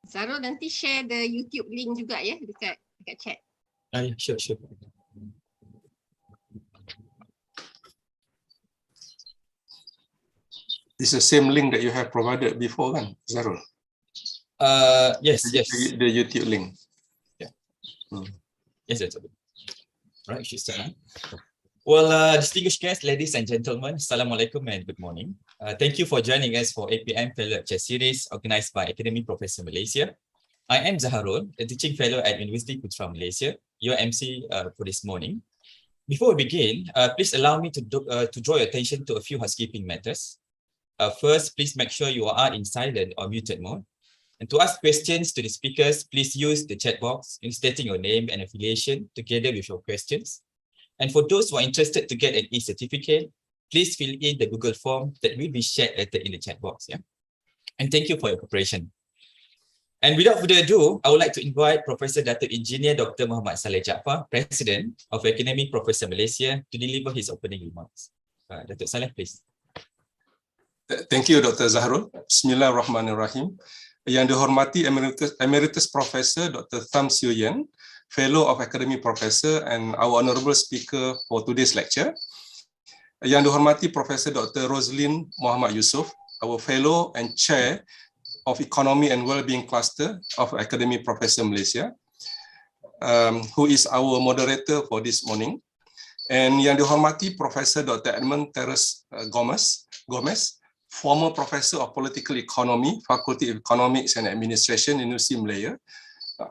Zarul nanti share the YouTube link juga ya dekat chat. Sure. This is the same link that you have provided before, kan, Zarul? Yes. The YouTube link. Yeah. Yes, that's okay. Right, she's done. Well, distinguished guests, ladies and gentlemen, Assalamualaikum and good morning. Thank you for joining us for APM Fellow Lecture Series organized by Academy Professor Malaysia. I am Zaharul, a teaching fellow at University Putra Malaysia, your MC for this morning. Before we begin, please allow me to draw your attention to a few housekeeping matters. First, please make sure you are in silent or muted mode. And to ask questions to the speakers, please use the chat box in stating your name and affiliation together with your questions. And for those who are interested to get an e-certificate, please fill in the Google form that will be shared later in the chat box. Yeah? And thank you for your cooperation. And without further ado, I would like to invite Professor Dato Engineer Dr. Muhammad Saleh Jaafar, President of Academy Professor Malaysia, to deliver his opening remarks. Dato Saleh, please. Thank you, Dr. Zahrul. Bismillahirrahmanirrahim. Yang dihormati Emeritus Professor Dr. Tham Siew Yen, Fellow of Academy Professor and our honorable speaker for today's lecture. Yang dihormati Professor Dr. Roslyn Muhammad Yusof, our Fellow and Chair of Economy and Wellbeing Cluster of Academy Professor Malaysia, who is our moderator for this morning. And yang dihormati Professor Dr. Edmund Terrace Gomez, former Professor of Political Economy, Faculty of Economics and Administration, University Malaya,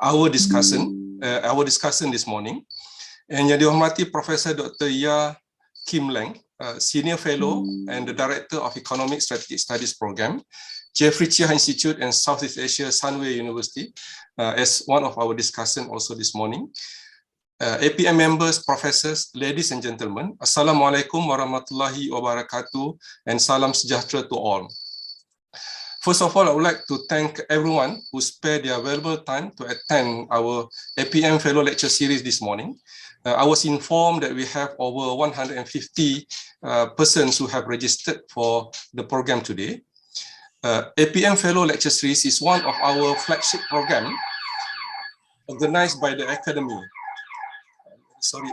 our discussion this morning. And yang dihormati Professor Dr. Ya Kim Leng, Senior Fellow and the Director of Economic Strategic Studies Program, Jeffrey Chia Institute and Southeast Asia Sunway University, as one of our discussants also this morning. APM members, professors, ladies and gentlemen, Assalamualaikum warahmatullahi wabarakatuh and salam sejahtera to all. First of all, I would like to thank everyone who spared their valuable time to attend our APM Fellow Lecture Series this morning. I was informed that we have over 150 persons who have registered for the program today. APM Fellow Lecture Series is one of our flagship programs organized by the Academy. Sorry.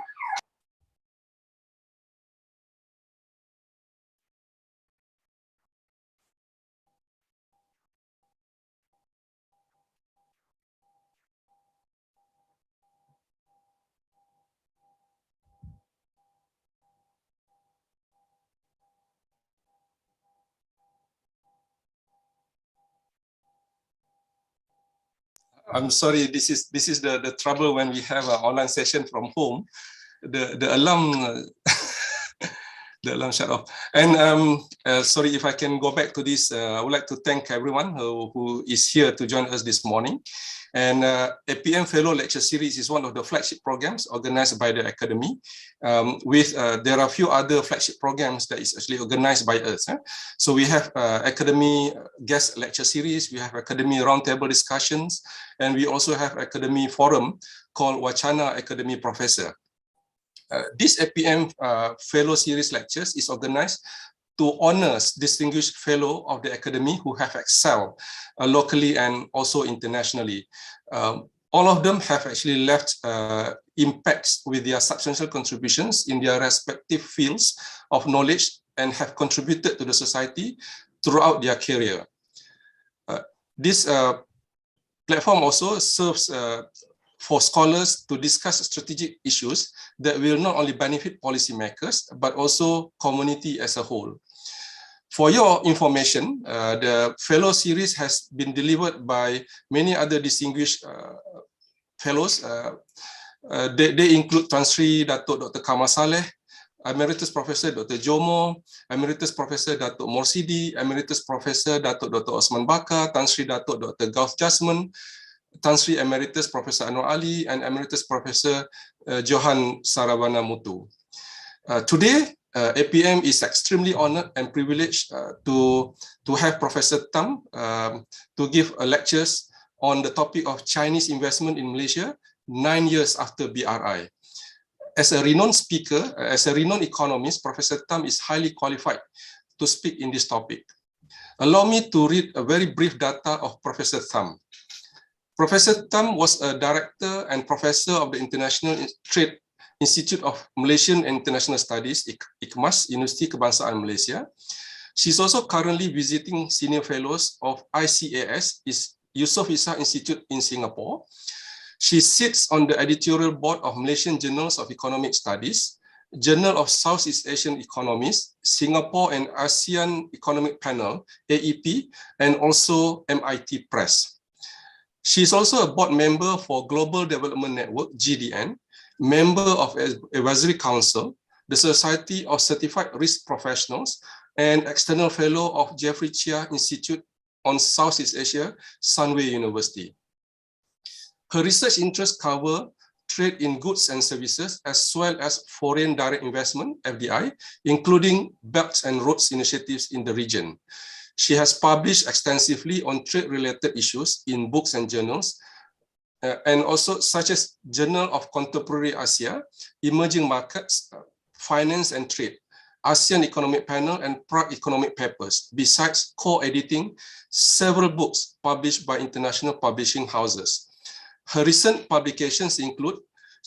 I'm sorry, this is the trouble when we have an online session from home. The alarm the alarm shut off. And sorry if I can go back to this. I would like to thank everyone who is here to join us this morning. And APM Fellow Lecture Series is one of the flagship programs organized by the Academy. There are a few other flagship programs that is actually organized by us. So we have Academy Guest Lecture Series, we have Academy Roundtable Discussions, and we also have Academy Forum called Wacana Academy Professor. This APM Fellow Series lectures is organized to honor distinguished fellow of the Academy who have excelled locally and also internationally. All of them have actually left impacts with their substantial contributions in their respective fields of knowledge and have contributed to the society throughout their career. This platform also serves for scholars to discuss strategic issues that will not only benefit policymakers, but also community as a whole. For your information, the fellow series has been delivered by many other distinguished fellows. They include Tan Sri Datuk Dr. Kamal Saleh, Emeritus Professor Dr. Jomo, Emeritus Professor Datuk Morsidi, Emeritus Professor Datuk Dr. Osman Bakar, Tan Sri Datuk Dr. Gauth Jasmine, Tan Sri Emeritus Professor Anwar Ali, and Emeritus Professor Johan Saravana Mutu. Today, APM is extremely honored and privileged to have Professor Tham to give lectures on the topic of Chinese investment in Malaysia 9 years after BRI. As a renowned speaker, as a renowned economist, Professor Tham is highly qualified to speak in this topic. Allow me to read a very brief data of Professor Tham. Professor Tam was a director and professor of the International Trade Institute of Malaysian and International Studies, IKMAS, University Kebangsaan Malaysia. She's also currently visiting senior fellows of ICAS, Yusof Ishak Institute in Singapore. She sits on the editorial board of Malaysian Journals of Economic Studies, Journal of Southeast Asian Economies, Singapore and ASEAN Economic Panel, AEP, and also MIT Press. She is also a board member for Global Development Network, GDN, member of Advisory Council, the Society of Certified Risk Professionals, and external fellow of Jeffrey Chia Institute on Southeast Asia, Sunway University. Her research interests cover trade in goods and services, as well as foreign direct investment, FDI, including Belt and Roads initiatives in the region. She has published extensively on trade-related issues in books and journals, and also such as Journal of Contemporary Asia, Emerging Markets, Finance and Trade, ASEAN Economic Panel, and Prague Economic Papers, besides co-editing several books published by international publishing houses. Her recent publications include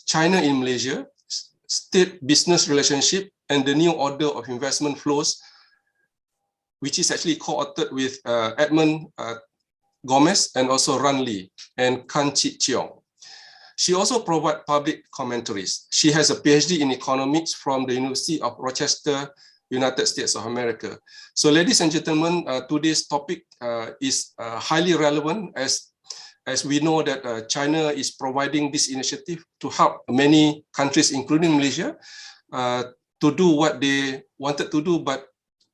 China in Malaysia, State-Business Relationship, and the New Order of Investment Flows, which is actually co-authored with Edmund Gomez and also Ran Lee and Kan Chit Cheong. She also provides public commentaries. She has a PhD in economics from the University of Rochester, United States of America. So ladies and gentlemen, today's topic is highly relevant as we know that China is providing this initiative to help many countries, including Malaysia, to do what they wanted to do, but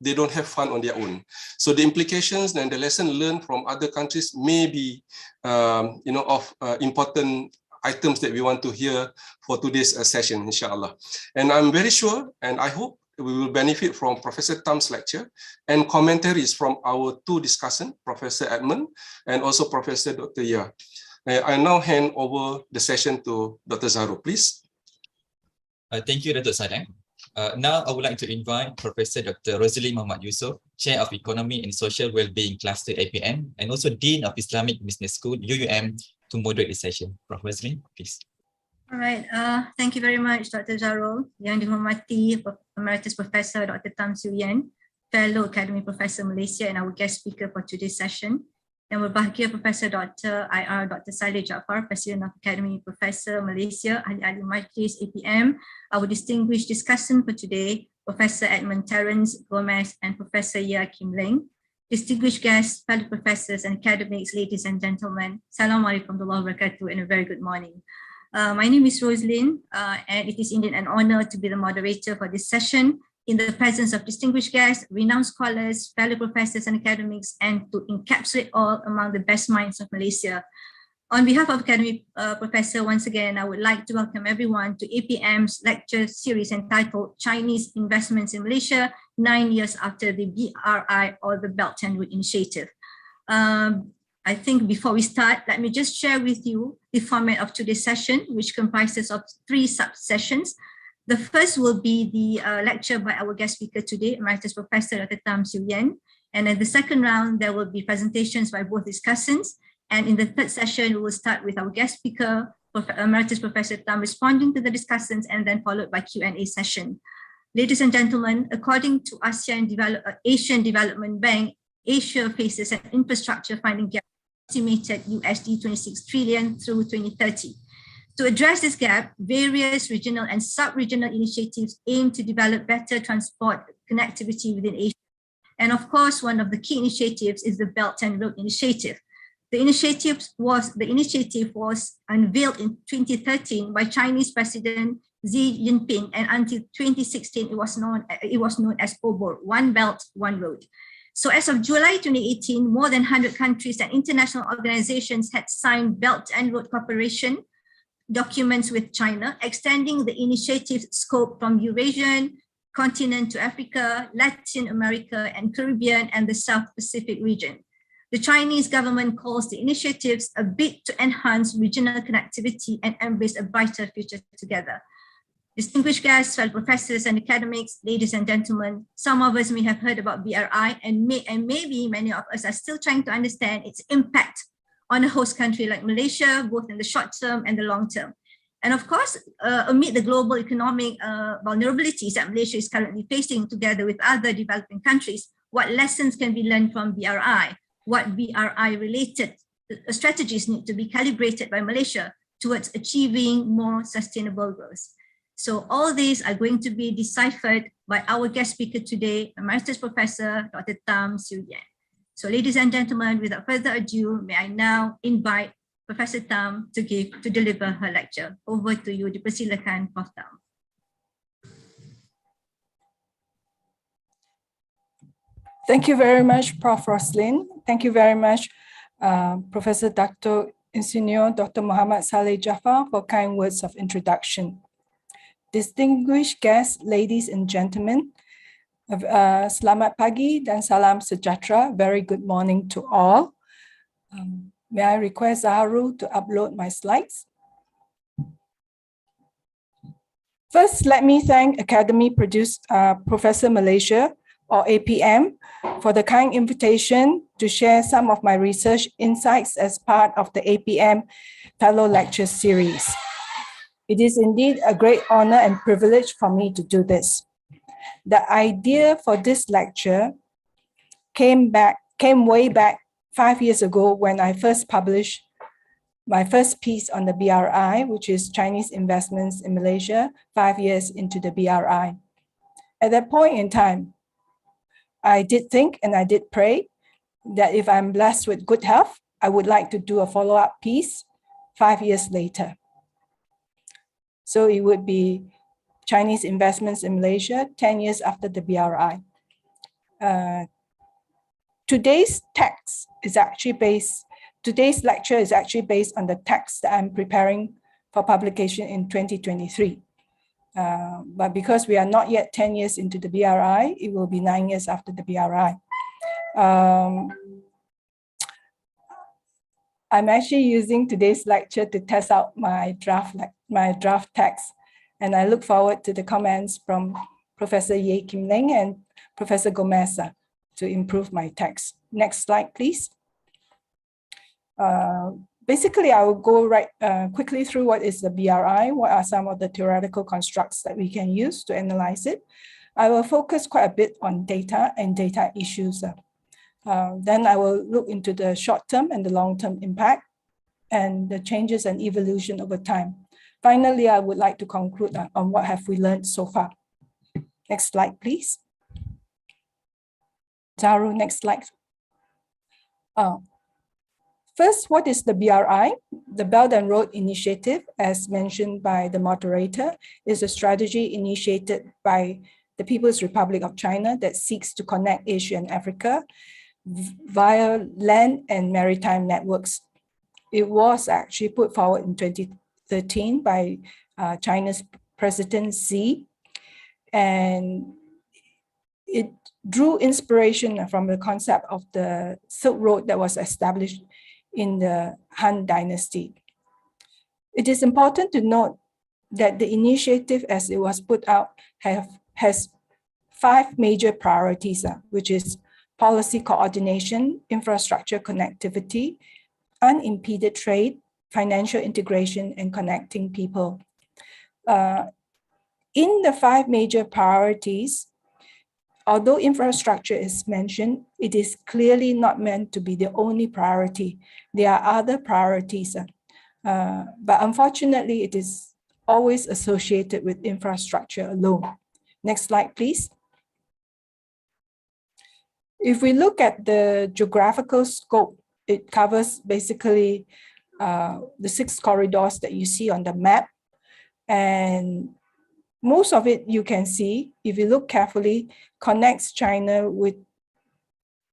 they don't have fun on their own. So the implications and the lesson learned from other countries may be, of important items that we want to hear for today's session, inshallah. And I'm very sure, and I hope we will benefit from Professor Tam's lecture and commentaries from our two discussants, Professor Edmund and also Professor Dr. Yah. I now hand over the session to Dr. Zahrul, please. Thank you, Dr. Sadang. Now I would like to invite Professor Dr. Rosalie Muhammad Yusof, Chair of Economy and Social Wellbeing Cluster APM, and also Dean of Islamic Business School, UUM, to moderate the session. Prof. Rosalie, please. All right, thank you very much, Dr. Zahrul. Yang dihormati Emeritus Professor Dr. Tam Siew Yen, Fellow Academy Professor Malaysia, and our guest speaker for today's session. Yang berbahagia Professor Dr. IR Dr. Saleh Jaafar, President of Academy Professor Malaysia, Ahli-Ahli Majlis APM, our distinguished discussant for today, Professor Edmund Terence Gomez and Professor Yah Kim Leng. Distinguished guests, fellow professors and academics, ladies and gentlemen, Assalamualaikum warahmatullahi wabarakatuh, and a very good morning. My name is Rosaline, and it is indeed an honor to be the moderator for this session in the presence of distinguished guests, renowned scholars, fellow professors and academics, and to encapsulate all among the best minds of Malaysia. On behalf of Academy Professor, once again, I would like to welcome everyone to APM's lecture series entitled Chinese Investments in Malaysia, 9 years after the BRI, or the Belt and Road Initiative. I think before we start, let me just share with you the format of today's session, which comprises of 3 sub-sessions. The first will be the lecture by our guest speaker today, Emeritus Professor Dr. Tam Siew Yen. And in the second round, there will be presentations by both discussants. And in the third session, we will start with our guest speaker, Emeritus Professor Tam, responding to the discussants, and then followed by Q&A session. Ladies and gentlemen, according to Asian Development Bank, Asia faces an infrastructure funding gap estimated USD 26 trillion through 2030. To address this gap, various regional and sub-regional initiatives aim to develop better transport connectivity within Asia. And of course, one of the key initiatives is the Belt and Road Initiative. The initiative was unveiled in 2013 by Chinese President Xi Jinping, and until 2016, it was known as OBOR, One Belt, One Road. So as of July 2018, more than 100 countries and international organizations had signed Belt and Road Cooperation documents with China, extending the initiative's scope from Eurasian continent to Africa, Latin America, and Caribbean, and the South Pacific region. The Chinese government calls the initiatives a bid to enhance regional connectivity and embrace a brighter future together. Distinguished guests, fellow professors and academics, ladies and gentlemen, some of us may have heard about BRI, and maybe many of us are still trying to understand its impact on a host country like Malaysia, both in the short term and the long term. And of course, amid the global economic vulnerabilities that Malaysia is currently facing together with other developing countries, what lessons can be learned from BRI? What BRI-related strategies need to be calibrated by Malaysia towards achieving more sustainable growth? So all these are going to be deciphered by our guest speaker today, Emeritus Professor Dr. Tham Siew Yen. So ladies and gentlemen, without further ado, may I now invite Professor Tham to deliver her lecture. Over to you, dipersilakan, Prof. Tham. Thank you very much, Prof. Roslyn. Thank you very much, Professor Dr. Insinyur Dr. Muhammad Saleh Jaafar, for kind words of introduction. Distinguished guests, ladies and gentlemen, selamat pagi dan salam sejahtera. Very good morning to all. May I request Zaharul to upload my slides? First, let me thank Academy Professor Malaysia, or APM, for the kind invitation to share some of my research insights as part of the APM Fellow Lecture Series. It is indeed a great honor and privilege for me to do this. The idea for this lecture came way back 5 years ago when I first published my first piece on the BRI, which is Chinese investments in Malaysia, 5 years into the BRI. At that point in time, I did think and I did pray that if I'm blessed with good health, I would like to do a follow-up piece 5 years later. So it would be Chinese investments in Malaysia 10 years after the BRI. Today's lecture is actually based on the text that I'm preparing for publication in 2023. But because we are not yet 10 years into the BRI, it will be 9 years after the BRI. I'm actually using today's lecture to test out my draft text, and I look forward to the comments from Professor Ye Kim Leng and Professor Gomeza to improve my text. Next slide, please. Basically, I will go quickly through what is the BRI, what are some of the theoretical constructs that we can use to analyze it. I will focus quite a bit on data and data issues. Then I will look into the short-term and the long-term impact and the changes and evolution over time. Finally, I would like to conclude on what have we learned so far. Next slide, please. Zaru, next slide. First, what is the BRI? The Belt and Road Initiative, as mentioned by the moderator, is a strategy initiated by the People's Republic of China that seeks to connect Asia and Africa via land and maritime networks. It was actually put forward in 2013 by China's President Xi, and it drew inspiration from the concept of the Silk Road that was established in the Han Dynasty. It is important to note that the initiative, as it was put out, has 5 major priorities, which is policy coordination, infrastructure connectivity, unimpeded trade, financial integration, and connecting people. In the 5 major priorities, although infrastructure is mentioned, it is clearly not meant to be the only priority. There are other priorities, but unfortunately, it is always associated with infrastructure alone. Next slide, please. If we look at the geographical scope, it covers basically the 6 corridors that you see on the map. And most of it, you can see, if you look carefully, connects China with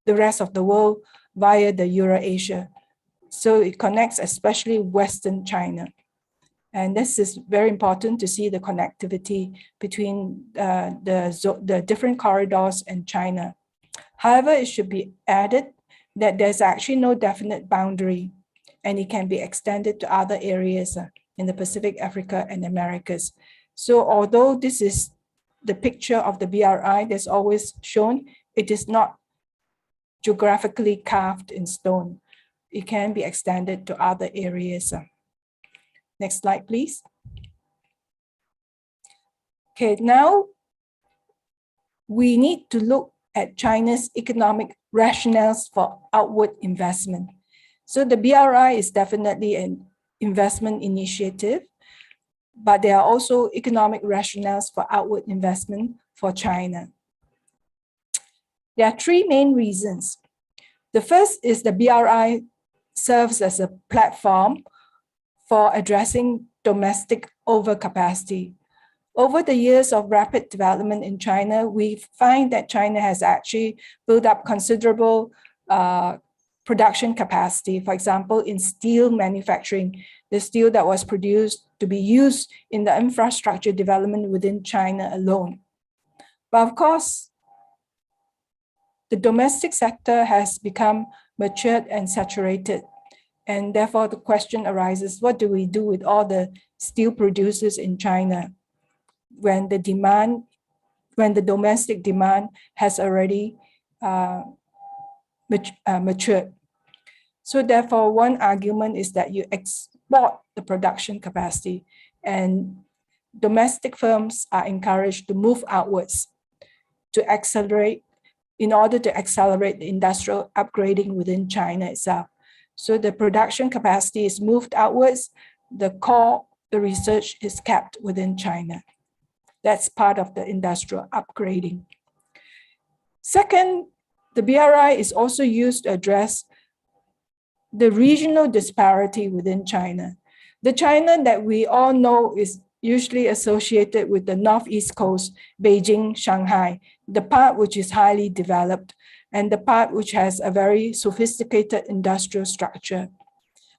the rest of the world via the Eurasia. So it connects especially Western China. And this is very important to see the connectivity between the different corridors and China. However, it should be added that there's actually no definite boundary, and it can be extended to other areas in the Pacific, Africa, and Americas. So although this is the picture of the BRI that's always shown, it is not geographically carved in stone. it can be extended to other areas. Next slide, please. Okay, now we need to look at China's economic rationales for outward investment. So the BRI is definitely an investment initiative, but there are also economic rationales for outward investment for China. There are three main reasons. The first is the BRI serves as a platform for addressing domestic overcapacity. Over the years of rapid development in China, we find that China has actually built up considerable production capacity. For example, in steel manufacturing, the steel that was produced to be used in the infrastructure development within China alone. But of course, the domestic sector has become matured and saturated. And therefore, the question arises, what do we do with all the steel producers in China when the domestic demand has already matured? So therefore, one argument is that you export the production capacity, and domestic firms are encouraged to move outwards to accelerate, in order to accelerate the industrial upgrading within China itself. So the production capacity is moved outwards, the core, the research is kept within China. That's part of the industrial upgrading. Second, the BRI is also used to address the regional disparity within China. The China that we all know is usually associated with the Northeast Coast, Beijing, Shanghai, the part which is highly developed, and the part which has a very sophisticated industrial structure.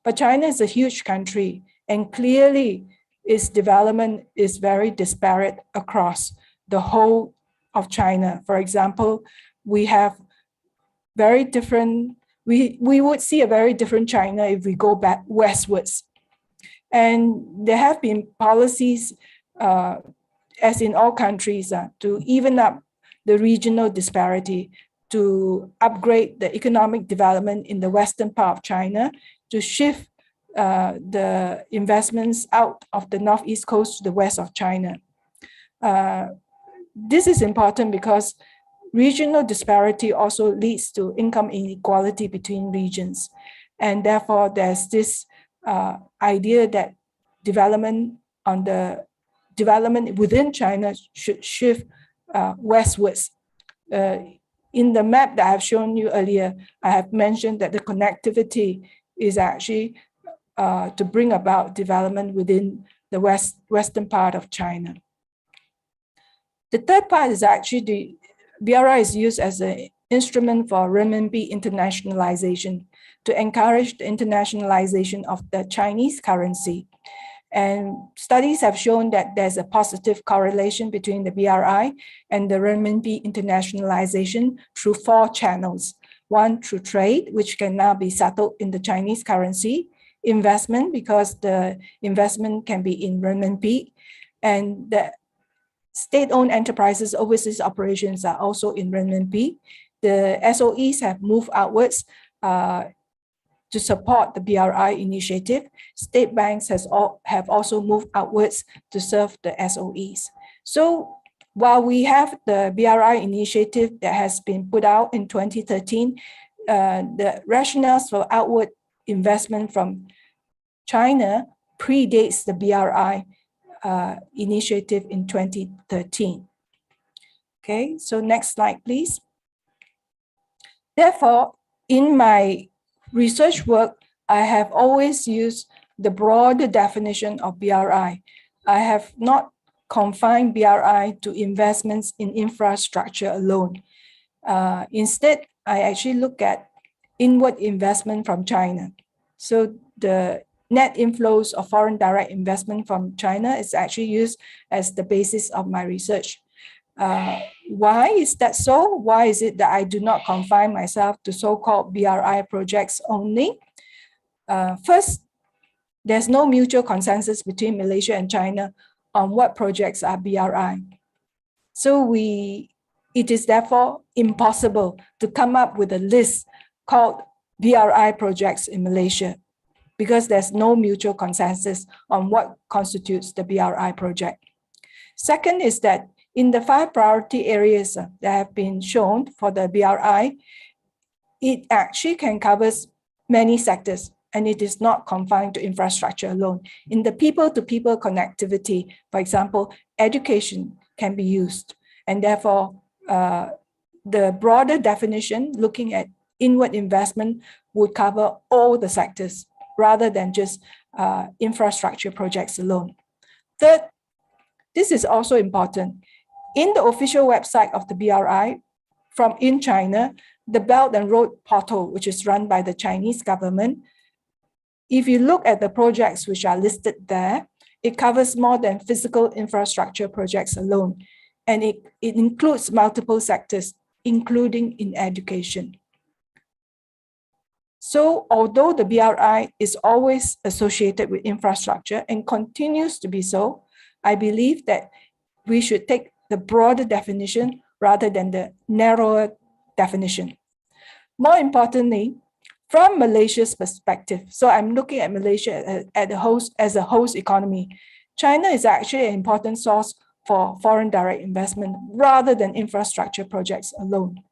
But China is a huge country, and clearly its development is very disparate across the whole of China. For example, we have very different, we would see a very different China if we go back westwards. And there have been policies, as in all countries, to even up the regional disparity, to upgrade the economic development in the western part of China, to shift the investments out of the Northeast Coast to the west of China. This is important because regional disparity also leads to income inequality between regions. And therefore, there's this idea that development within China should shift westwards. In the map that I've shown you earlier, I have mentioned that the connectivity is actually to bring about development within the western part of China. The third part is actually the BRI is used as an instrument for renminbi internationalization to encourage the internationalization of the Chinese currency. And studies have shown that there's a positive correlation between the BRI and the renminbi internationalization through 4 channels. One, through trade, which can now be settled in the Chinese currency; investment, because the investment can be in renminbi; and the state-owned enterprises' overseas operations are also in renminbi. The SOEs have moved outwards to support the BRI initiative. State banks have also moved outwards to serve the SOEs. So while we have the BRI initiative that has been put out in 2013, the rationales for outward investment from China predates the BRI initiative in 2013. Okay, so next slide, please. Therefore, in my research work, I have always used the broader definition of BRI. I have not confined BRI to investments in infrastructure alone. Instead, I actually look at inward investment from China. So the net inflows of foreign direct investment from China is actually used as the basis of my research. Why is that so? Why is it that I do not confine myself to so-called BRI projects only? First, there's no mutual consensus between Malaysia and China on what projects are BRI. So it is therefore impossible to come up with a list called BRI projects in Malaysia because there's no mutual consensus on what constitutes the BRI project. Second is that in the 5 priority areas that have been shown for the BRI, it actually can cover many sectors, and it is not confined to infrastructure alone. In the people-to-people connectivity, for example, education can be used, and therefore the broader definition looking at inward investment would cover all the sectors rather than just infrastructure projects alone. Third, this is also important. In the official website of the BRI from in China, the Belt and Road portal, which is run by the Chinese government, if you look at the projects which are listed there, it covers more than physical infrastructure projects alone, and it includes multiple sectors, including in education. So although the BRI is always associated with infrastructure and continues to be so, I believe that we should take the broader definition rather than the narrower definition. More importantly, from Malaysia's perspective, so I'm looking at Malaysia as a host economy, China is actually an important source for foreign direct investment rather than infrastructure projects alone.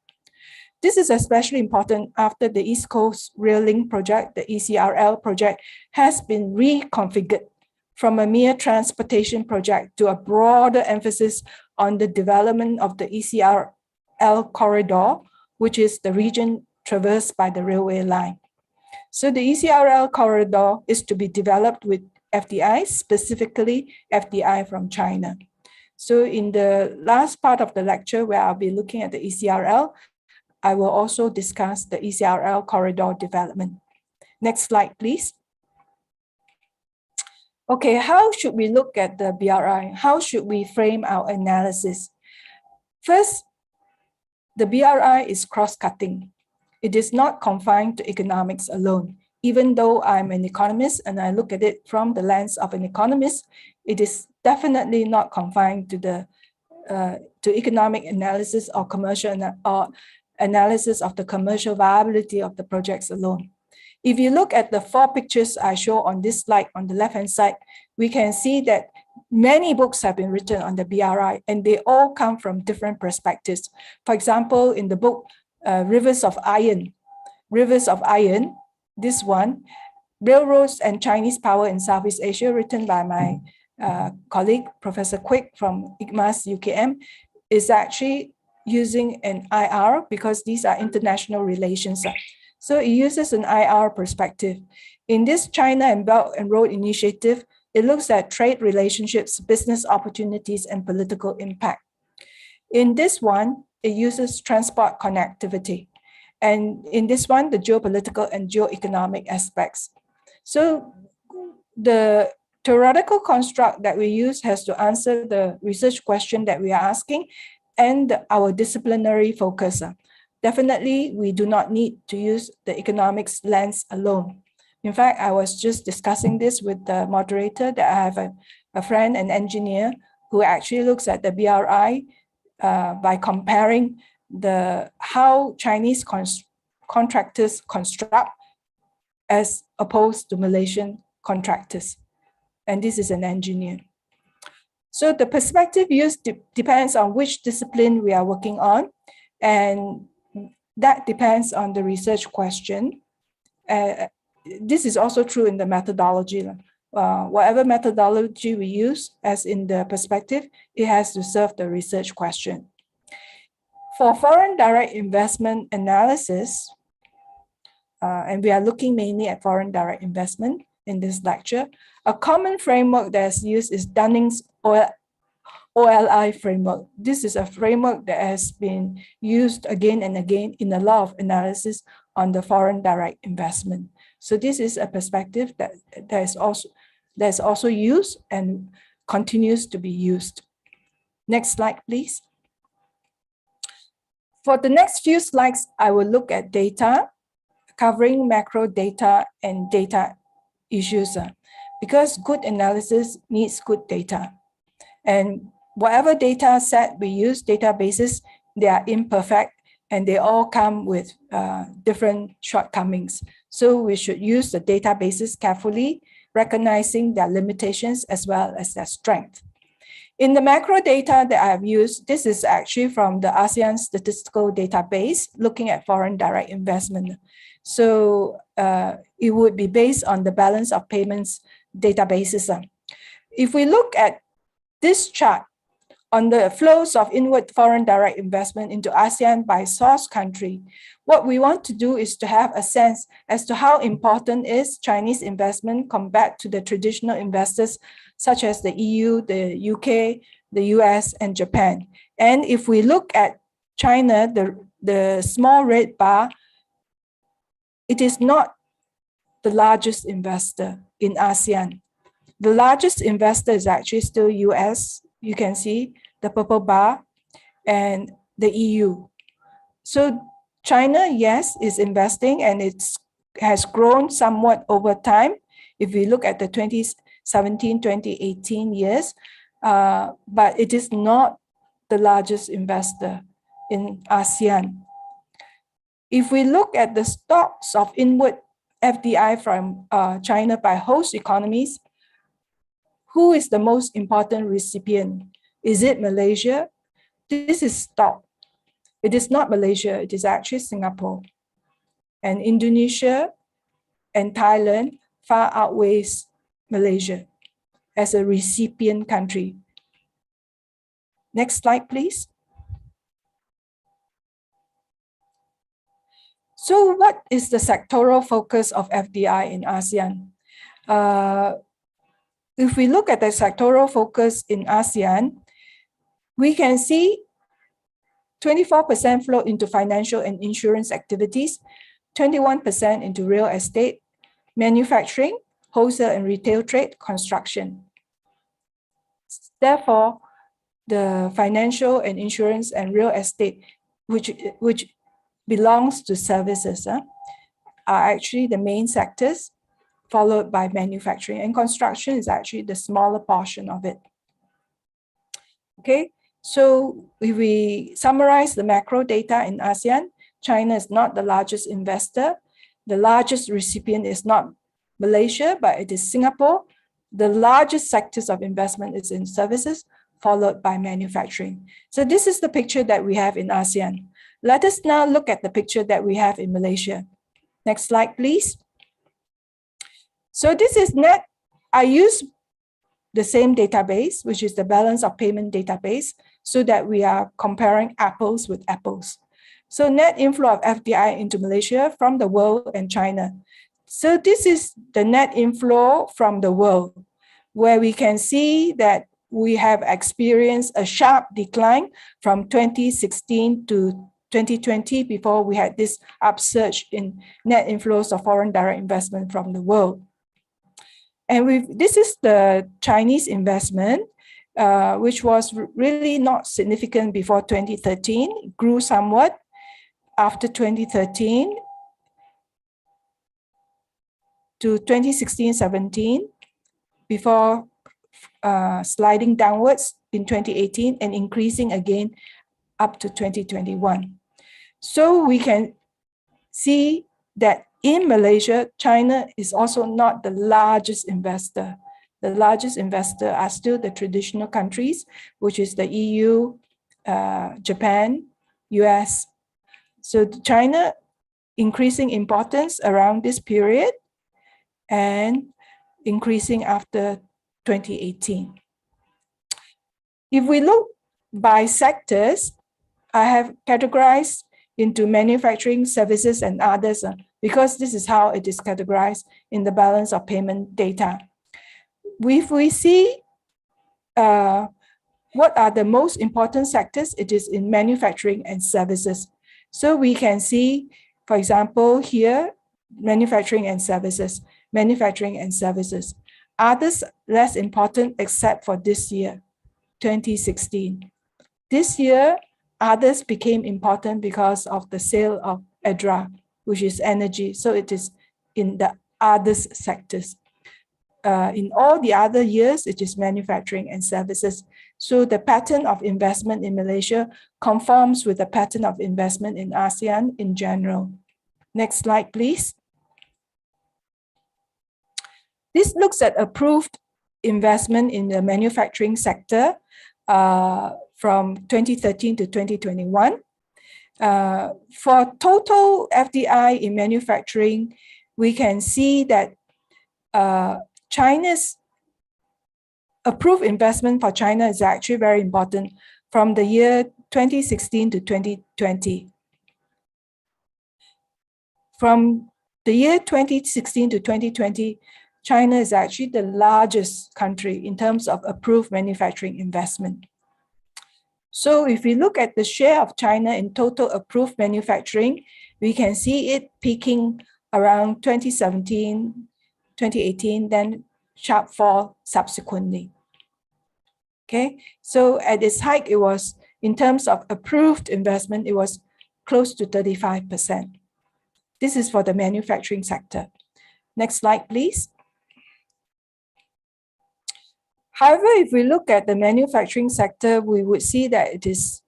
This is especially important after the East Coast Rail Link project, the ECRL project, has been reconfigured from a mere transportation project to a broader emphasis on the development of the ECRL corridor, which is the region traversed by the railway line. So the ECRL corridor is to be developed with FDI, specifically FDI from China. So in the last part of the lecture where I'll be looking at the ECRL, I will also discuss the ECRL corridor development. Next slide, please. Okay, how should we look at the BRI? How should we frame our analysis? First, the BRI is cross-cutting. It is not confined to economics alone. Even though I'm an economist and I look at it from the lens of an economist, it is definitely not confined to the to economic analysis or commercial analysis of the commercial viability of the projects alone. If you look at the 4 pictures I show on this slide on the left-hand side, we can see that many books have been written on the BRI and they all come from different perspectives. For example, in the book, Rivers of Iron, this one, Railroads and Chinese Power in Southeast Asia, written by my colleague, Professor Quick from IGMAS UKM, is actually using an IR because these are international relations. So it uses an IR perspective. In this China and Belt and Road initiative, it looks at trade relationships, business opportunities, and political impact. In this one, it uses transport connectivity. And in this one, the geopolitical and geoeconomic aspects. So the theoretical construct that we use has to answer the research question that we are asking and our disciplinary focus. Definitely, we do not need to use the economics lens alone. In fact, I was just discussing this with the moderator that I have a friend, an engineer, who actually looks at the BRI by comparing how Chinese contractors construct as opposed to Malaysian contractors. And this is an engineer. So the perspective used depends on which discipline we are working on, and that depends on the research question. This is also true in the methodology. Whatever methodology we use, as in the perspective, it has to serve the research question. For foreign direct investment analysis, and we are looking mainly at foreign direct investment in this lecture, a common framework that's used is Dunning's OLI framework. This is a framework that has been used again and again in a lot of analysis on the foreign direct investment. So this is a perspective that is also used and continues to be used. Next slide, please. For the next few slides, I will look at data, covering macro data and data issues, because good analysis needs good data. And whatever data set we use, databases, they are imperfect and they all come with different shortcomings. So we should use the databases carefully, recognizing their limitations as well as their strength. In the macro data that I've used, this is actually from the ASEAN statistical database, looking at foreign direct investment. So it would be based on the balance of payments databases. If we look at this chart on the flows of inward foreign direct investment into ASEAN by source country, what we want to do is to have a sense as to how important is Chinese investment compared to the traditional investors such as the EU, the UK, the US, and Japan. And if we look at China, the small red bar, it is not the largest investor in ASEAN. The largest investor is actually still US. You can see the purple bar, and the EU. So China, yes, is investing, and it has grown somewhat over time. If we look at the 2017, 2018 years, but it is not the largest investor in ASEAN. If we look at the stocks of inward FDI from China by host economies, who is the most important recipient? Is it Malaysia? This is stock. It is not Malaysia, it is actually Singapore. And Indonesia and Thailand far outweighs Malaysia as a recipient country. Next slide, please. So what is the sectoral focus of FDI in ASEAN? If we look at the sectoral focus in ASEAN, we can see 24% flow into financial and insurance activities, 21% into real estate, manufacturing, wholesale and retail trade, construction. Therefore, the financial and insurance and real estate, which belongs to services, are actually the main sectors, followed by manufacturing, and construction is actually the smaller portion of it. Okay, so if we summarize the macro data in ASEAN, China is not the largest investor. The largest recipient is not Malaysia, but it is Singapore. The largest sectors of investment is in services, followed by manufacturing. So this is the picture that we have in ASEAN. Let us now look at the picture that we have in Malaysia. Next slide, please. So this is net. I use the same database, which is the balance of payment database, so that we are comparing apples with apples. So net inflow of FDI into Malaysia from the world and China. So this is the net inflow from the world, where we can see that we have experienced a sharp decline from 2016 to 2020 before we had this upsurge in net inflows of foreign direct investment from the world. And this is the Chinese investment, which was really not significant before 2013. It grew somewhat after 2013 to 2016-17 before sliding downwards in 2018 and increasing again up to 2021. So we can see that in Malaysia, China is also not the largest investor. The largest investor are still the traditional countries, which is the EU, Japan, US. So China increasing importance around this period and increasing after 2018. If we look by sectors, I have categorized into manufacturing, services, and others, because this is how it is categorized in the balance of payment data. If we see what are the most important sectors, it is in manufacturing and services. So we can see, for example, here, manufacturing and services. Others less important except for this year, 2016. This year, others became important because of the sale of EDRA, which is energy. So it is in the others sectors. In all the other years, it is manufacturing and services. So the pattern of investment in Malaysia conforms with the pattern of investment in ASEAN in general. Next slide, please. This looks at approved investment in the manufacturing sector from 2013 to 2021. For total FDI in manufacturing, we can see that China's approved investment for China is actually very important from the year 2016 to 2020. From the year 2016 to 2020, China is actually the largest country in terms of approved manufacturing investment. So if we look at the share of China in total approved manufacturing, we can see it peaking around 2017, 2018, then sharp fall subsequently. Okay, so at its height, it was, in terms of approved investment, it was close to 35%. This is for the manufacturing sector. Next slide, please. However, if we look at the manufacturing sector, we would see that it is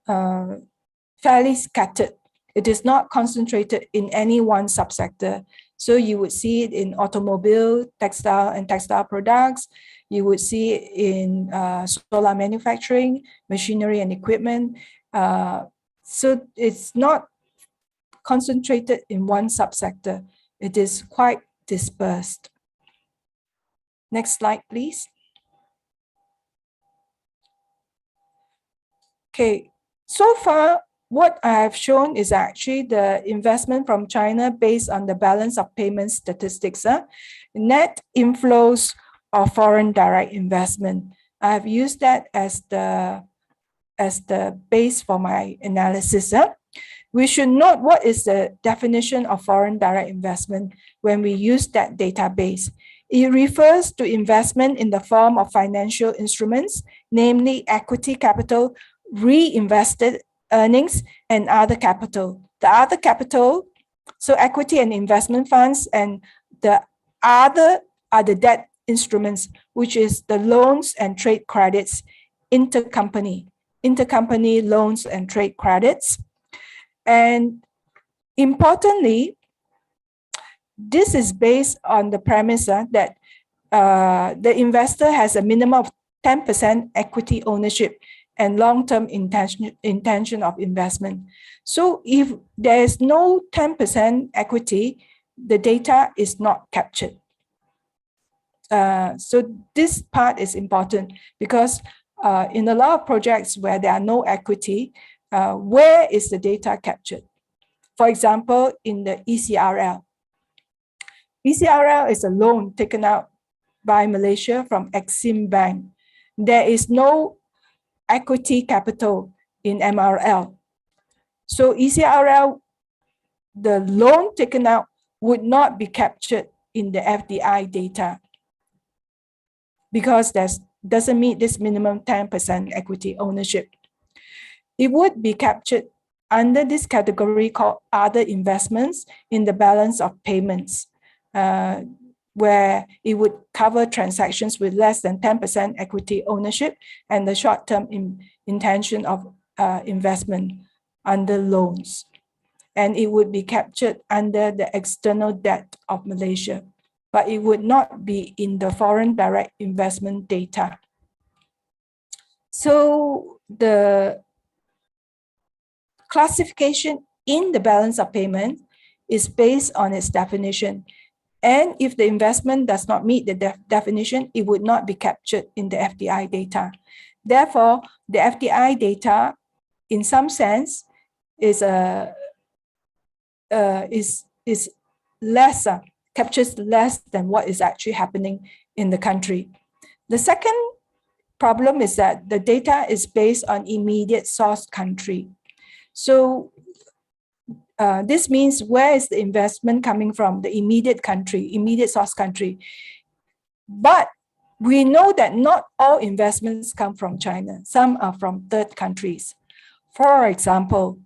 fairly scattered. It is not concentrated in any one subsector. So you would see it in automobile, textile and textile products. You would see it in solar manufacturing, machinery and equipment. So it's not concentrated in one subsector. It is quite dispersed. Next slide, please. Okay, so far, what I have shown is actually the investment from China based on the balance of payments statistics. Net inflows of foreign direct investment. I have used that as the base for my analysis. We should note what is the definition of foreign direct investment when we use that database. It refers to investment in the form of financial instruments, namely equity capital, reinvested earnings, and other capital. The other capital, so equity and investment funds, and the other are the debt instruments, which is the loans and trade credits, intercompany loans and trade credits. And importantly, this is based on the premise that the investor has a minimum of 10% equity ownership and long-term intention of investment. So if there is no 10% equity, the data is not captured. So this part is important because in a lot of projects where there are no equity, where is the data captured? For example, in the ECRL. ECRL is a loan taken out by Malaysia from Exim Bank. There is no equity capital in MRL. So ECRL, the loan taken out would not be captured in the FDI data because that doesn't meet this minimum 10% equity ownership. It would be captured under this category called other investments in the balance of payments, where it would cover transactions with less than 10% equity ownership and the short-term intention of investment under loans. And it would be captured under the external debt of Malaysia, but it would not be in the foreign direct investment data. So the classification in the balance of payment is based on its definition. And if the investment does not meet the definition, it would not be captured in the FDI data. Therefore, the FDI data, in some sense, is less, captures less than what is actually happening in the country. The second problem is that the data is based on immediate source country. So this means where is the investment coming from? The immediate country, immediate source country. But we know that not all investments come from China. Some are from third countries. For example,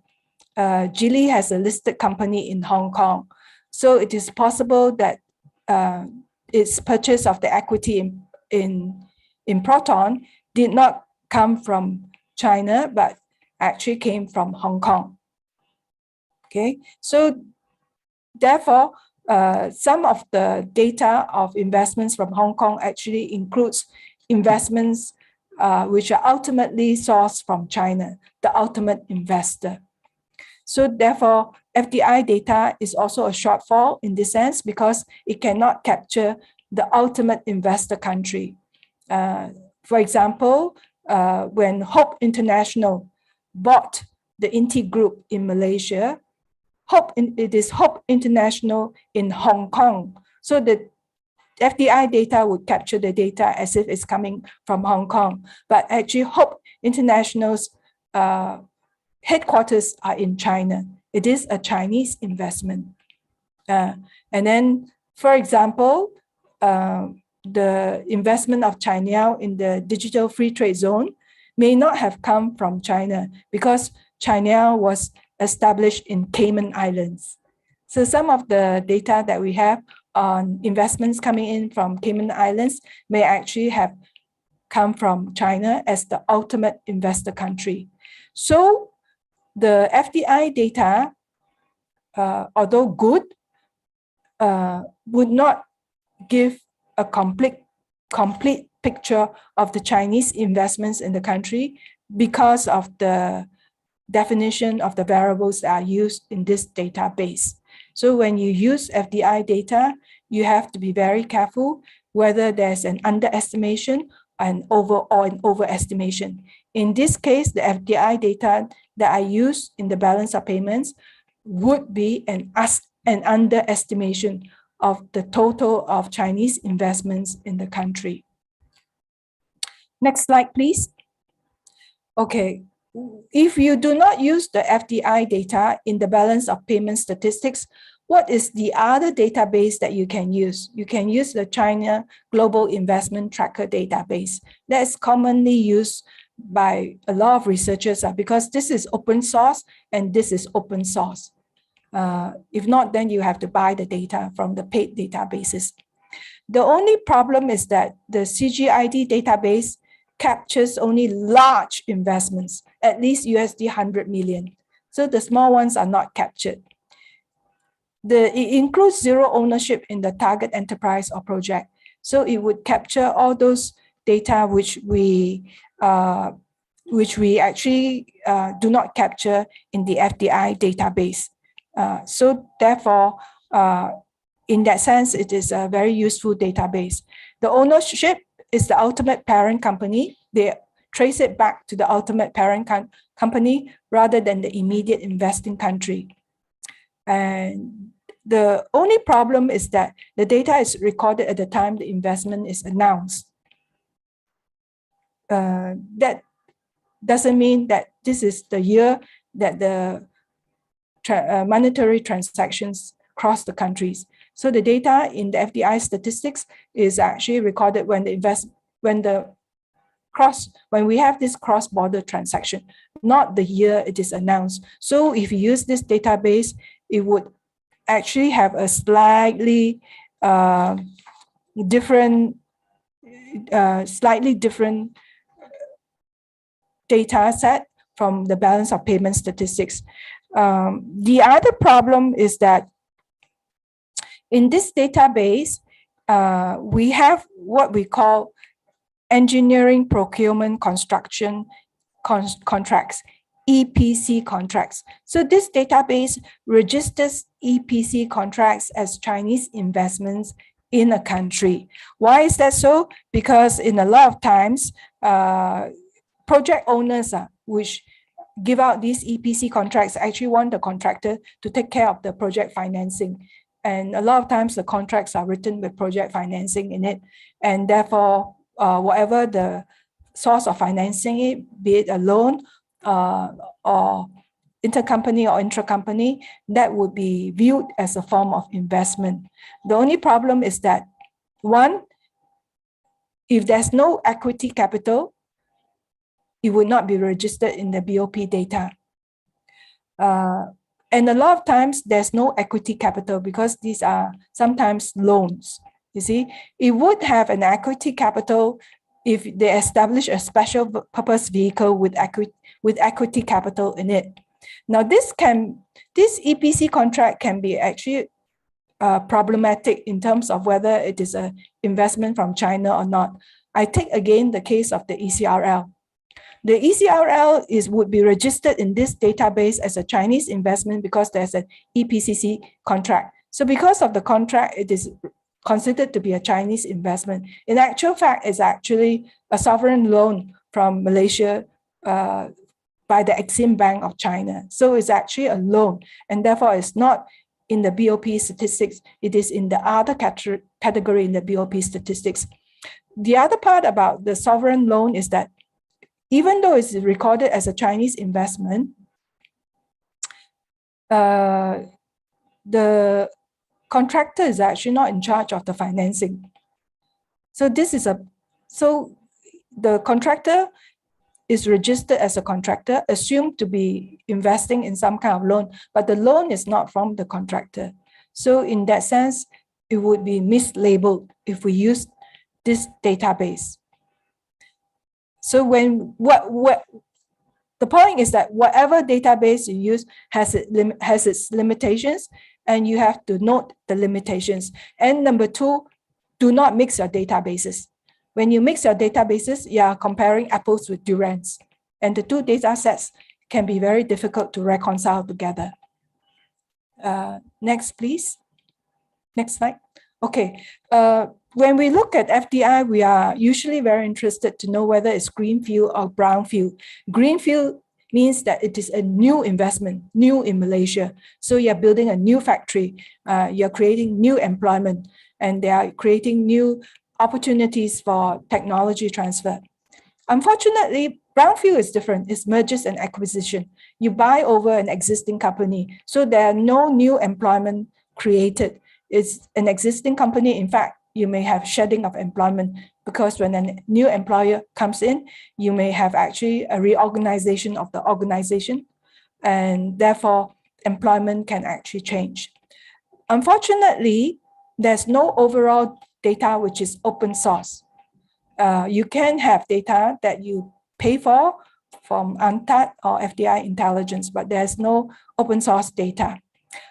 Geely has a listed company in Hong Kong. So it is possible that its purchase of the equity in Proton did not come from China, but actually came from Hong Kong. Okay, so therefore, some of the data of investments from Hong Kong actually includes investments which are ultimately sourced from China, the ultimate investor. So therefore, FDI data is also a shortfall in this sense because it cannot capture the ultimate investor country. For example, when Hope International bought the Inti Group in Malaysia, it is Hope International in Hong Kong. So the FDI data would capture the data as if it's coming from Hong Kong, but actually Hope International's headquarters are in China. It is a Chinese investment. And then, for example, the investment of China in the digital free trade zone may not have come from China because China was established in Cayman Islands. So some of the data that we have on investments coming in from Cayman Islands may actually have come from China as the ultimate investor country. So the FDI data, although good, would not give a complete picture of the Chinese investments in the country because of the definition of the variables that are used in this database. So when you use FDI data, you have to be very careful whether there's an underestimation or an overestimation. In this case, the FDI data that I use in the balance of payments would be an underestimation of the total of Chinese investments in the country. Next slide, please. Okay, if you do not use the FDI data in the balance of payment statistics, what is the other database that you can use? You can use the China Global Investment Tracker database. That is commonly used by a lot of researchers because this is open source and this is open source. If not, then you have to buy the data from the paid databases. The only problem is that the CGID database captures only large investments, at least USD 100 million. So the small ones are not captured. It includes zero ownership in the target enterprise or project. So it would capture all those data which we actually do not capture in the FDI database. So therefore, in that sense, it is a very useful database. The ownership is the ultimate parent company. They trace it back to the ultimate parent company rather than the immediate investing country. And the only problem is that the data is recorded at the time the investment is announced. That doesn't mean that this is the year that the monetary transactions cross the countries. So the data in the FDI statistics is actually recorded when when we have this cross-border transaction, not the year it is announced. So if you use this database, it would actually have a slightly different data set from the balance of payment statistics. The other problem is that in this database, we have what we call engineering, procurement, construction contracts, EPC contracts. So this database registers EPC contracts as Chinese investments in a country. Why is that so? Because in a lot of times, project owners which give out these EPC contracts actually want the contractor to take care of the project financing. And a lot of times the contracts are written with project financing in it. And therefore, whatever the source of financing, be it a loan or intercompany or intracompany, that would be viewed as a form of investment. The only problem is that, one, if there's no equity capital, it would not be registered in the BOP data. And a lot of times there's no equity capital because these are sometimes loans. You see, it would have an equity capital if they establish a special purpose vehicle with equity capital in it. Now, this EPC contract can be actually problematic in terms of whether it is an investment from China or not. I take again the case of the ECRL. The ECRL would be registered in this database as a Chinese investment because there's an EPCC contract. So because of the contract, it is considered to be a Chinese investment. In actual fact, it's actually a sovereign loan from Malaysia by the Exim Bank of China. So it's actually a loan, and therefore it's not in the BOP statistics. It is in the other category in the BOP statistics. The other part about the sovereign loan is that even though it's recorded as a Chinese investment, the contractor is actually not in charge of the financing. So the contractor is registered as a contractor, assumed to be investing in some kind of loan, but the loan is not from the contractor. So in that sense, it would be mislabeled if we use this database. So the point is that whatever database you use has its limitations, and you have to note the limitations. And number two, do not mix your databases. When you mix your databases, you are comparing apples with durians, and the two data sets can be very difficult to reconcile together. Next, please. Next slide. Okay. When we look at FDI, we are usually very interested to know whether it's Greenfield or Brownfield. Greenfield means that it is a new investment, new in Malaysia. So you're building a new factory, you're creating new employment, and they are creating new opportunities for technology transfer. Unfortunately, Brownfield is different. It's mergers and acquisition. You buy over an existing company, so there are no new employment created. It's an existing company. In fact, you may have shedding of employment because when a new employer comes in, you may have actually a reorganization of the organization, and therefore employment can actually change. Unfortunately, there's no overall data which is open source. You can have data that you pay for from UNTAD or FDI intelligence, but there's no open source data.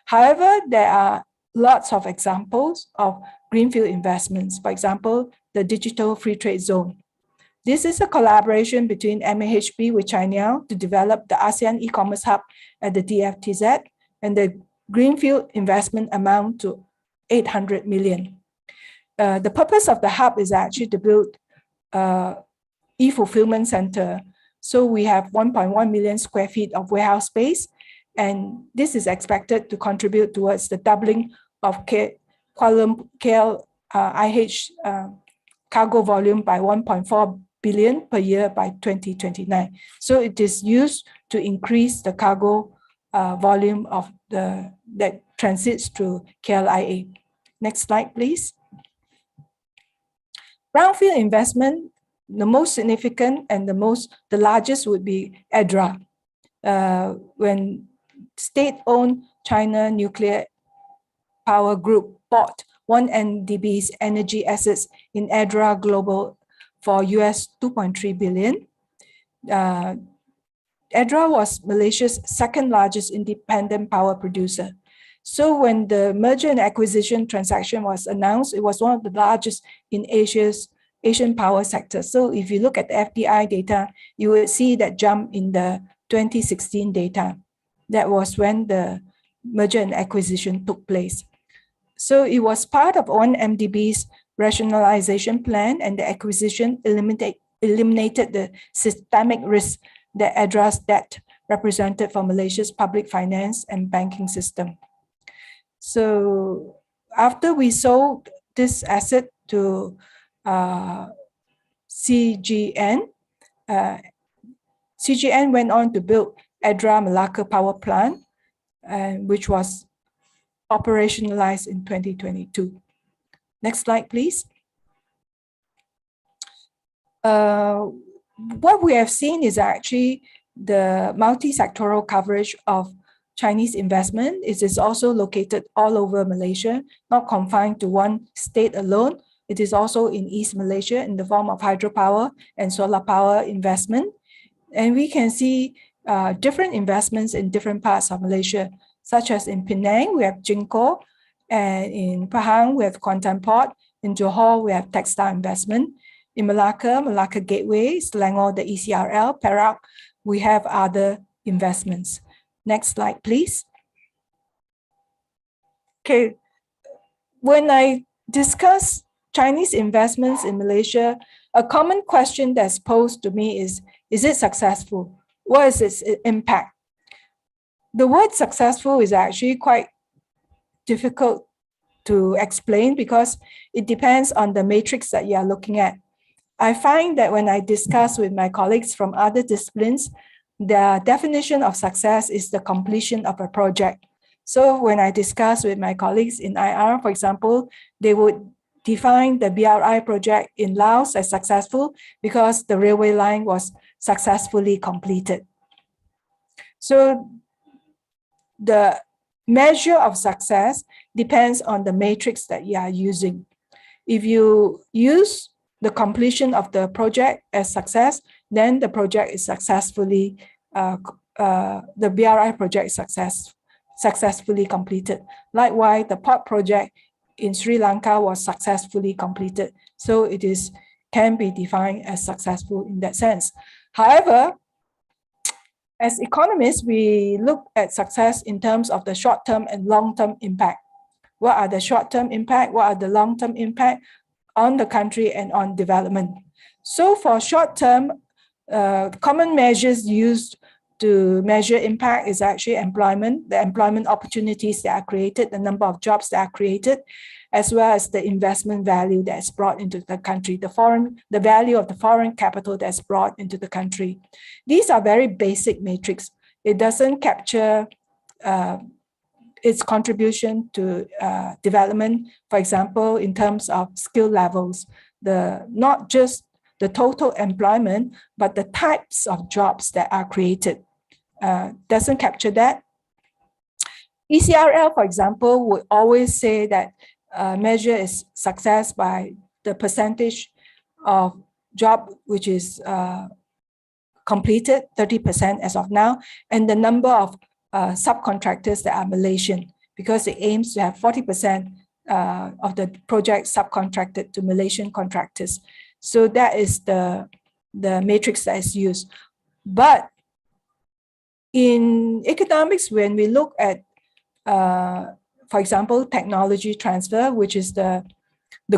However, there are lots of examples of Greenfield investments. For example, the Digital Free Trade Zone. This is a collaboration between MAHB with China to develop the ASEAN e-commerce hub at the DFTZ, and the Greenfield investment amount to 800 million. The purpose of the hub is actually to build e-fulfillment center. So we have 1.1 million square feet of warehouse space, and this is expected to contribute towards the doubling of KLIH cargo volume by 1.4 billion per year by 2029. So it is used to increase the cargo volume of that transits through KLIA. Next slide, please. Brownfield investment, the most significant and the largest would be EDRA. When state-owned China Nuclear Power Group bought 1MDB's energy assets in EDRA Global for US 2.3 billion. EDRA was Malaysia's second largest independent power producer. So when the merger and acquisition transaction was announced, it was one of the largest in Asian power sector. So if you look at the FDI data, you will see that jump in the 2016 data. That was when the merger and acquisition took place. So it was part of 1MDB's rationalization plan, and the acquisition eliminated the systemic risk that EDRA's debt represented for Malaysia's public finance and banking system. So after we sold this asset to CGN, CGN went on to build EDRA Malacca Power Plant, which was operationalized in 2022. Next slide, please. What we have seen is actually the multi-sectoral coverage of Chinese investment. It is also located all over Malaysia, not confined to one state alone. It is also in East Malaysia in the form of hydropower and solar power investment. And we can see different investments in different parts of Malaysia, such as in Penang, we have Jinko, and in Pahang, we have Kuantan Port. In Johor, we have textile investment. In Malacca, Malacca Gateway, Selangor, the ECRL, Perak, we have other investments. Next slide, please. Okay, when I discuss Chinese investments in Malaysia, a common question that's posed to me is it successful? What is its impact? The word successful is actually quite difficult to explain because it depends on the matrix that you are looking at. I find that when I discuss with my colleagues from other disciplines, the definition of success is the completion of a project. So when I discuss with my colleagues in IR, for example, they would define the BRI project in Laos as successful because the railway line was successfully completed. So the measure of success depends on the matrix that you are using. If you use the completion of the project as success, then the project is successfully, the BRI project is successfully completed. Likewise, the port project in Sri Lanka was successfully completed. So it can be defined as successful in that sense. However, as economists, we look at success in terms of the short-term and long-term impact. What are the short-term impact? What are the long-term impact on the country and on development? So for short-term, common measures used to measure impact is actually employment, the employment opportunities that are created, the number of jobs that are created, as well as the investment value that's brought into the country, the value of the foreign capital that's brought into the country. These are very basic metrics. It doesn't capture its contribution to development, for example, in terms of skill levels, not just the total employment, but the types of jobs that are created. Doesn't capture that. ECRL, for example, would always say that measure is success by the percentage of job which is completed, 30% as of now, and the number of subcontractors that are Malaysian, because it aims to have 40% of the project subcontracted to Malaysian contractors. So that is the matrix that is used. But in economics, when we look at, for example, technology transfer, which is the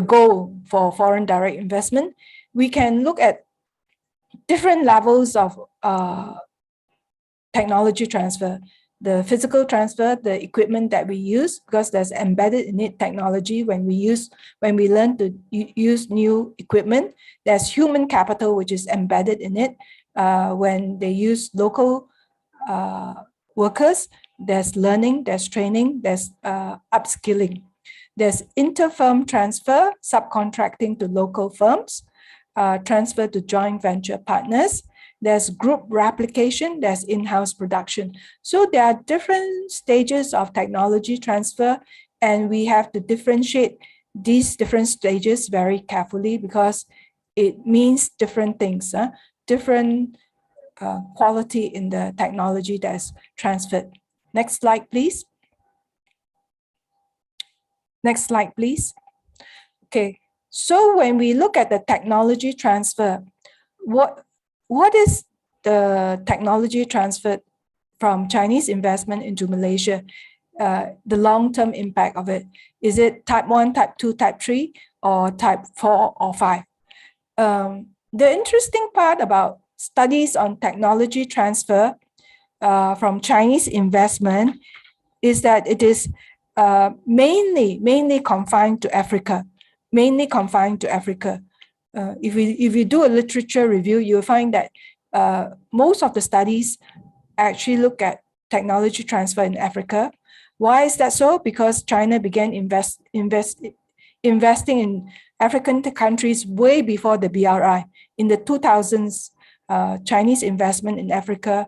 goal for foreign direct investment, we can look at different levels of technology transfer. The physical transfer, the equipment that we use, because there's embedded in it technology when we learn to use new equipment. There's human capital, which is embedded in it. When they use local workers, there's learning, there's training, there's upskilling. There's inter-firm transfer, subcontracting to local firms, transfer to joint venture partners. There's group replication, there's in-house production. So there are different stages of technology transfer, and we have to differentiate these different stages very carefully because it means different things, different quality in the technology that's transferred. Next slide, please. Next slide, please. Okay, so when we look at the technology transfer, what is the technology transferred from Chinese investment into Malaysia? The long-term impact of it. Is it type 1, type 2, type 3, or type 4 or 5? The interesting part about studies on technology transfer from Chinese investment is that it is mainly confined to Africa, If we do a literature review, you'll find that most of the studies actually look at technology transfer in Africa. Why is that so? Because China began investing in African countries way before the BRI. In the 2000s, Chinese investment in Africa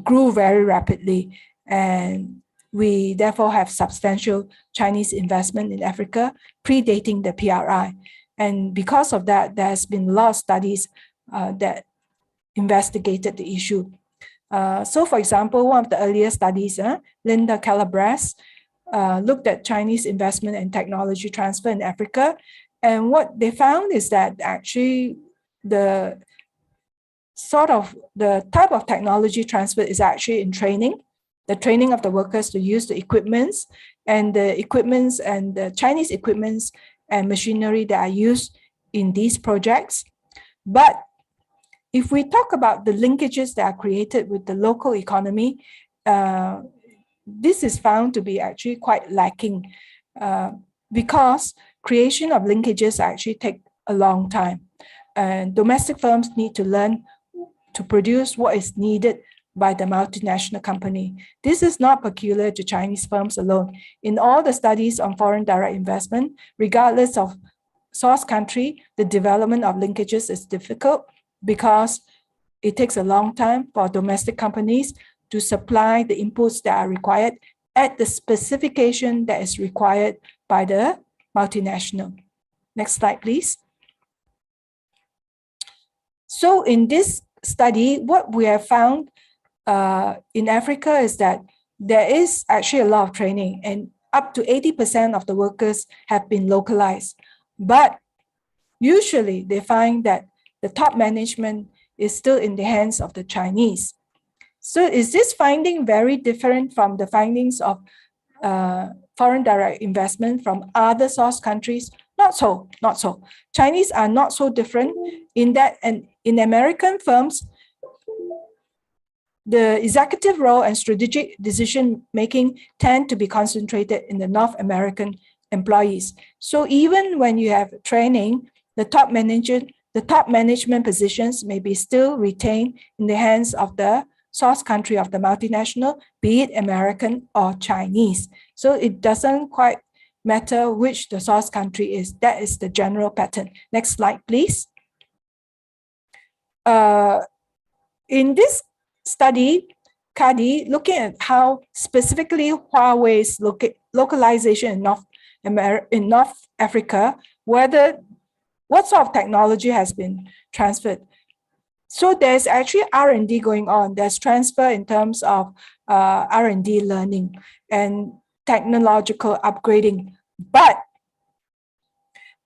grew very rapidly, and we therefore have substantial Chinese investment in Africa predating the BRI. And because of that, there has been a lot of studies that investigated the issue. So for example, one of the earlier studies, Linda Calabres, looked at Chinese investment and technology transfer in Africa. And what they found is that actually the type of technology transfer is actually in training, the training of the workers to use the equipments and the Chinese equipments and machinery that are used in these projects. But if we talk about the linkages that are created with the local economy, this is found to be actually quite lacking because creation of linkages actually take a long time. And domestic firms need to learn to produce what is needed by the multinational company. This is not peculiar to Chinese firms alone. In all the studies on foreign direct investment, regardless of source country, the development of linkages is difficult because it takes a long time for domestic companies to supply the inputs that are required at the specification that is required by the multinational. Next slide, please. So in this study, what we have found in Africa is that there is actually a lot of training, and up to 80% of the workers have been localized. But usually they find that the top management is still in the hands of the Chinese. So is this finding very different from the findings of foreign direct investment from other source countries? Not so. Chinese are not so different in that, and in American firms, the executive role and strategic decision-making tend to be concentrated in the North American employees. So even when you have training, the top management positions may be still retained in the hands of the source country of the multinational, be it American or Chinese. So it doesn't quite matter which the source country is. That is the general pattern. Next slide, please. In this study, Kadi, looking at how specifically Huawei's localization in North Africa, what sort of technology has been transferred. So there's actually R&D going on. There's transfer in terms of R&D learning and technological upgrading. But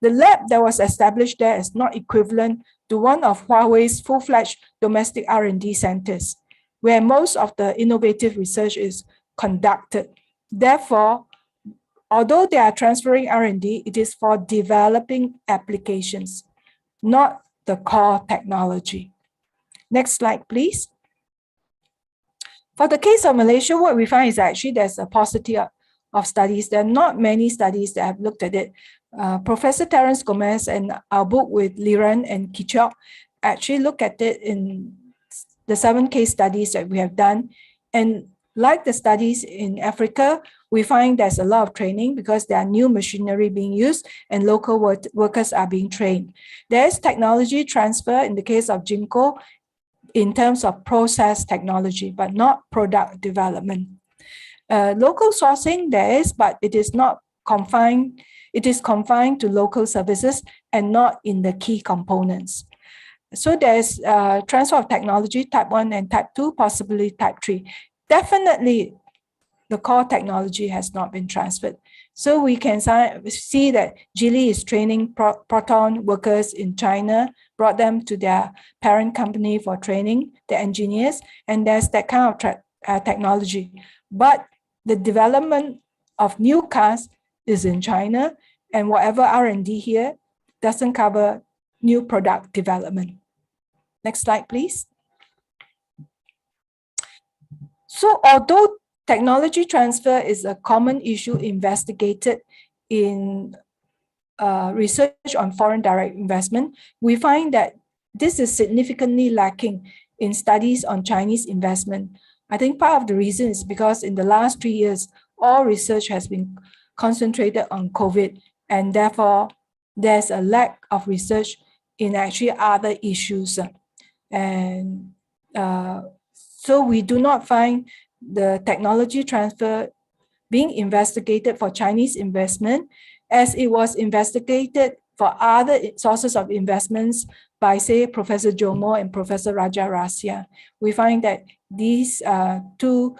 the lab that was established there is not equivalent to one of Huawei's full-fledged domestic R&D centers, where most of the innovative research is conducted. Therefore, although they are transferring R&D, it is for developing applications, not the core technology. Next slide, please. For the case of Malaysia, what we find is actually there's a paucity of studies. There are not many studies that have looked at it. Professor Terence Gomez and our book with Liran and Kichok actually look at it in the 7 case studies that we have done. And like the studies in Africa, we find there's a lot of training because there are new machinery being used and local workers are being trained. There's technology transfer in the case of Jinko in terms of process technology, but not product development. Local sourcing there is, but it is not confined. It is confined to local services and not in the key components. So there's transfer of technology, type 1 and type 2, possibly type 3. Definitely the core technology has not been transferred. So we can see that Geely is training Proton workers in China, brought them to their parent company for training the engineers, and there's that kind of technology. But the development of new cars is in China, and whatever R&D here doesn't cover new product development. Next slide, please. So although technology transfer is a common issue investigated in research on foreign direct investment, we find that this is significantly lacking in studies on Chinese investment. I think part of the reason is because in the last 3 years, all research has been concentrated on COVID, and therefore there's a lack of research in actually other issues. And so we do not find the technology transfer being investigated for Chinese investment as it was investigated for other sources of investments by, say, Professor Jomo and Professor Raja Rasya. We find that these two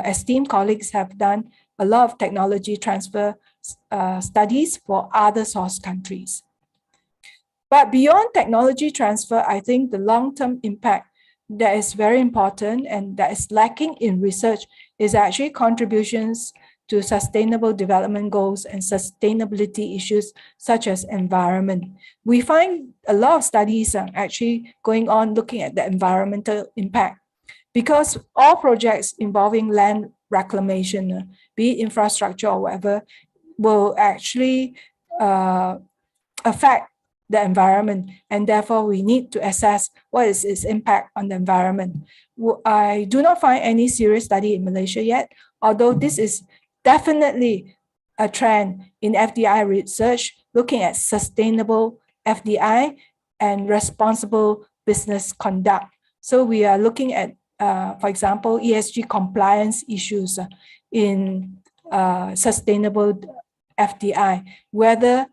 esteemed colleagues have done a lot of technology transfer studies for other source countries. But beyond technology transfer, I think the long-term impact that is very important and that is lacking in research is actually contributions to sustainable development goals and sustainability issues such as environment. We find a lot of studies are actually going on looking at the environmental impact, because all projects involving land reclamation, be it infrastructure or whatever, will actually affect the environment, and therefore we need to assess what is its impact on the environment. I do not find any serious study in Malaysia yet, although this is definitely a trend in FDI research, looking at sustainable FDI and responsible business conduct. So we are looking at, for example, ESG compliance issues in sustainable FDI, whether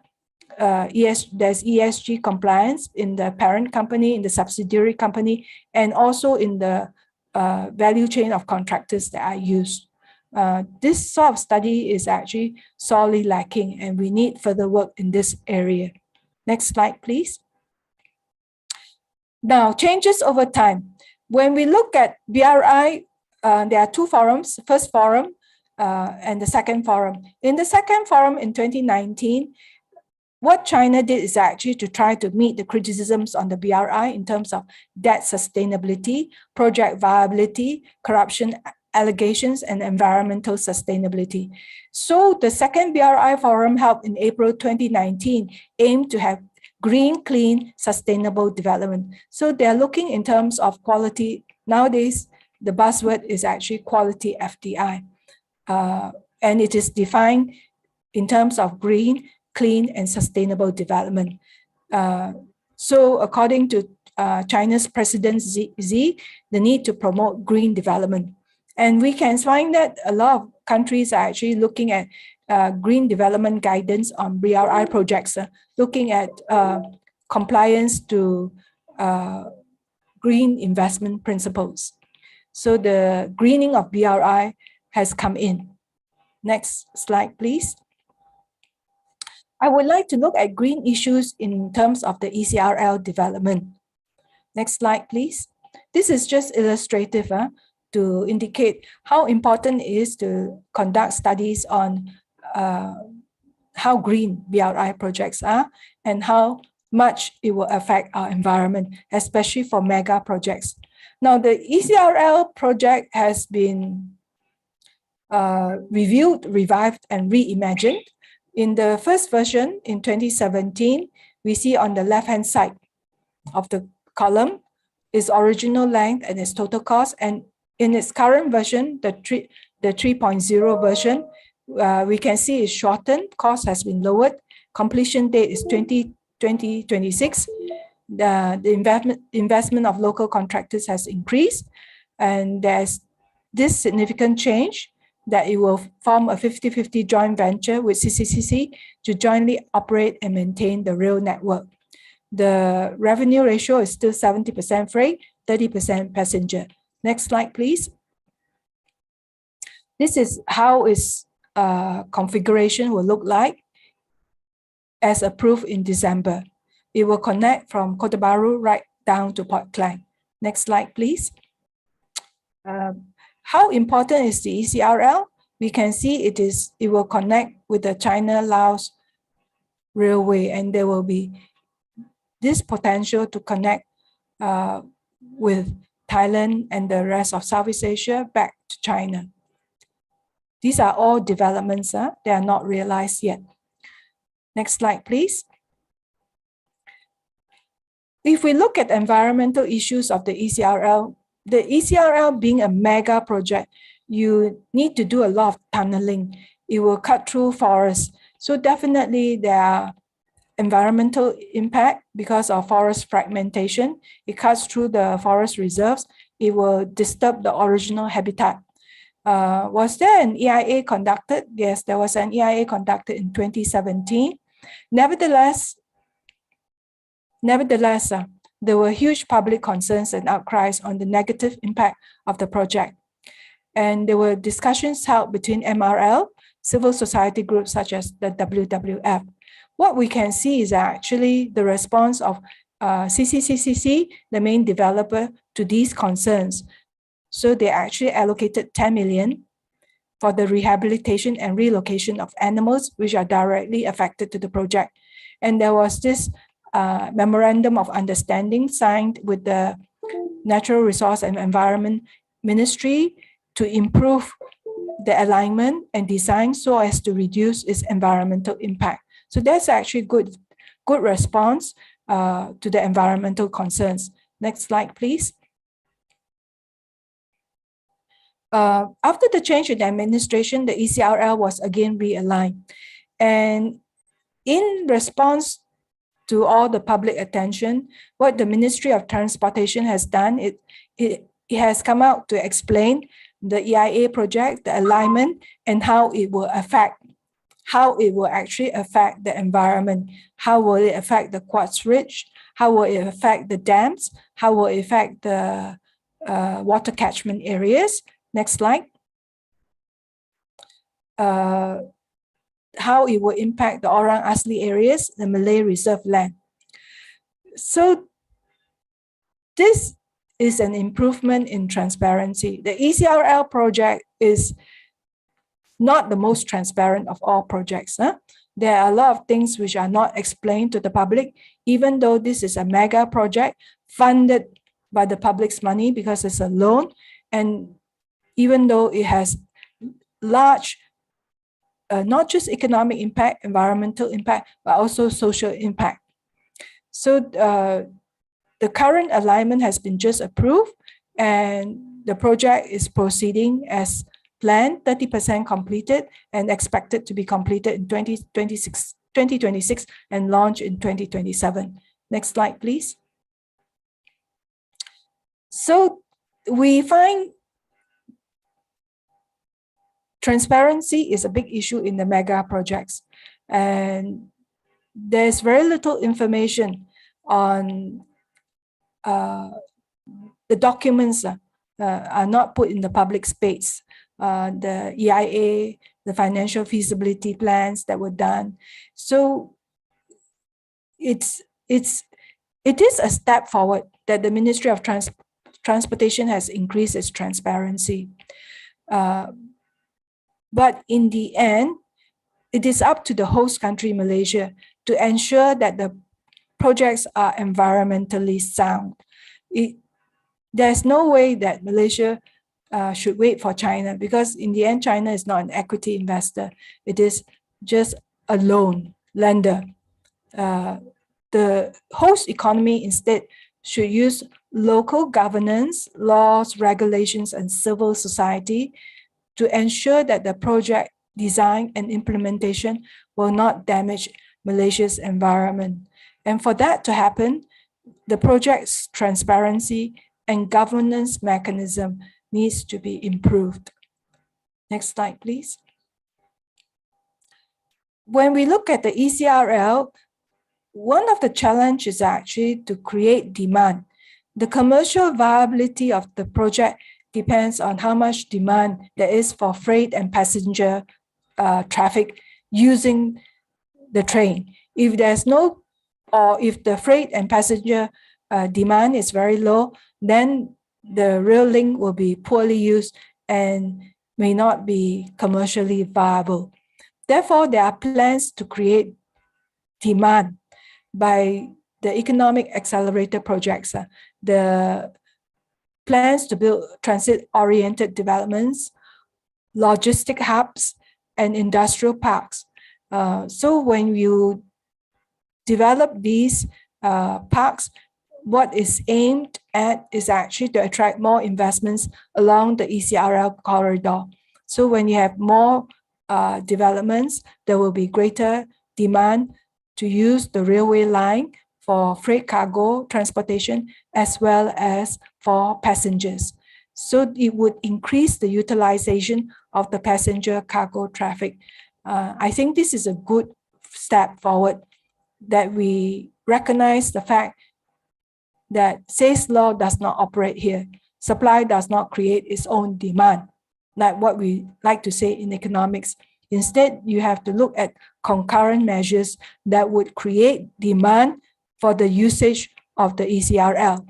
there's ESG compliance in the parent company, in the subsidiary company, and also in the value chain of contractors that are used. This sort of study is actually sorely lacking, and we need further work in this area. Next slide, please. Now, changes over time. When we look at BRI, there are two forums, first forum and the second forum. In the second forum in 2019, what China did is actually to try to meet the criticisms on the BRI in terms of debt sustainability, project viability, corruption allegations, and environmental sustainability. So the second BRI forum held in April 2019 aimed to have green, clean, sustainable development. So they're looking in terms of quality. Nowadays, the buzzword is actually quality FDI. And it is defined in terms of green, clean, and sustainable development. So according to China's President Xi, the need to promote green development. And we can find that a lot of countries are actually looking at green development guidance on BRI projects, looking at compliance to green investment principles. So the greening of BRI has come in. Next slide, please. I would like to look at green issues in terms of the ECRL development. Next slide, please. This is just illustrative to indicate how important it is to conduct studies on how green BRI projects are and how much it will affect our environment, especially for mega projects. Now, the ECRL project has been reviewed, revived, and reimagined. In the first version in 2017, we see on the left-hand side of the column its original length and its total cost. And in its current version, the 3.0 version, we can see it's shortened, cost has been lowered, completion date is 2026. The investment of local contractors has increased, and there's this significant change that it will form a 50-50 joint venture with CCCC to jointly operate and maintain the rail network. The revenue ratio is still 70% freight, 30% passenger. Next slide, please. This is how its configuration will look like as approved in December. It will connect from Kota Baru right down to Port Klang. Next slide, please. How important is the ECRL? We can see it will connect with the China-Laos railway, and there will be this potential to connect with Thailand and the rest of Southeast Asia back to China. These are all developments, they are not realized yet. Next slide, please. If we look at environmental issues of the ECRL being a mega project, you need to do a lot of tunneling. It will cut through forests. So definitely there are environmental impact because of forest fragmentation. It cuts through the forest reserves. It will disturb the original habitat. Was there an EIA conducted? Yes, there was an EIA conducted in 2017. Nevertheless, Nevertheless, there were huge public concerns and outcries on the negative impact of the project. And there were discussions held between MRL, civil society groups such as the WWF. What we can see is actually the response of CCCCC, the main developer, to these concerns. So they actually allocated 10 million for the rehabilitation and relocation of animals which are directly affected to the project. And there was this memorandum of understanding signed with the Natural Resource and Environment Ministry to improve the alignment and design so as to reduce its environmental impact. So that's actually good response to the environmental concerns. Next slide, please. After the change in administration, the ECRL was again realigned. And in response to all the public attention, what the Ministry of Transportation has done, it has come out to explain the EIA project, the alignment, and how it will actually affect the environment. How will it affect the quartz ridge? How will it affect the dams? How will it affect the water catchment areas? Next slide. How it will impact the Orang Asli areas, the Malay Reserve land. So this is an improvement in transparency. The ECRL project is not the most transparent of all projects. There are a lot of things which are not explained to the public, even though this is a mega project funded by the public's money because it's a loan, and even though it has large, not just economic impact, environmental impact, but also social impact. So the current alignment has been just approved and the project is proceeding as planned, 30% completed and expected to be completed in 2026 and launch in 2027. Next slide, please. So we find transparency is a big issue in the mega projects, and there's very little information on the documents are not put in the public space. The EIA, the financial feasibility plans that were done. So it is a step forward that the Ministry of Transportation has increased its transparency. But in the end, it is up to the host country, Malaysia, to ensure that the projects are environmentally sound. There's no way that Malaysia should wait for China, because in the end, China is not an equity investor. It is just a loan lender. The host economy instead should use local governance, laws, regulations, and civil society to ensure that the project design and implementation will not damage Malaysia's environment. And for that to happen, the project's transparency and governance mechanism needs to be improved. Next slide, please. When we look at the ECRL, one of the challenges is actually to create demand. The commercial viability of the project depends on how much demand there is for freight and passenger traffic using the train. If there's no, or if the freight and passenger demand is very low, then the rail link will be poorly used and may not be commercially viable. Therefore, there are plans to create demand by the economic accelerator projects. The plans to build transit-oriented developments, logistic hubs, and industrial parks. So when you develop these parks, what is aimed at is actually to attract more investments along the ECRL corridor. So when you have more developments, there will be greater demand to use the railway line for freight cargo transportation as well as for passengers. So it would increase the utilization of the passenger cargo traffic. I think this is a good step forward that we recognize the fact that Say's law does not operate here. Supply does not create its own demand, like what we like to say in economics. Instead, you have to look at concurrent measures that would create demand for the usage of the ECRL.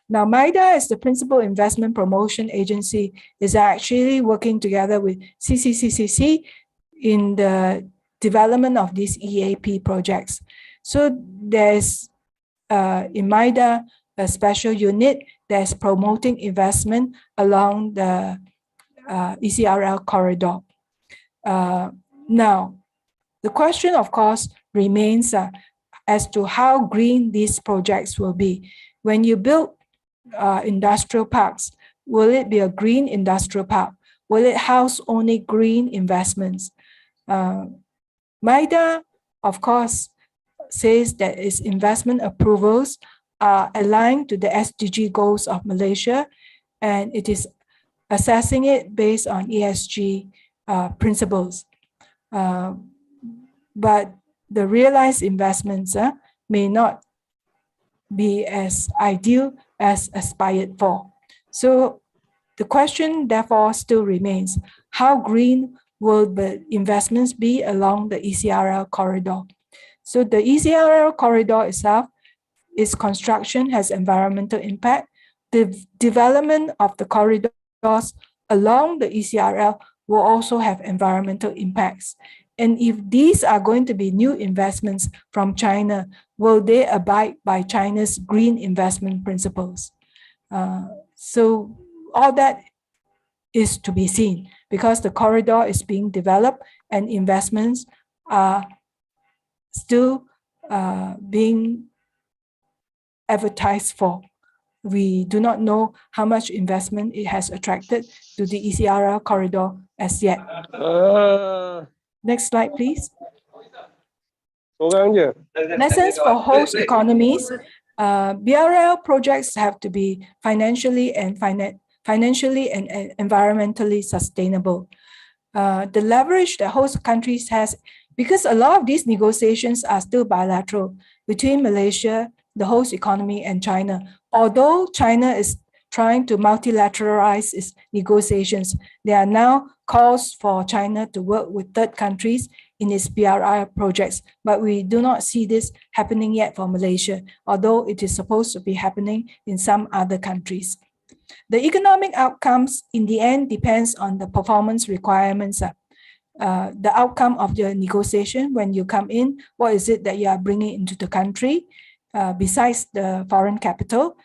Now, MIDA, as the principal investment promotion agency, is actually working together with CCCCC in the development of these EAP projects. So there's in MIDA a special unit that's promoting investment along the ECRL corridor. Now, the question, of course, remains as to how green these projects will be. When you build industrial parks, will it be a green industrial park? Will it house only green investments? MIDA, of course, says that its investment approvals are aligned to the SDG goals of Malaysia, and it is assessing it based on ESG principles. But the realized investments may not be as ideal as aspired for. So the question therefore still remains, how green will the investments be along the ECRL corridor? So the ECRL corridor itself, its construction has environmental impact. The development of the corridors along the ECRL will also have environmental impacts. And if these are going to be new investments from China, will they abide by China's green investment principles? So all that is to be seen, because the corridor is being developed and investments are still being advertised for. We do not know how much investment it has attracted to the ECRL corridor as yet. Next slide, please. Lessons for host economies. BRL projects have to be financially and environmentally sustainable. The leverage that host countries has, because a lot of these negotiations are still bilateral between Malaysia, the host economy, and China. Although China is trying to multilateralize its negotiations, there are now calls for China to work with third countries in its BRI projects, but we do not see this happening yet for Malaysia, although it is supposed to be happening in some other countries. The economic outcomes in the end depends on the performance requirements. The outcome of the negotiation when you come in, what is it that you are bringing into the country besides the foreign capital?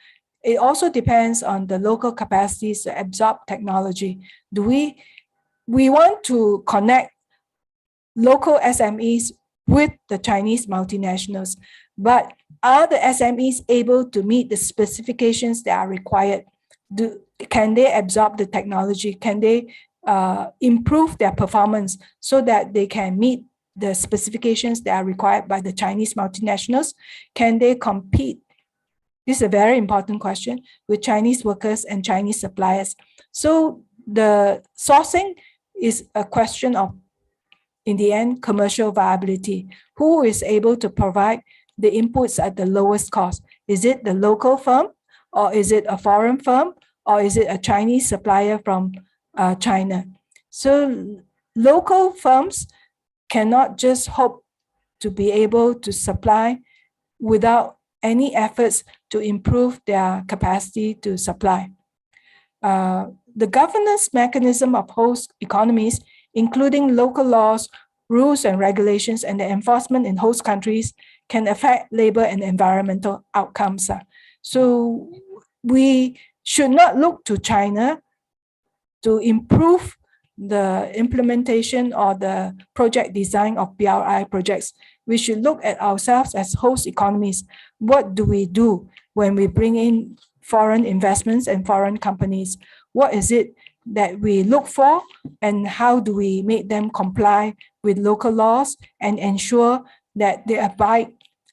It also depends on the local capacities to absorb technology. Do we want to connect local SMEs with the Chinese multinationals, but are the SMEs able to meet the specifications that are required? Can they absorb the technology? Can they improve their performance so that they can meet the specifications that are required by the Chinese multinationals? Can they compete? This is a very important question with Chinese workers and Chinese suppliers. So the sourcing is a question of, in the end, commercial viability. Who is able to provide the inputs at the lowest cost? Is it the local firm, or is it a foreign firm, or is it a Chinese supplier from China? So local firms cannot just hope to be able to supply without any efforts to improve their capacity to supply. The governance mechanism of host economies, including local laws, rules and regulations, and the enforcement in host countries, can affect labor and environmental outcomes. So we should not look to China to improve the implementation or the project design of BRI projects. We should look at ourselves as host economies. What do we do when we bring in foreign investments and foreign companies? What is it that we look for, and how do we make them comply with local laws and ensure that they abide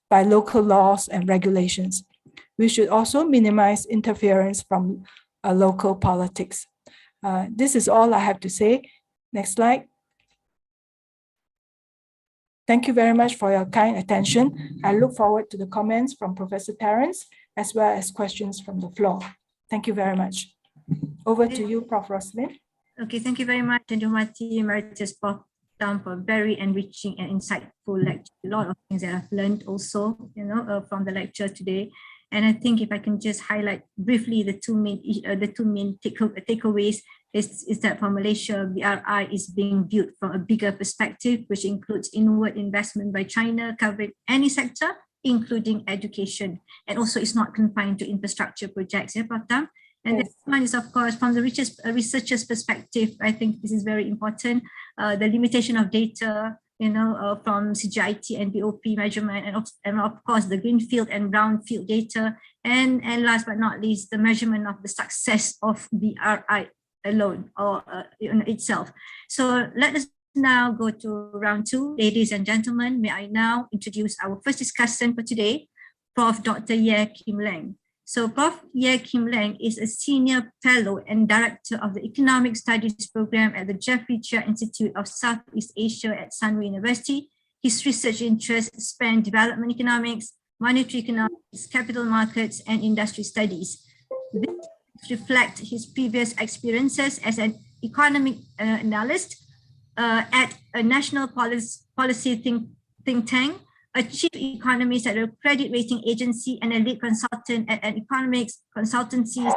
by local laws and regulations? We should also minimize interference from local politics. This is all I have to say. Next slide. Thank you very much for your kind attention. I look forward to the comments from Professor Terence, as well as questions from the floor. Thank you very much. Over to you, Prof. Roslyn. Okay, thank you very much, and Hormati Emeritus Prof. Tam, for very enriching and insightful lecture. A lot of things that I've learned also, from the lecture today. And I think if I can just highlight briefly the two main takeaways is that for Malaysia, BRI is being viewed from a bigger perspective, which includes inward investment by China covering any sector, including education. And also it's not confined to infrastructure projects, yeah, Prof. Tam? And Yes. the one is, of course, from the researcher's perspective, I think this is very important. The limitation of data, from CGIT and BOP measurement, and of course the Greenfield and Brownfield data, and last but not least, the measurement of the success of BRI alone or itself. So let us now go to round two. Ladies and gentlemen, may I now introduce our first discussant for today, Prof. Dr. Ye Kim Leng. So Prof. Ye Kim Leng is a senior fellow and director of the Economic Studies program at the Jeffrey Chia Institute of Southeast Asia at Sunway University. His research interests span development economics, monetary economics, capital markets, and industry studies. This reflects his previous experiences as an economic analyst at a national policy think tank, a chief economist at a credit rating agency, and a lead consultant at an economics consultancy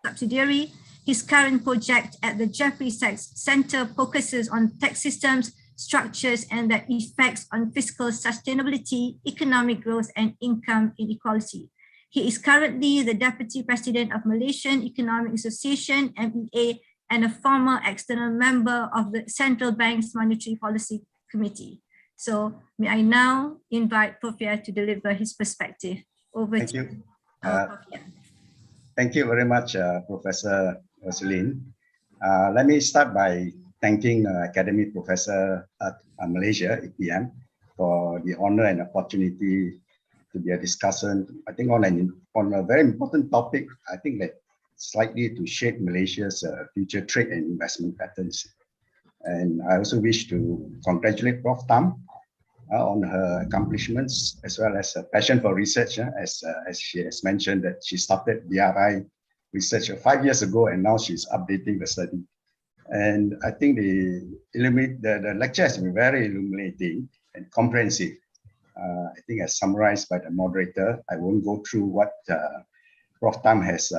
subsidiary. His current project at the Jeffrey Sachs Center focuses on tax systems, structures, and their effects on fiscal sustainability, economic growth, and income inequality. He is currently the Deputy President of Malaysian Economic Association, MEA, and a former external member of the Central Bank's Monetary Policy Committee. So may I now invite Prof. Ye to deliver his perspective. Over to you. Prof. Ye. Thank you very much, Professor Roslyn. Let me start by thanking Academic Professor at Malaysia, APM, for the honor and opportunity to be a discussant, I think on a very important topic, I think that slightly to shape Malaysia's future trade and investment patterns. And I also wish to congratulate Prof. Tam on her accomplishments, as well as her passion for research, as she has mentioned that she started BRI research 5 years ago, and now she's updating the study. And I think the lecture has been very illuminating and comprehensive. I think as summarized by the moderator, I won't go through what Prof. Tam has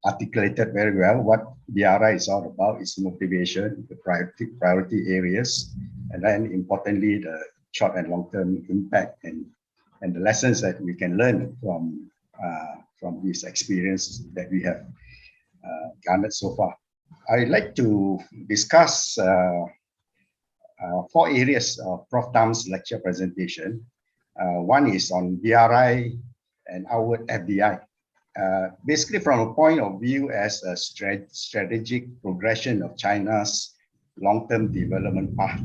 articulated very well. What BRI is all about is motivation, the priority areas, and then importantly, the short and long-term impact and the lessons that we can learn from this experience that we have garnered so far. I'd like to discuss 4 areas of Prof. Tam's lecture presentation. One is on BRI and outward FDI. Basically from a point of view as a strategic progression of China's long-term development path.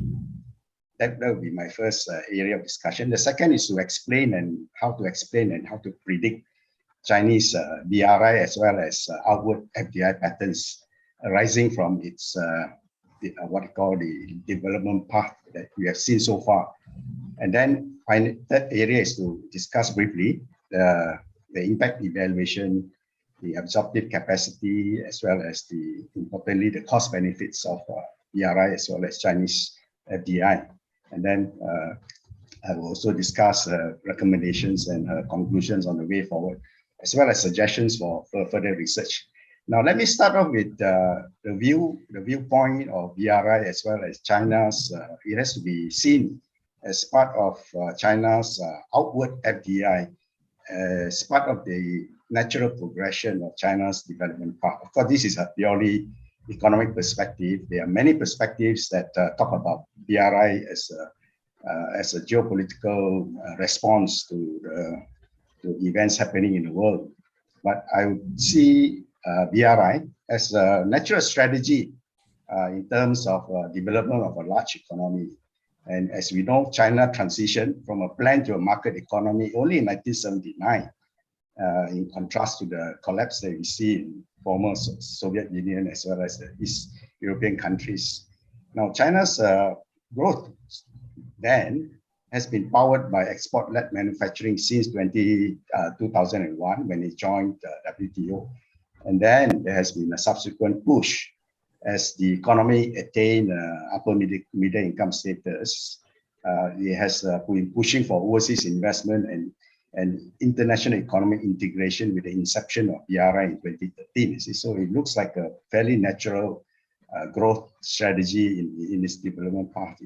That will be my first area of discussion. The second is to explain and how to predict Chinese BRI as well as outward FDI patterns arising from its what we call the development path that we have seen so far. And then that area is to discuss briefly the impact evaluation, the absorptive capacity, as well as importantly, the cost benefits of BRI as well as Chinese FDI. And then I will also discuss recommendations and conclusions on the way forward, as well as suggestions for further research. Now, let me start off with the viewpoint of BRI as well as China's. It has to be seen as part of China's outward FDI, as part of the natural progression of China's development path. Of course, this is a purely economic perspective. There are many perspectives that talk about BRI as a geopolitical response to events happening in the world. But I would see BRI as a natural strategy in terms of development of a large economy. And as we know, China transitioned from a planned to a market economy only in 1979, in contrast to the collapse that we see in former Soviet Union as well as the East European countries. Now, China's growth then has been powered by export-led manufacturing since 2001 when it joined WTO. And then there has been a subsequent push as the economy attained upper middle income status. It has been pushing for overseas investment and international economic integration with the inception of BRI in 2013. So it looks like a fairly natural growth strategy in this development path.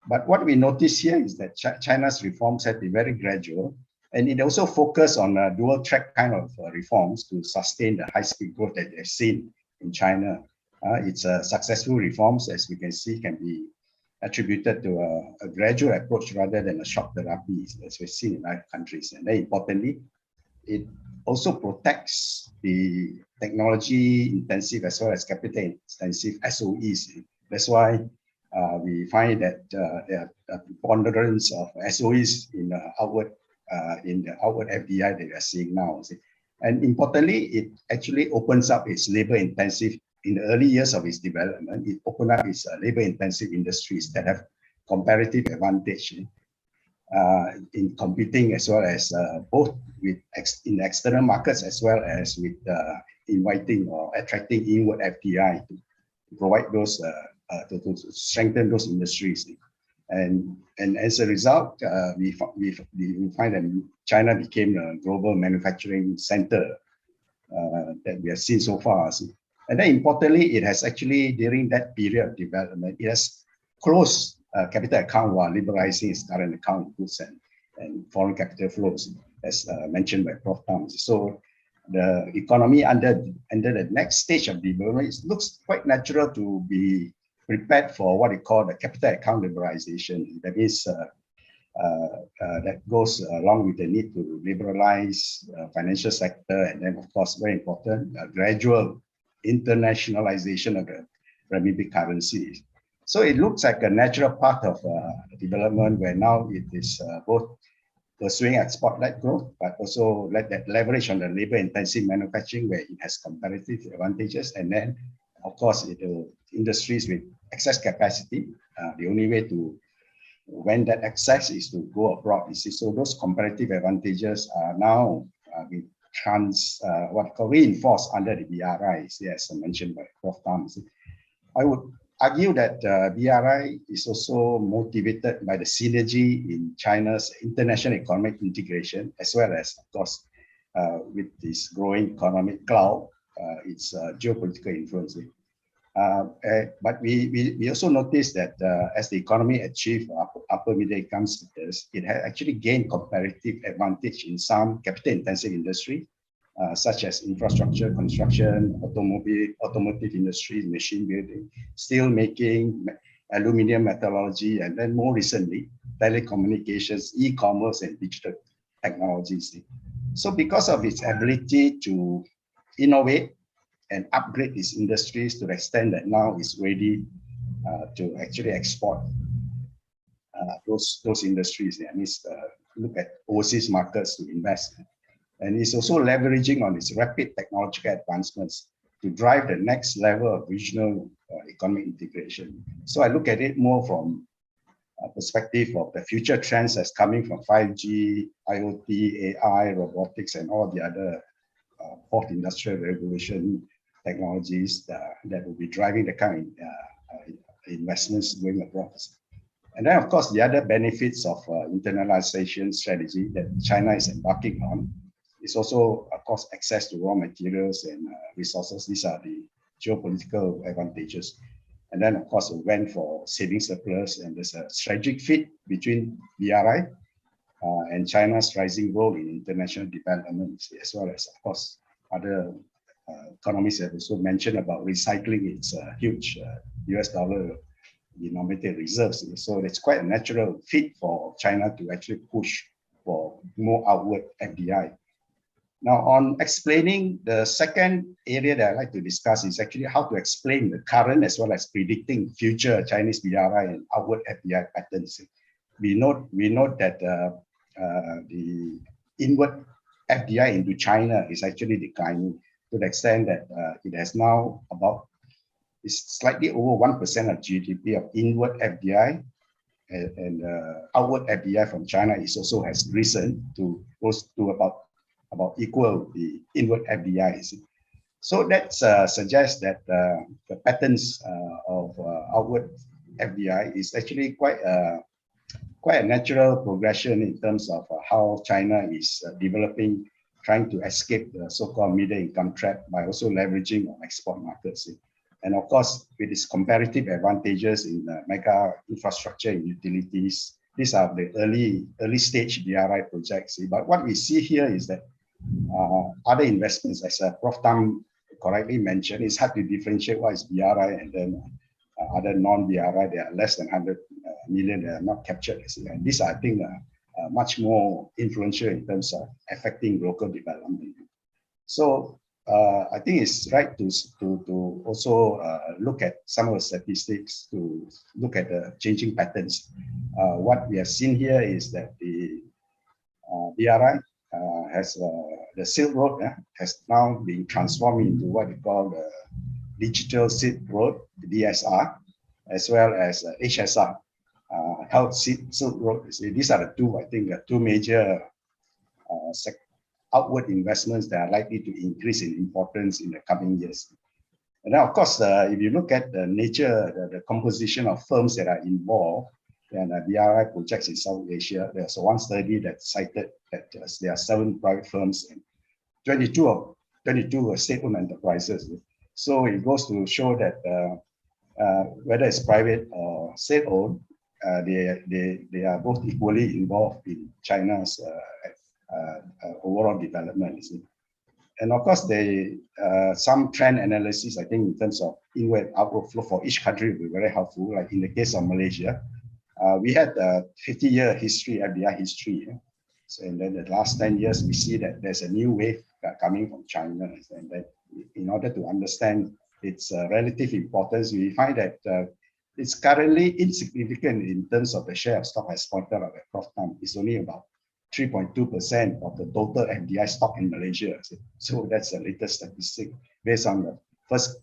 But what we notice here is that China's reforms have been very gradual, and it also focused on dual track kind of reforms to sustain the high speed growth that they've seen in China. Its successful reforms, as we can see, can be attributed to a gradual approach rather than a shock therapy, as we've seen in other countries. And then importantly, it also protects the technology intensive as well as capital intensive SOEs. That's why we find that there are preponderance of SOEs in the outward FDI that we are seeing now. And importantly, it actually opens up its labor intensive. In the early years of its development, it opened up its labor intensive industries that have comparative advantage in competing as well as both with in the external markets as well as with inviting or attracting inward FDI to provide those to strengthen those industries. And as a result, we find that China became a global manufacturing center that we have seen so far. And then importantly, it has actually, during that period of development, it has closed capital account while liberalizing its current account goods and foreign capital flows, as mentioned by Prof. Tam. So the economy under the next stage of development, it looks quite natural to be prepared for what we call the capital account liberalization. That is, that goes along with the need to liberalize financial sector, and then of course, very important, gradual internationalization of the renminbi currency. So it looks like a natural part of development where now it is both pursuing export-led growth, but also let that leverage on the labor-intensive manufacturing where it has comparative advantages, and then of course industries with excess capacity. The only way to when that excess is to go abroad. So those comparative advantages are now being reinforced under the BRI, as mentioned by Prof. Tam. I would argue that BRI is also motivated by the synergy in China's international economic integration, as well as, of course, with this growing economic cloud, its geopolitical influence. But we also noticed that as the economy achieved upper middle income status, it had actually gained comparative advantage in some capital-intensive industry, such as infrastructure, construction, automotive industry, machine building, steel making, aluminum metallurgy, and then more recently, telecommunications, e-commerce, and digital technologies. So because of its ability to innovate and upgrade its industries to the extent that now it's ready to actually export those industries. That means look at overseas markets to invest. And it's also leveraging on its rapid technological advancements to drive the next level of regional economic integration. So I look at it more from a perspective of the future trends that's coming from 5G, IoT, AI, robotics, and all the other fourth industrial revolution technologies that will be driving the kind of investments going abroad. And then, of course, the other benefits of internalization strategy that China is embarking on is also, of course, access to raw materials and resources. These are the geopolitical advantages. And then, of course, we went for saving surplus, and there's a strategic fit between BRI and China's rising role in international development, as well as, of course, other economists have also mentioned about recycling its huge US dollar denominated reserves. So it's quite a natural fit for China to actually push for more outward FDI. Now, on explaining the second area that I'd like to discuss is actually how to explain the current as well as predicting future Chinese BRI and outward FDI patterns. We note that the inward FDI into China is actually declining to the extent that it has now it's slightly over 1% of GDP of inward FDI, and outward FDI from China is also has risen to close to about equal the inward FDI. So that suggests that the patterns of outward FDI is actually quite a natural progression in terms of how China is developing, trying to escape the so-called middle income trap by also leveraging on export markets. And of course, with its comparative advantages in mega infrastructure and utilities, these are the early stage BRI projects. But what we see here is that other investments, as Prof. Tam correctly mentioned, it's hard to differentiate what is BRI and then other non-BRI. They are less than 100 million. They are not captured. And these are, I think, much more influential in terms of affecting local development. So I think it's right to also look at some of the statistics, to look at the changing patterns. What we have seen here is that the BRI has the Silk Road has now been transformed into what we call the Digital Silk Road, the DSR, as well as HSR, Health Silk Road. These are the two, I think, the two major outward investments that are likely to increase in importance in the coming years. And now, of course, if you look at the nature, the composition of firms that are involved in BRI projects in South Asia, there's one study that cited that there are 7 private firms and 22 are state-owned enterprises. So it goes to show that whether it's private or state-owned, they are both equally involved in China's overall development. And of course, some trend analysis, I think, in terms of inward outward flow for each country will be very helpful. Like in the case of Malaysia, we had a 50-year history, FDI history. So, and then the last 10 years, we see that there's a new wave coming from China. And that in order to understand its relative importance, we find that it's currently insignificant in terms of the share of stock as pointed out by Prof. Tam. It's only about 3.2% of the total FDI stock in Malaysia. So that's the latest statistic based on the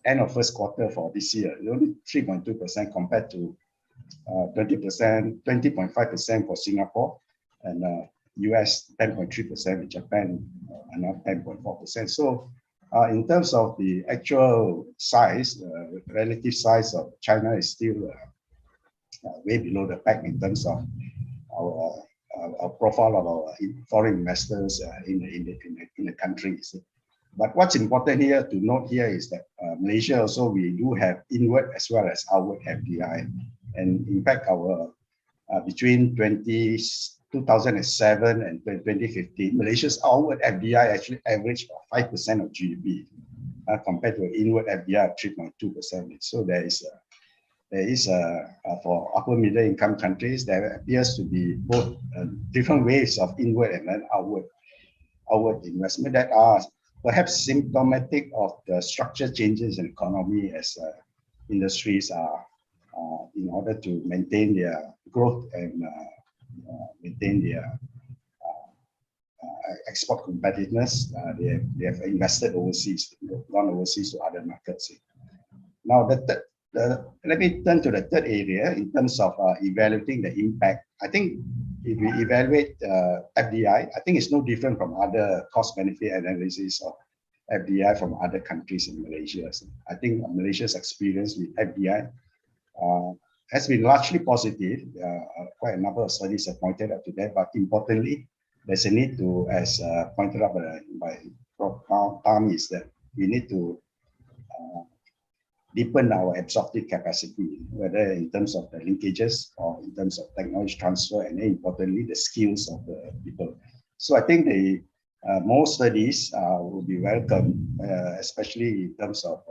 end of first quarter for this year. It's only 3.2% compared to 20.5% for Singapore, and US 10.3%, with Japan another 10.4%. So in terms of the actual size, relative size of China is still way below the pack in terms of our profile of our foreign investors in the country. But what's important here to note here is that Malaysia also, we do have inward as well as outward FDI. And in fact, our between 2007 and 2015, Malaysia's outward FDI actually averaged 5% of GDP compared to an inward FDI of 3.2%. So there is for upper middle income countries, there appears to be both different waves of inward and then outward investment that are perhaps symptomatic of the structural changes in the economy as industries are in order to maintain their growth and maintain their export competitiveness. They have invested overseas, gone overseas to other markets. Now, let me turn to the third area in terms of evaluating the impact. I think if we evaluate FDI, I think it's no different from other cost-benefit analysis of FDI from other countries in Malaysia. So I think Malaysia's experience with FDI has been largely positive. Quite a number of studies have pointed out to that, but importantly, there's a need to, as pointed out by Prof. Tam, is that we need to deepen our absorptive capacity, whether in terms of the linkages or in terms of technology transfer, and importantly, the skills of the people. So I think more studies will be welcome, especially in terms of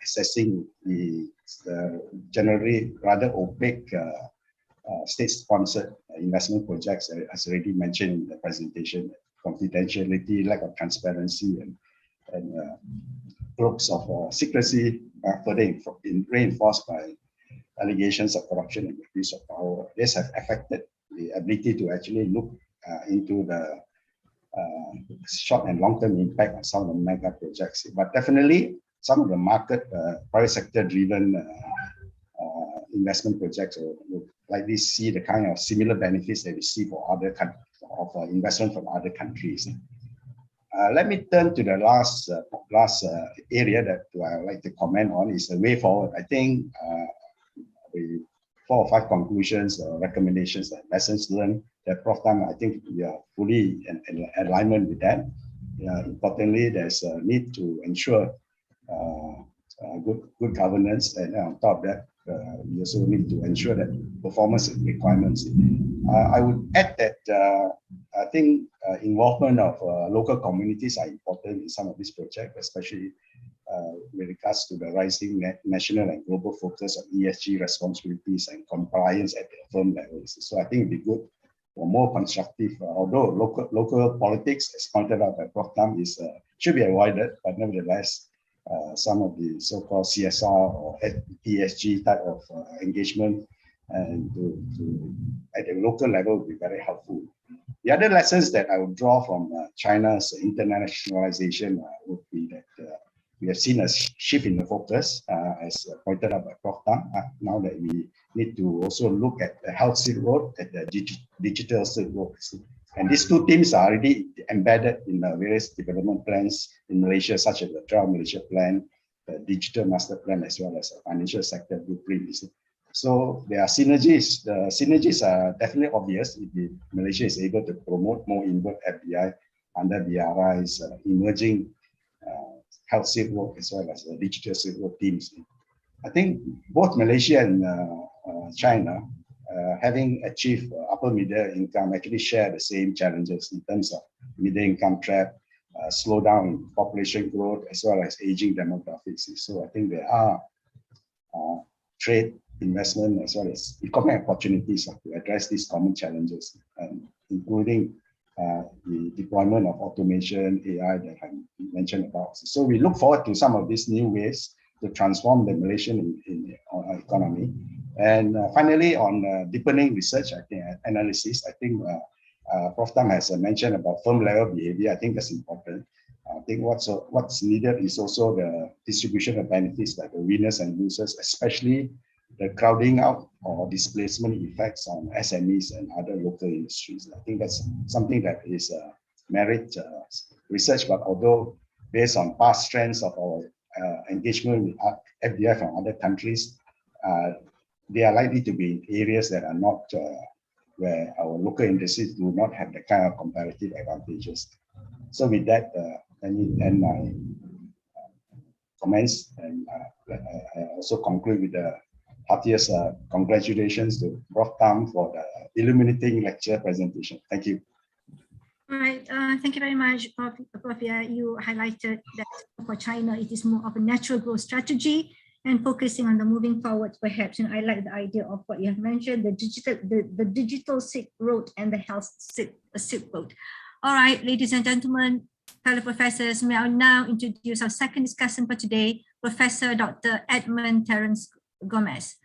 assessing the generally rather opaque state-sponsored investment projects, as already mentioned in the presentation, confidentiality, lack of transparency, and cloaks of secrecy further reinforced by allegations of corruption and abuse of power. This have affected the ability to actually look into the short and long-term impact on some of the mega projects. But definitely, some of the market, private sector-driven investment projects will likely see the kind of similar benefits that we see for other investment from other countries. Let me turn to the last area that I would like to comment on is the way forward. I think the 4 or 5 conclusions or recommendations and lessons learned that Prof. Tam, I think we are fully in alignment with that. Importantly, there's a need to ensure good governance, and on top of that, we also need to ensure that performance requirements. I would add that I think involvement of local communities are important in some of these projects, especially with regards to the rising national and global focus on ESG responsibilities and compliance at the firm levels. So I think it'd be good for more constructive, although local politics, as pointed out by Prof. Tam, should be avoided, but nevertheless, some of the so-called CSR or ESG type of engagement and at the local level would be very helpful. The other lessons that I would draw from China's internationalization would be that we have seen a shift in the focus, as pointed out by Prof. Tam, now that we need to also look at the health Silk Road, at the digital Silk Road. And these 2 themes are already embedded in various development plans in Malaysia, such as the Drive Malaysia Plan, the Digital Master Plan, as well as the Financial Sector Blueprint. So there are synergies. The synergies are definitely obvious if Malaysia is able to promote more inward FDI under BRI's emerging health Silk Road as well as the digital Silk Road teams. I think both Malaysia and China, having achieved upper middle income, actually share the same challenges in terms of middle income trap, slowdown in population growth, as well as aging demographics. So I think there are trade, investment, as well as economic opportunities to address these common challenges, including the deployment of automation, AI that I mentioned about. So we look forward to some of these new ways to transform the Malaysian economy. And finally, on deepening research, I think analysis, I think Prof. Tam has mentioned about firm level behavior. I think that's important. I think what's needed is also the distribution of benefits, like the winners and losers, especially the crowding out or displacement effects on SMEs and other local industries. I think that's something that is merit research, but although based on past trends of our engagement with FDI from other countries, they are likely to be areas that are not where our local industries do not have the kind of comparative advantages. So with that, let me end my comments, and I also conclude with the heartiest congratulations to Prof. Tam for the illuminating lecture presentation. Thank you. All right, thank you very much, Prof. You highlighted that for China, it is more of a natural growth strategy and focusing on the moving forward, perhaps. And I like the idea of what you have mentioned, the digital Silk Road and the health Silk Road. All right, ladies and gentlemen, fellow professors, may I now introduce our second discussant for today, Professor Dr. Edmund Terence Gomez.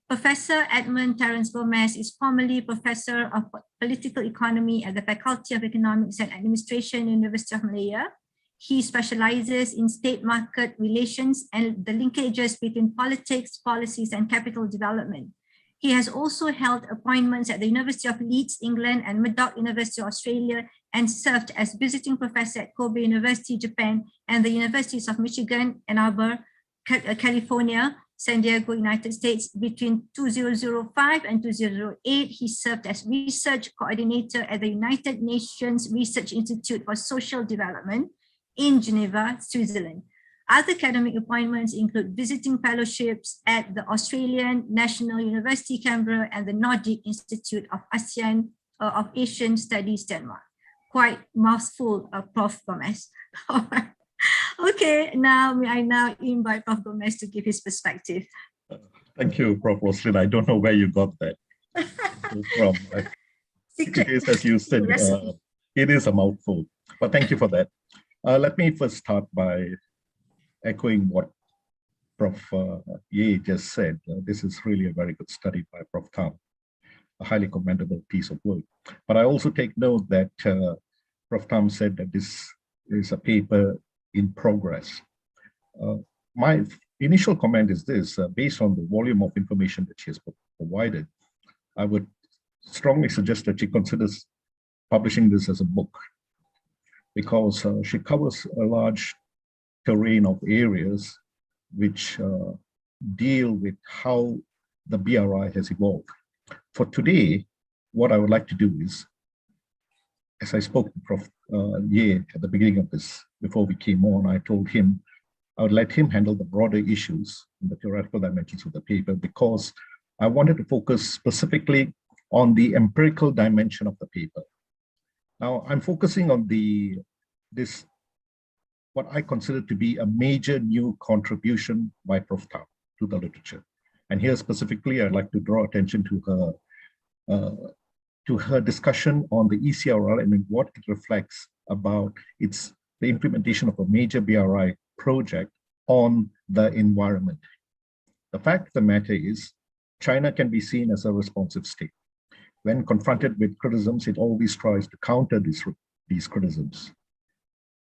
Professor Edmund Terence Gomez is formerly Professor of Political Economy at the Faculty of Economics and Administration, University of Malaya. He specializes in state market relations and the linkages between politics, policies, and capital development. He has also held appointments at the University of Leeds, England, and Murdoch University, Australia, and served as visiting professor at Kobe University, Japan, and the Universities of Michigan, Ann Arbor, California, San Diego, United States. Between 2005 and 2008, he served as research coordinator at the United Nations Research Institute for Social Development in Geneva, Switzerland. Other academic appointments include visiting fellowships at the Australian National University, Canberra, and the Nordic Institute of Asian Studies, Denmark. Quite mouthful of Prof. Gomez. Okay, now may I now invite Prof. Gomez to give his perspective. Thank you, Prof. Roslyn. I don't know where you got that from. Secret. It is, as you said, it is a mouthful, but thank you for that. Let me first start by echoing what Prof. Ye just said. This is really a very good study by Prof. Tam, a highly commendable piece of work. But I also take note that Prof. Tam said that this is a paper in progress. My initial comment is this, based on the volume of information that she has provided, I would strongly suggest that she considers publishing this as a book, because she covers a large terrain of areas which deal with how the BRI has evolved. For today, what I would like to do is, as I spoke to Prof. Ye at the beginning of this, before we came on, I told him I would let him handle the broader issues and the theoretical dimensions of the paper, because I wanted to focus specifically on the empirical dimension of the paper. Now, I'm focusing on this, what I consider to be a major new contribution by Prof. Tam to the literature. And here specifically, I'd like to draw attention to her discussion on the ECRL and what it reflects about the implementation of a major BRI project on the environment. The fact of the matter is, China can be seen as a responsive state. When confronted with criticisms, it always tries to counter these criticisms.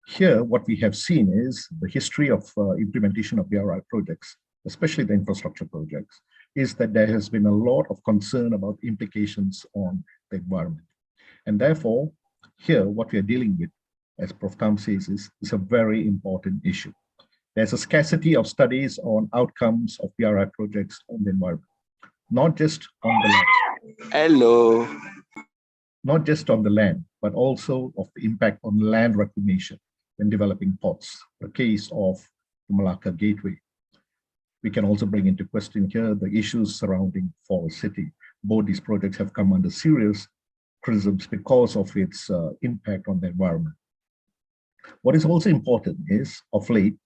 Here, what we have seen is the history of implementation of BRI projects, especially the infrastructure projects, is that there has been a lot of concern about implications on the environment. And therefore, here, what we are dealing with, as Prof. Tam says, is a very important issue. There's a scarcity of studies on outcomes of BRI projects on the environment, not just on the land. Hello. Not just on the land, but also of the impact on land reclamation when developing ports, the case of the Malacca Gateway. We can also bring into question here the issues surrounding Forest City. Both these projects have come under serious criticisms because of its impact on the environment. What is also important is, of late,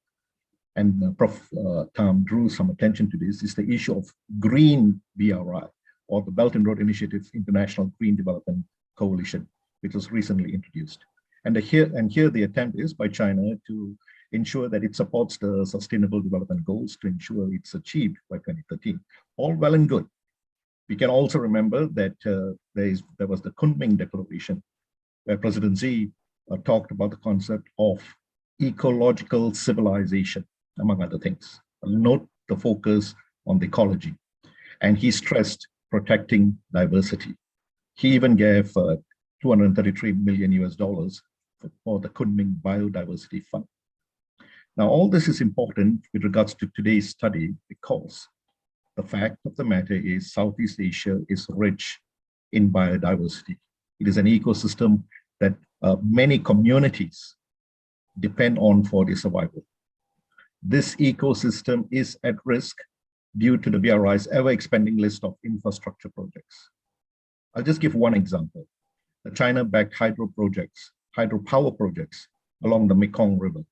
and Prof. Tam drew some attention to this, is the issue of green BRI, or the Belt and Road Initiative International Green Development Coalition, which was recently introduced. And here the attempt is by China to ensure that it supports the Sustainable Development Goals to ensure it's achieved by 2013. All well and good. We can also remember that there was the Kunming Declaration, where President Xi talked about the concept of ecological civilization, among other things. Note the focus on the ecology. And he stressed protecting diversity. He even gave $233 million for the Kunming Biodiversity Fund. Now, all this is important with regards to today's study, because the fact of the matter is Southeast Asia is rich in biodiversity. It is an ecosystem that many communities depend on for their survival. This ecosystem is at risk due to the BRI's ever-expanding list of infrastructure projects. I'll just give one example. The China-backed hydropower projects along the Mekong River,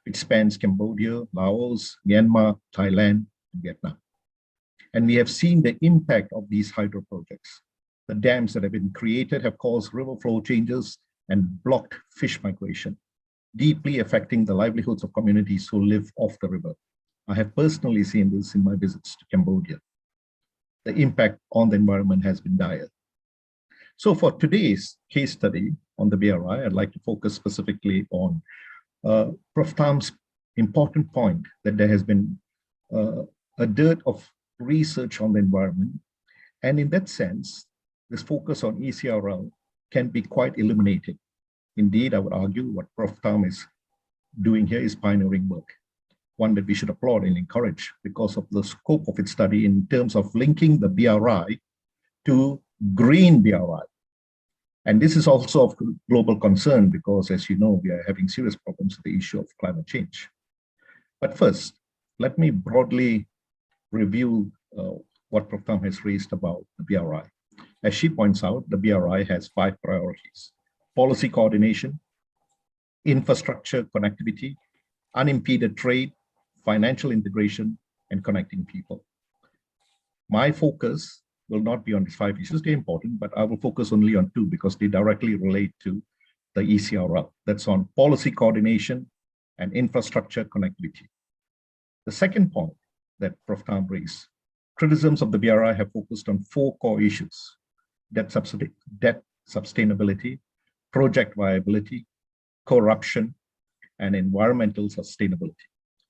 which spans Cambodia, Laos, Myanmar, Thailand, and Vietnam. And we have seen the impact of these hydro projects. The dams that have been created have caused river flow changes and blocked fish migration, deeply affecting the livelihoods of communities who live off the river. I have personally seen this in my visits to Cambodia. The impact on the environment has been dire. So for today's case study on the BRI, I'd like to focus specifically on Prof. Tam's important point that there has been a dearth of research on the environment. And in that sense, this focus on ECRL can be quite illuminating. Indeed, I would argue what Prof. Tam is doing here is pioneering work, one that we should applaud and encourage because of the scope of its study in terms of linking the BRI to green BRI. And this is also of global concern because, as you know, we are having serious problems with the issue of climate change. But first, let me broadly review what Prof. Tam has raised about the BRI. As she points out, the BRI has 5 priorities: policy coordination, infrastructure connectivity, unimpeded trade, financial integration, and connecting people. My focus will not be on these 5 issues. They're important, but I will focus only on 2 because they directly relate to the ECRL. That's on policy coordination and infrastructure connectivity. The second point that Prof. Tam raised, criticisms of the BRI have focused on 4 core issues: debt sustainability, project viability, corruption, and environmental sustainability.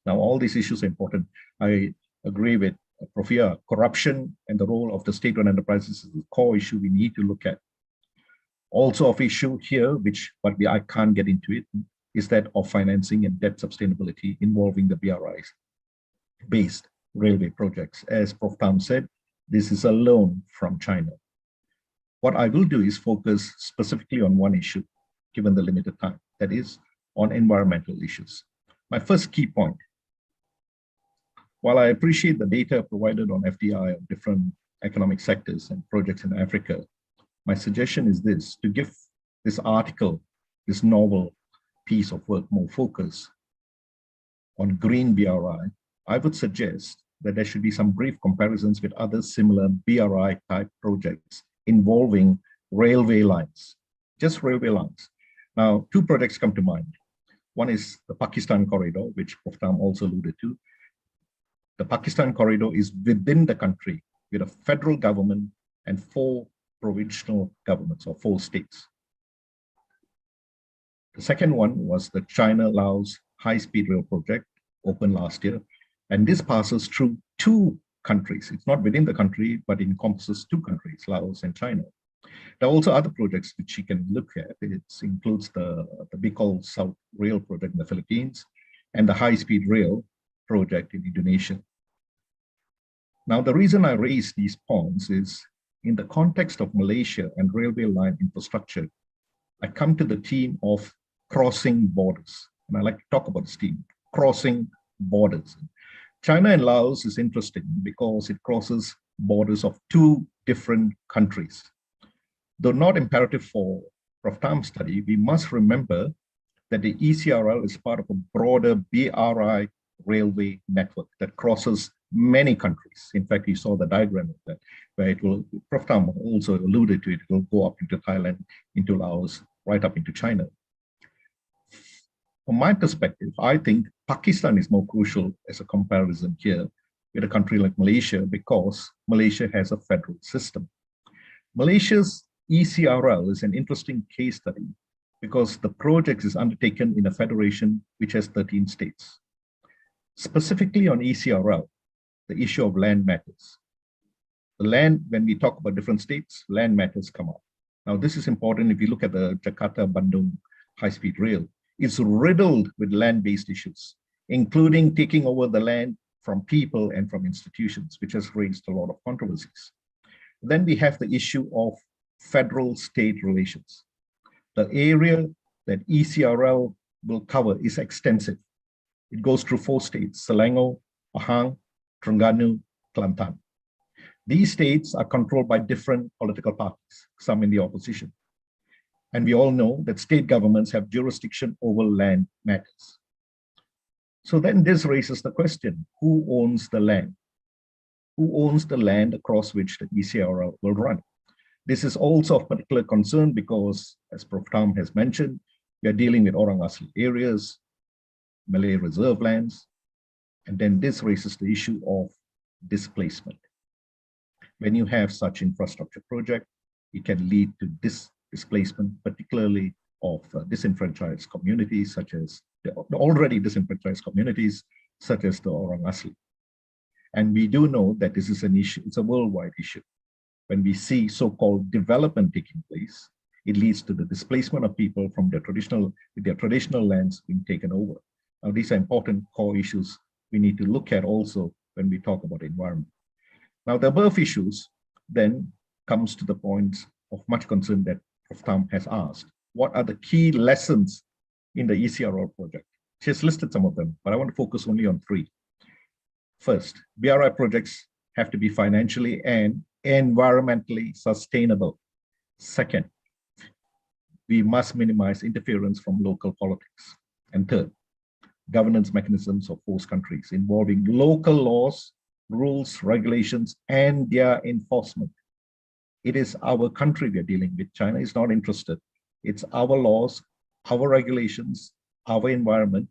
Now, all these issues are important. I agree with Profia, corruption and the role of the state-owned enterprises is the core issue we need to look at. Also of issue here, I can't get into it, is that of financing and debt sustainability involving the BRIs based railway projects. As Prof. Tam said, this is a loan from China. What I will do is focus specifically on one issue, given the limited time, that is on environmental issues. My first key point, while I appreciate the data provided on FDI of different economic sectors and projects in Africa, my suggestion is this: to give this article, this novel piece of work more focus on green BRI, I would suggest that there should be some brief comparisons with other similar BRI type projects involving railway lines, just railway lines. Now, two projects come to mind. One is the Pakistan corridor, which Prof. Tam also alluded to. The Pakistan corridor is within the country with a federal government and 4 provincial governments, or 4 states. The second one was the China-Laos high-speed rail project, opened last year. And this passes through 2 countries. It's not within the country, but encompasses 2 countries, Laos and China. There are also other projects which you can look at. It includes the Bicol South Rail project in the Philippines and the high-speed rail project in Indonesia. Now, the reason I raise these points is in the context of Malaysia and railway line infrastructure, I come to the theme of crossing borders. And I like to talk about this theme, crossing borders. China and Laos is interesting because it crosses borders of 2 different countries. Though not imperative for Prof. Tam's study, we must remember that the ECRL is part of a broader BRI railway network that crosses many countries. In fact, you saw the diagram of that, where it will, Prof. Tam also alluded to it, it will go up into Thailand, into Laos, right up into China. From my perspective, I think Pakistan is more crucial as a comparison here with a country like Malaysia, because Malaysia has a federal system. Malaysia's ECRL is an interesting case study because the project is undertaken in a federation which has 13 states. Specifically on ECRL, the issue of land matters. The land, when we talk about different states, land matters come up. Now, this is important if you look at the Jakarta-Bandung high-speed rail. It's riddled with land-based issues, including taking over the land from people and from institutions, which has raised a lot of controversies. Then we have the issue of federal-state relations. The area that ECRL will cover is extensive. It goes through 4 states, Selangor, Pahang, Terengganu, Kelantan. These states are controlled by different political parties, some in the opposition. And we all know that state governments have jurisdiction over land matters. So then this raises the question, who owns the land? Who owns the land across which the ECRL will run? This is also of particular concern because, as Prof. Tam has mentioned, we are dealing with Orang Asli areas, Malay reserve lands, and then this raises the issue of displacement. When you have such infrastructure project, it can lead to displacement, particularly of disenfranchised communities, such as the already disenfranchised communities, such as the Orang Asli. And we do know that this is an issue, it's a worldwide issue. When we see so-called development taking place, it leads to the displacement of people from their traditional lands being taken over. Now, these are important core issues we need to look at also when we talk about environment. Now, the above issues then comes to the points of much concern that Prof. Tam has asked. What are the key lessons in the ECRL project? She has listed some of them, but I want to focus only on 3. First, BRI projects have to be financially and environmentally sustainable. Second, we must minimize interference from local politics. And third, governance mechanisms of host countries involving local laws, rules, regulations, and their enforcement. It is our country we are dealing with. China is not interested. It's our laws, our regulations, our environment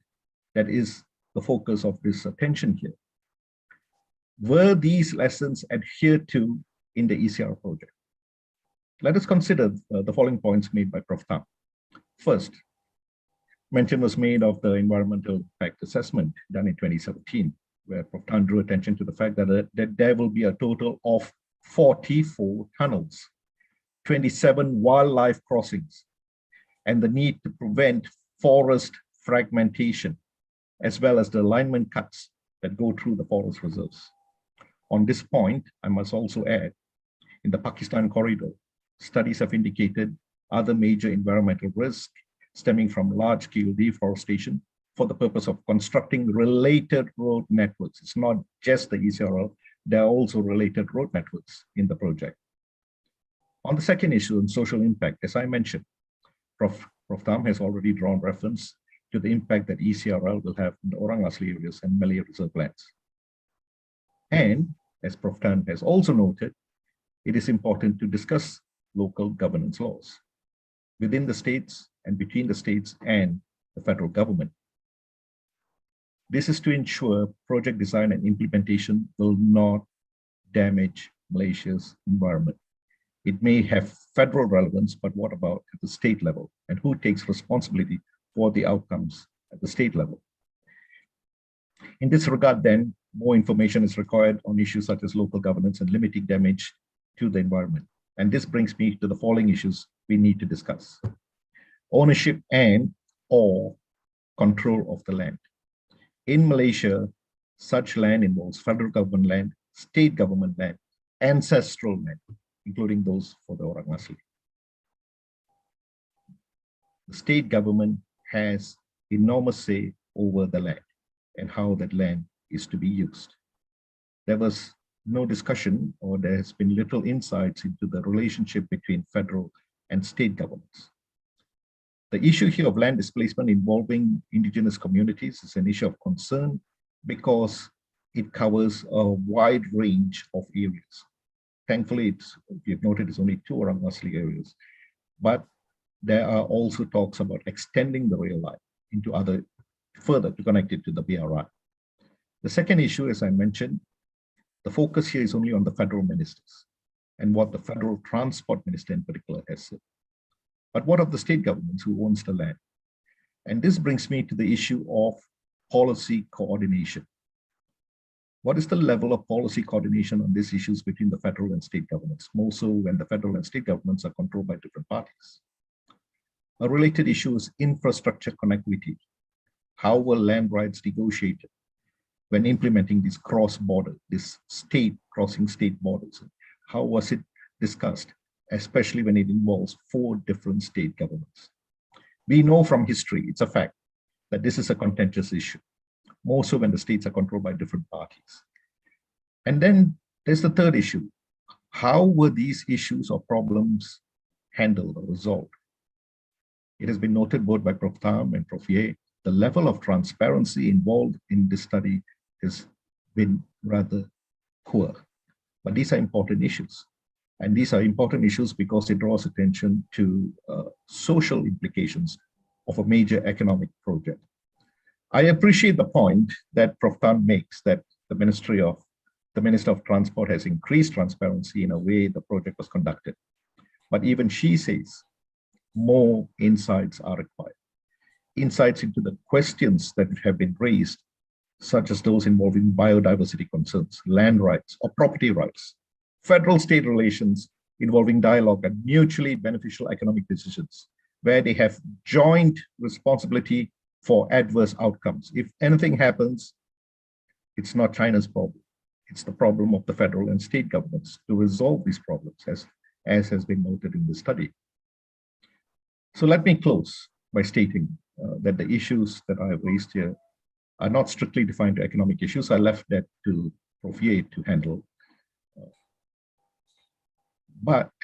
that is the focus of this attention here. Were these lessons adhered to in the ECR project? Let us consider the following points made by Prof. Tam. First, mention was made of the environmental impact assessment done in 2017. where Prof. Tan drew attention to the fact that there will be a total of 44 tunnels, 27 wildlife crossings, and the need to prevent forest fragmentation, as well as the alignment cuts that go through the forest reserves. On this point, I must also add, in the Pakistan corridor, studies have indicated other major environmental risks stemming from large-scale deforestation for the purpose of constructing related road networks. It's not just the ECRL, there are also related road networks in the project. On the second issue on social impact, as I mentioned, Prof. Tam has already drawn reference to the impact that ECRL will have in the Orang Asli areas and Malay reserve lands. And as Prof. Tan has also noted, it is important to discuss local governance laws within the states and between the states and the federal government. This is to ensure project design and implementation will not damage Malaysia's environment. It may have federal relevance, but what about at the state level? And who takes responsibility for the outcomes at the state level? In this regard, then, more information is required on issues such as local governance and limiting damage to the environment. And this brings me to the following issues we need to discuss: ownership and/or control of the land. In Malaysia, such land involves federal government land, state government land, ancestral land, including those for the Orang Asli. The state government has enormous say over the land and how that land is to be used. There was no discussion, or there has been little insights into the relationship between federal and state governments. The issue here of land displacement involving indigenous communities is an issue of concern because it covers a wide range of areas. Thankfully, you've noted it's only 2 Orang Asli areas, but there are also talks about extending the rail line into other, further to connect it to the BRI. The second issue, as I mentioned, the focus here is only on the federal ministers and what the federal transport minister in particular has said. But what of the state governments who owns the land? And this brings me to the issue of policy coordination. What is the level of policy coordination on these issues between the federal and state governments, more so when the federal and state governments are controlled by different parties? A related issue is infrastructure connectivity. How were land rights negotiated when implementing these cross-border, this state crossing state borders? How was it discussed, especially when it involves 4 different state governments? We know from history, it's a fact, that this is a contentious issue, more so when the states are controlled by different parties. And then there's the third issue. How were these issues or problems handled or resolved? It has been noted both by Prof. Tam and Prof. Ye, the level of transparency involved in this study has been rather poor. But these are important issues. And these are important issues because it draws attention to social implications of a major economic project. I appreciate the point that Prof. Tan makes, that the Minister of Transport has increased transparency in a way the project was conducted. But even she says more insights are required. Insights into the questions that have been raised, such as those involving biodiversity concerns, land rights or property rights, federal-state relations involving dialogue and mutually beneficial economic decisions, where they have joint responsibility for adverse outcomes. If anything happens, it's not China's problem. It's the problem of the federal and state governments to resolve these problems, as has been noted in the study. So let me close by stating that the issues that I have raised here are not strictly defined to economic issues. I left that to Prof. Ye to handle.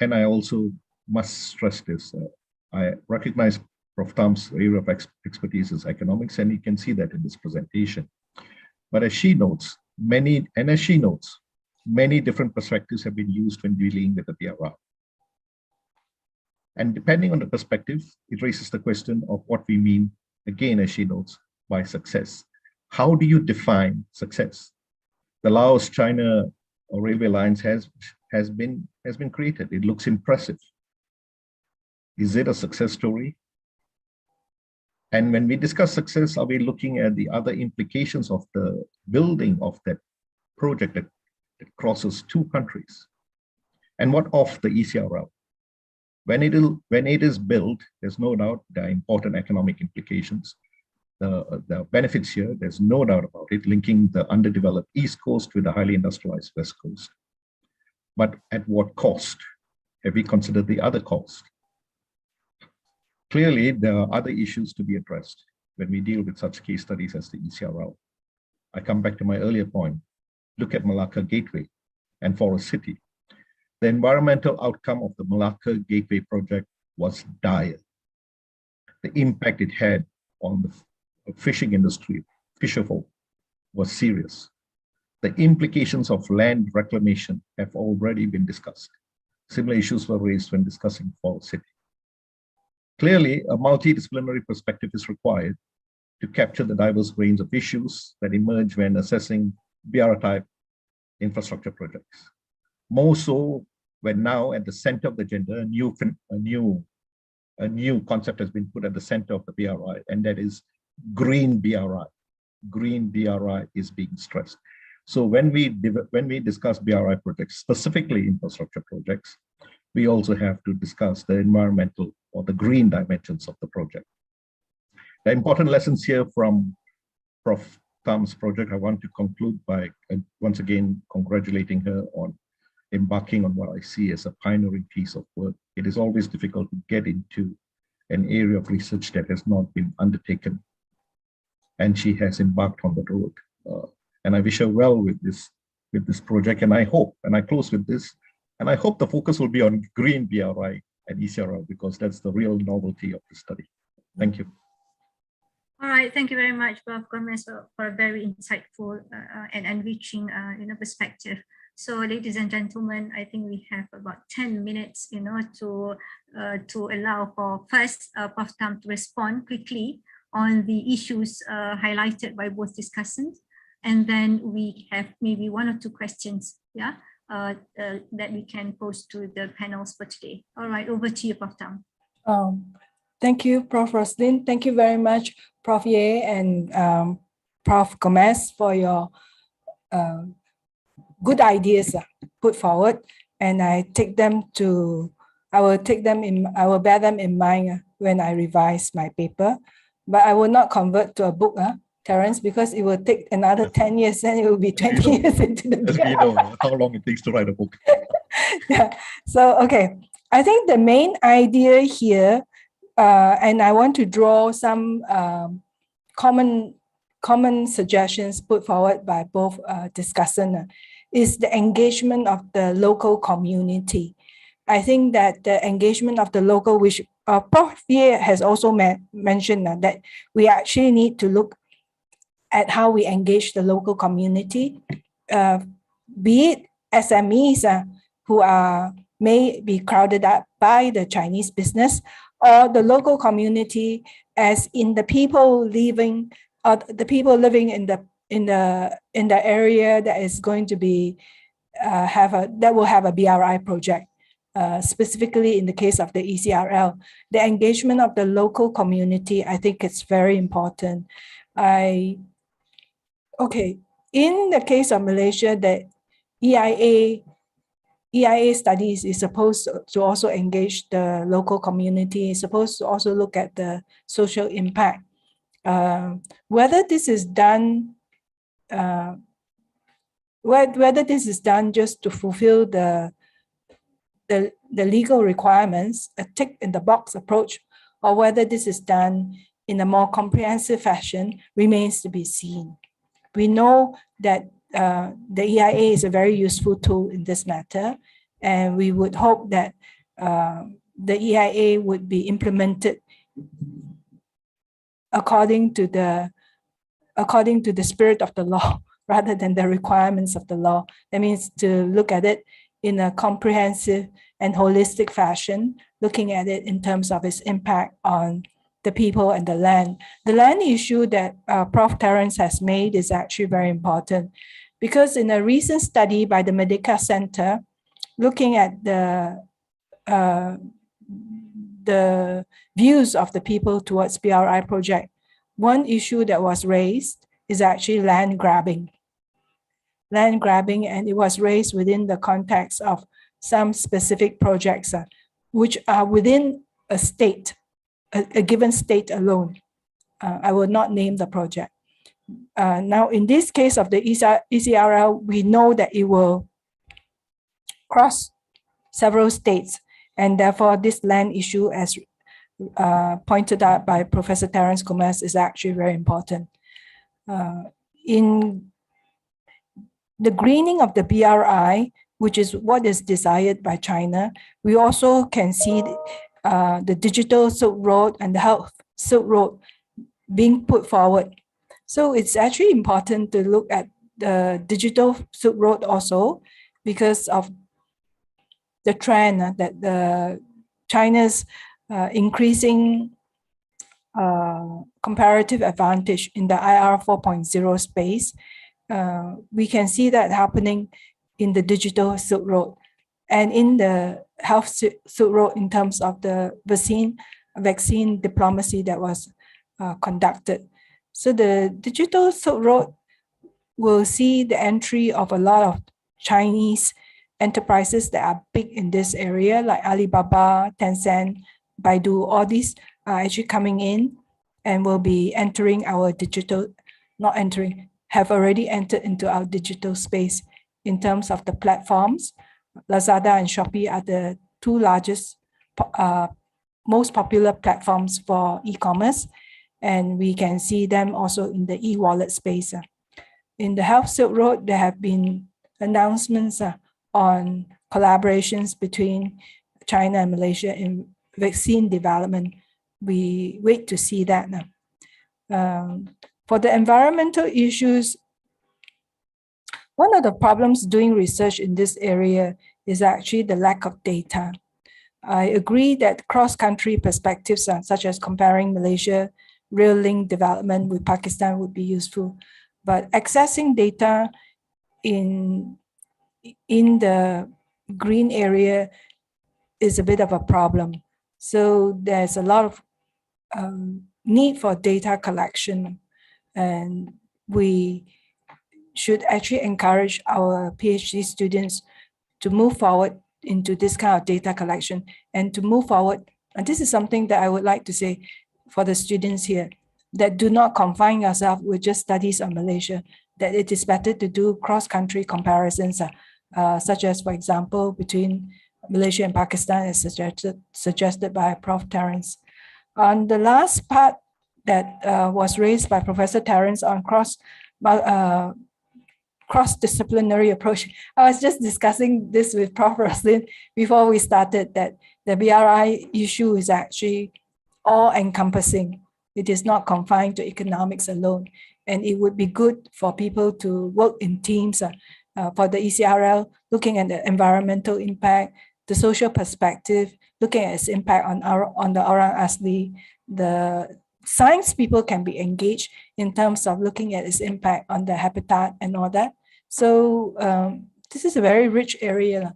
And I also must stress this, I recognize Prof. Tam's area of expertise is economics, and you can see that in this presentation. But as she notes, many different perspectives have been used when dealing with the BRI. And depending on the perspective, it raises the question of what we mean, again, as she notes, by success. How do you define success? The Laos-China railway lines has been created. It looks impressive. Is it a success story? And when we discuss success, are we looking at the other implications of the building of that project that crosses two countries? And what of the ECRL? When it is built, there's no doubt there are important economic implications. The benefits here, there's no doubt about it, linking the underdeveloped East Coast with the highly industrialized West Coast. But at what cost? Have we considered the other cost? Clearly, there are other issues to be addressed when we deal with such case studies as the ECRL. I come back to my earlier point. Look at Malacca Gateway and Forest City. The environmental outcome of the Malacca Gateway project was dire. The impact it had on the fishing industry, fisherfolk, was serious. The implications of land reclamation have already been discussed. Similar issues were raised when discussing Forest City. Clearly, a multidisciplinary perspective is required to capture the diverse range of issues that emerge when assessing BR-type infrastructure projects. More so when now at the center of the agenda, a new concept has been put at the center of the BRI, and that is green BRI. Green BRI is being stressed. So when we discuss BRI projects, specifically infrastructure projects, we also have to discuss the environmental or the green dimensions of the project. The important lessons here from Prof. Tham's project, I want to conclude by once again congratulating her on embarking on what I see as a pioneering piece of work. It is always difficult to get into an area of research that has not been undertaken, and she has embarked on the road. And I wish her well with this project, and I hope, and I close with this, and I hope the focus will be on green BRI and ECRL, because that's the real novelty of the study. Thank you. All right, thank you very much, Prof. Gomez, for a very insightful and enriching perspective. So, ladies and gentlemen, I think we have about 10 minutes, to allow for first Prof. Tham to respond quickly on the issues highlighted by both discussants, and then we have maybe one or two questions, that we can pose to the panels for today. All right, over to you, Prof. Tham. Thank you, Prof. Roslyn. Thank you very much, Prof. Ye and Prof. Gomez, for your good ideas put forward, and I will bear them in mind when I revise my paper. But I will not convert to a book, Terence, because it will take another 10 years, and it will be 20 years into the book. You know how long it takes to write a book. Yeah. So, okay. I think the main idea here, and I want to draw some common suggestions put forward by both discussants, is the engagement of the local community. I think that the engagement of the local, which Prof. Ye has also mentioned that we actually need to look at how we engage the local community, be it SMEs who may be crowded up by the Chinese business, or the local community as in the people living in the area that is going to be that will have a BRI project. Specifically in the case of the ECRL, the engagement of the local community, I think it's very important. In the case of Malaysia, the EIA studies is supposed to also engage the local community, is supposed to also look at the social impact. Whether this is done just to fulfill the legal requirements, a tick in the box approach, or whether this is done in a more comprehensive fashion remains to be seen. We know that the EIA is a very useful tool in this matter, and we would hope that the EIA would be implemented according to the spirit of the law rather than the requirements of the law. That means to look at it in a comprehensive and holistic fashion, looking at it in terms of its impact on the people and the land. The land issue that Prof. Terence has made is actually very important, because in a recent study by the Merdeka Center, looking at the the views of the people towards BRI project, one issue that was raised is actually land grabbing. Land grabbing, and it was raised within the context of some specific projects which are within a state, a given state alone. I will not name the project. Now, in this case of the ECRL, we know that it will cross several states, and therefore this land issue, as pointed out by Professor Terence Gomez, is actually very important. In the greening of the BRI, which is what is desired by China, we also can see the digital Silk Road and the health Silk Road being put forward. So it's actually important to look at the digital Silk Road also, because of the trend that the China's increasing comparative advantage in the IR 4.0 space. We can see that happening in the digital Silk Road and in the health Silk Road in terms of the vaccine diplomacy that was conducted. So the digital Silk Road will see the entry of a lot of Chinese enterprises that are big in this area, like Alibaba, Tencent, Baidu. All these are actually coming in and will be entering our digital, not entering, have already entered into our digital space in terms of the platforms. Lazada and Shopee are the two largest, most popular platforms for e-commerce, and we can see them also in the e-wallet space. In the Health Silk Road, there have been announcements on collaborations between China and Malaysia in vaccine development. We wait to see that now. For the environmental issues, one of the problems doing research in this area is actually the lack of data. I agree that cross-country perspectives, such as comparing Malaysia rail link development with Pakistan, would be useful, but accessing data in the green area is a bit of a problem. So there's a lot of need for data collection, and we should actually encourage our PhD students to move forward into this kind of data collection and to move forward. And this is something that I would like to say for the students here, that do not confine yourself with just studies on Malaysia, that it is better to do cross-country comparisons, such as, for example, between Malaysia and Pakistan, as suggested by Prof. Terence. On the last part that was raised by Professor Terence on cross-disciplinary approach, I was just discussing this with Prof. Roslin before we started, that the BRI issue is actually all-encompassing. It is not confined to economics alone, and it would be good for people to work in teams. For the ECRL, looking at the environmental impact, the social perspective, looking at its impact on the orang asli. The science people can be engaged in terms of looking at its impact on the habitat and all that. So this is a very rich area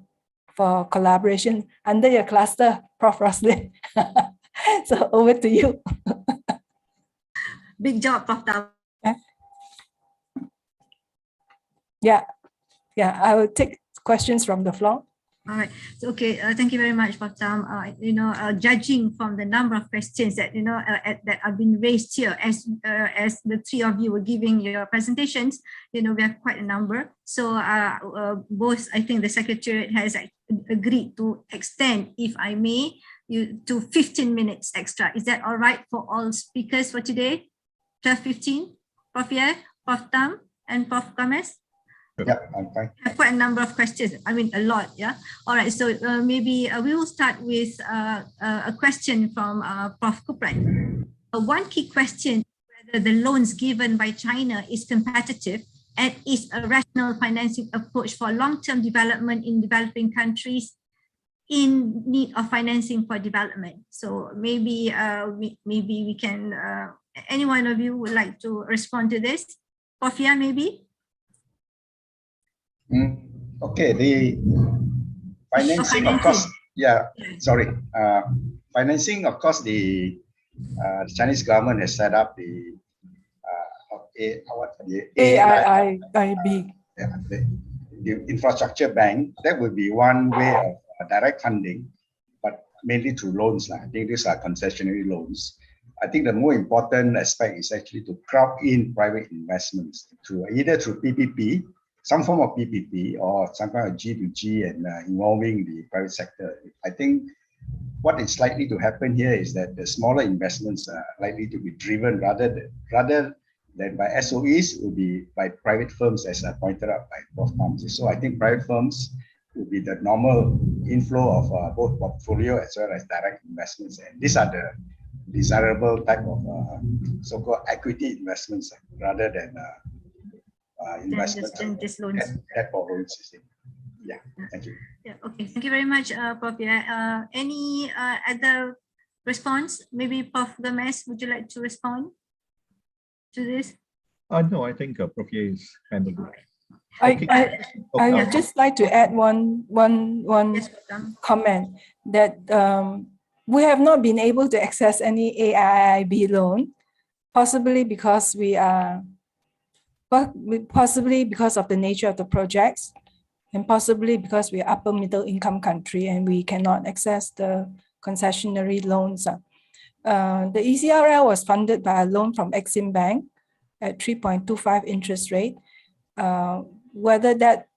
for collaboration under your cluster, Prof. Roslin. So over to you. Big job, Prof. Tam. Yeah, I will take questions from the floor. All right. So, okay. Thank you very much, Prof. Tam. Judging from the number of questions that that have been raised here, as the three of you were giving your presentations, we have quite a number. So, both, I think the Secretariat has agreed to extend, if I may, to 15 minutes extra. Is that all right for all speakers for today? 12:15. Prof. Prof. Tam, and Prof. Gomez. Yeah, I'm fine. I have quite a number of questions. I mean, a lot. Yeah. All right. So maybe we will start with a question from Prof. Kupran. One key question: whether the loans given by China is competitive and is a rational financing approach for long-term development in developing countries in need of financing for development. So maybe we can. Any one of you would like to respond to this? Pofia, maybe. Okay, the financing, of course, yeah, sorry. financing, of course, the Chinese government has set up the AIIB. The infrastructure bank. That would be one way of direct funding, but mainly through loans. I think these are concessionary loans. I think the more important aspect is actually to crowd in private investments through either through PPP, some form of PPP, or some kind of G2G and involving the private sector. I think what is likely to happen here is that the smaller investments are likely to be driven rather than by SOEs, will be by private firms, as pointed out by Prof. Tam. So I think private firms will be the normal inflow of both portfolio as well as direct investments. And these are the desirable type of so-called equity investments rather than investments that borrowings. Yeah, thank you. Yeah, okay, thank you very much, Prof. Any other response? Maybe Prof. Gomez, would you like to respond to this? No, I think Prof. is handled it. I would just like to add one Yes, comment that we have not been able to access any AIIB loan, possibly because possibly because of the nature of the projects, and possibly because we are upper middle income country and we cannot access the concessionary loans. The ECRL was funded by a loan from Exim Bank at 3.25 interest rate. Whether that,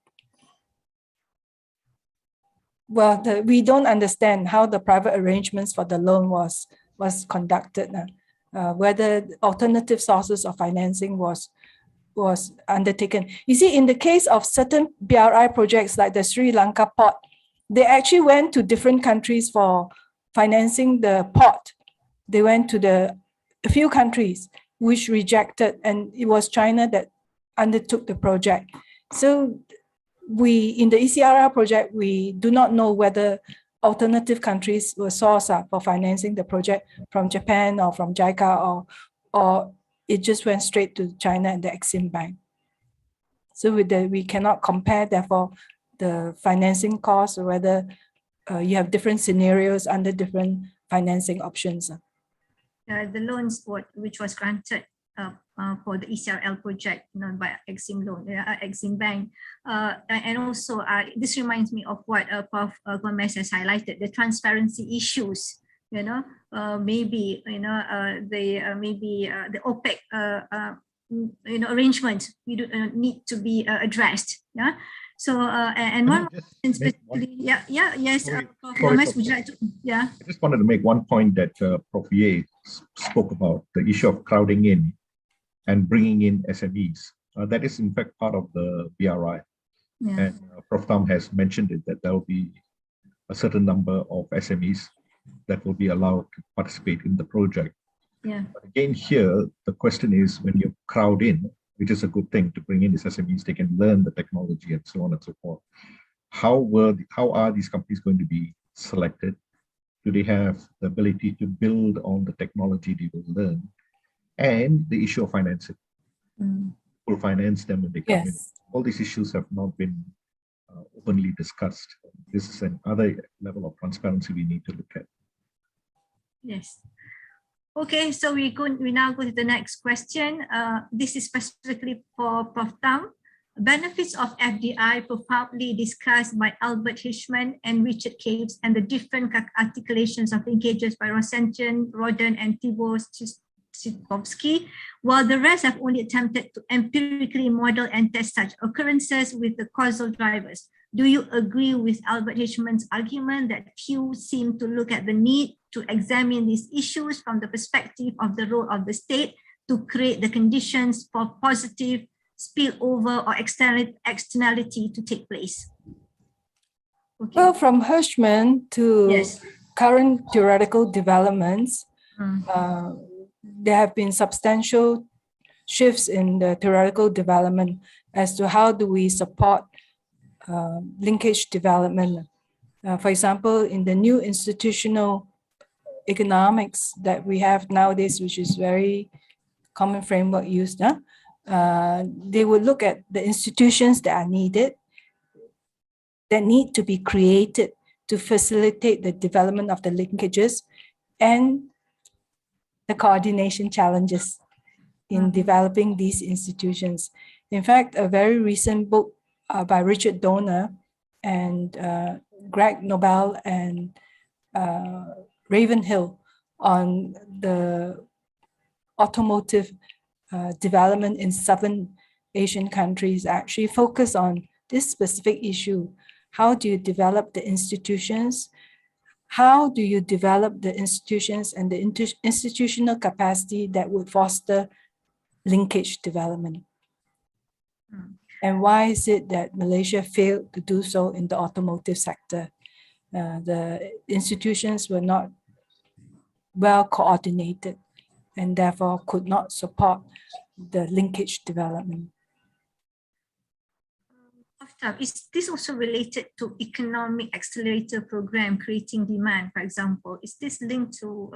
we don't understand how the private arrangements for the loan was conducted. Whether alternative sources of financing was undertaken. You see, in the case of certain BRI projects like the Sri Lanka port, they actually went to different countries for financing the port. They went to a few countries which rejected, and it was China that undertook the project. So in the ECRL project, we do not know whether alternative countries were sourced for financing the project from Japan or from JICA, or it just went straight to China and the Exim Bank. So we cannot compare, therefore, the financing costs, or whether you have different scenarios under different financing options. The loans which was granted for the ECRL project, by Exim Bank, and also this reminds me of what Prof. Gomez has highlighted, the transparency issues. Maybe the OPEC arrangements need to be addressed. Yeah. So and one specifically, Prof. Gomez, would you like to? Yeah. I just wanted to make one point that Prof. Ye spoke about, the issue of crowding in and bringing in SMEs. That is in fact part of the BRI. Yeah. And Prof. Tam has mentioned it, that there will be a certain number of SMEs that will be allowed to participate in the project. Yeah. But again, here, the question is, when you crowd in, which is a good thing to bring in these SMEs, they can learn the technology and so on and so forth. How are these companies going to be selected? Do they have the ability to build on the technology they will learn? And the issue of financing. Will finance them when they come in. All these issues have not been openly discussed. This is another level of transparency we need to look at. Yes. Okay, so we now go to the next question. This is specifically for Prof. Tam. Benefits of FDI profoundly discussed by Albert Hirschman and Richard Caves, and the different articulations of linkages by Rosenchen, Roden, and Tibor Sitkowski, while the rest have only attempted to empirically model and test such occurrences with the causal drivers. Do you agree with Albert Hirschman's argument that few seem to look at the need to examine these issues from the perspective of the role of the state to create the conditions for positive spillover or externality to take place? Okay. Well, from Hirschman to current theoretical developments, there have been substantial shifts in the theoretical development as to how do we support linkage development. For example, in the new institutional economics that we have nowadays, which is very common framework used, they would look at the institutions that are needed, that need to be created to facilitate the development of the linkages and the coordination challenges in developing these institutions. In fact, a very recent book by Richard Donner and Greg Nobel and Ravenhill on the automotive development in southern Asian countries actually focus on this specific issue. How do you develop the institutions? How do you develop the institutions and the institutional capacity that would foster linkage development? And why is it that Malaysia failed to do so in the automotive sector? The institutions were not well coordinated and therefore could not support the linkage development. Is this also related to economic accelerator program creating demand, for example? Is this linked to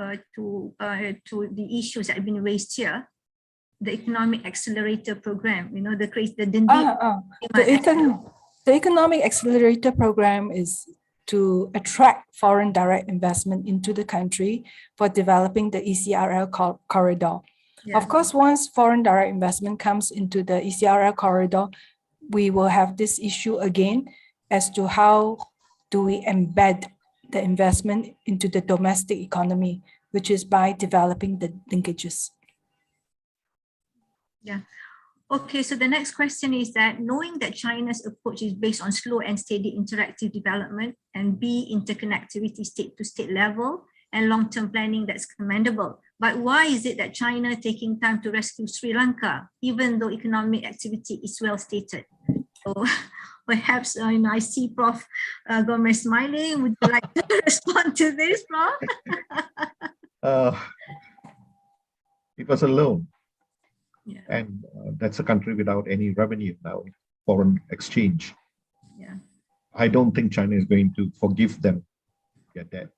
the issues that have been raised here? The economic accelerator program, you know, the economic accelerator program is to attract foreign direct investment into the country for developing the ECRL corridor. Yeah. Of course, once foreign direct investment comes into the ECRL corridor, we will have this issue again as to how do we embed the investment into the domestic economy, which is by developing the linkages. Yeah. Okay, so the next question is that knowing that China's approach is based on slow and steady interactive development and interconnectivity state to state level and long-term planning, that's commendable. But why is it that China taking time to rescue Sri Lanka, even though economic activity is well stated? So perhaps I see Prof. Gomez smiling. Would you like to respond to this, Prof? It was a loan. Yeah. And that's a country without any revenue now, foreign exchange. Yeah. I don't think China is going to forgive them their debt,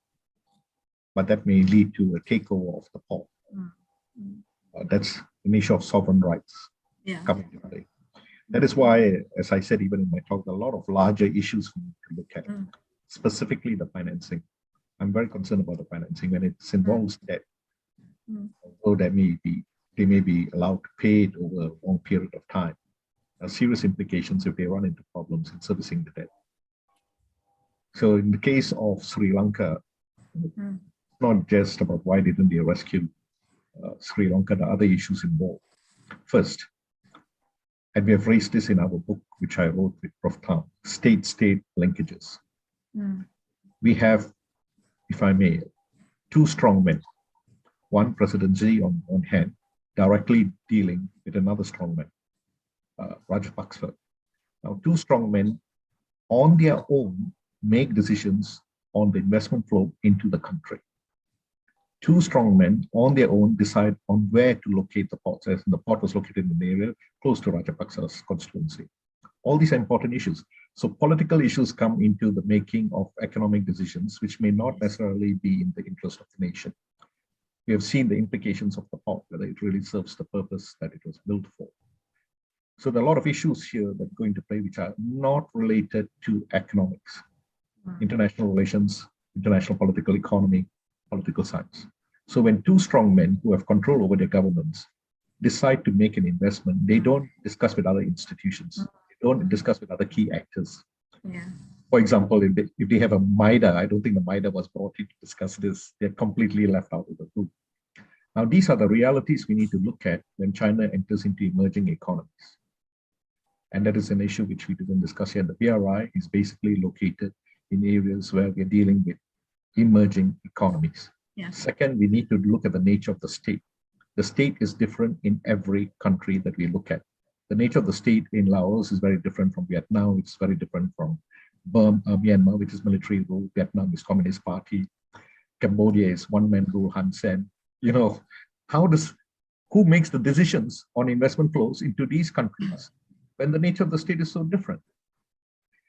but that may lead to a takeover of the port. That's an issue of sovereign rights coming to play. That is why, as I said, even in my talk, a lot of larger issues we need to look at, specifically the financing. I'm very concerned about the financing when it involves debt, although that they may be allowed to pay it over a long period of time. There are serious implications if they run into problems in servicing the debt. So in the case of Sri Lanka, it's not just about why didn't they rescue Sri Lanka, the other issues involved. First, and we have raised this in our book, which I wrote with Prof. Tam, state-state linkages. We have, if I may, two strong men, one President Xi on one hand, directly dealing with another strongman, Rajapaksa. Now, two strongmen on their own make decisions on the investment flow into the country. Two strongmen on their own decide on where to locate the ports, as the port was located in the area close to Rajapaksa's constituency. All these are important issues. So political issues come into the making of economic decisions, which may not necessarily be in the interest of the nation. We have seen the implications of the port, whether it really serves the purpose that it was built for. So there are a lot of issues here that go into play which are not related to economics, international relations, international political economy, political science. So when two strong men who have control over their governments decide to make an investment, they don't discuss with other institutions. They don't discuss with other key actors. For example, if they have a MIDA, I don't think the MIDA was brought in to discuss this. They're completely left out of the group. Now, these are the realities we need to look at when China enters into emerging economies. And that is an issue which we didn't discuss here. The BRI is basically located in areas where we're dealing with emerging economies. Second, we need to look at the nature of the state. The state is different in every country that we look at. The nature of the state in Laos is very different from Vietnam. It's very different from Myanmar, which is military rule. Vietnam is Communist Party. Cambodia is one-man rule, Hun Sen. You know, who makes the decisions on investment flows into these countries when the nature of the state is so different?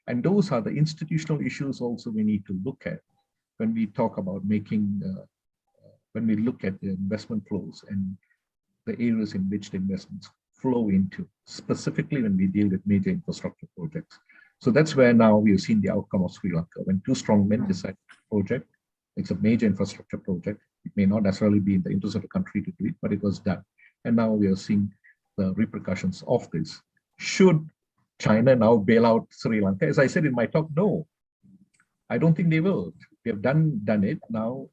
And those are the institutional issues also we need to look at when we talk about when we look at the investment flows and the areas in which the investments flow into, specifically when we deal with major infrastructure projects. So that's where now we have seen the outcome of Sri Lanka. When two strong men decide on a project, it's a major infrastructure project. It may not necessarily be in the interest of the country to do it, but it was done. And now we are seeing the repercussions of this. Should China now bail out Sri Lanka? As I said in my talk, no, I don't think they will. They have done it. Now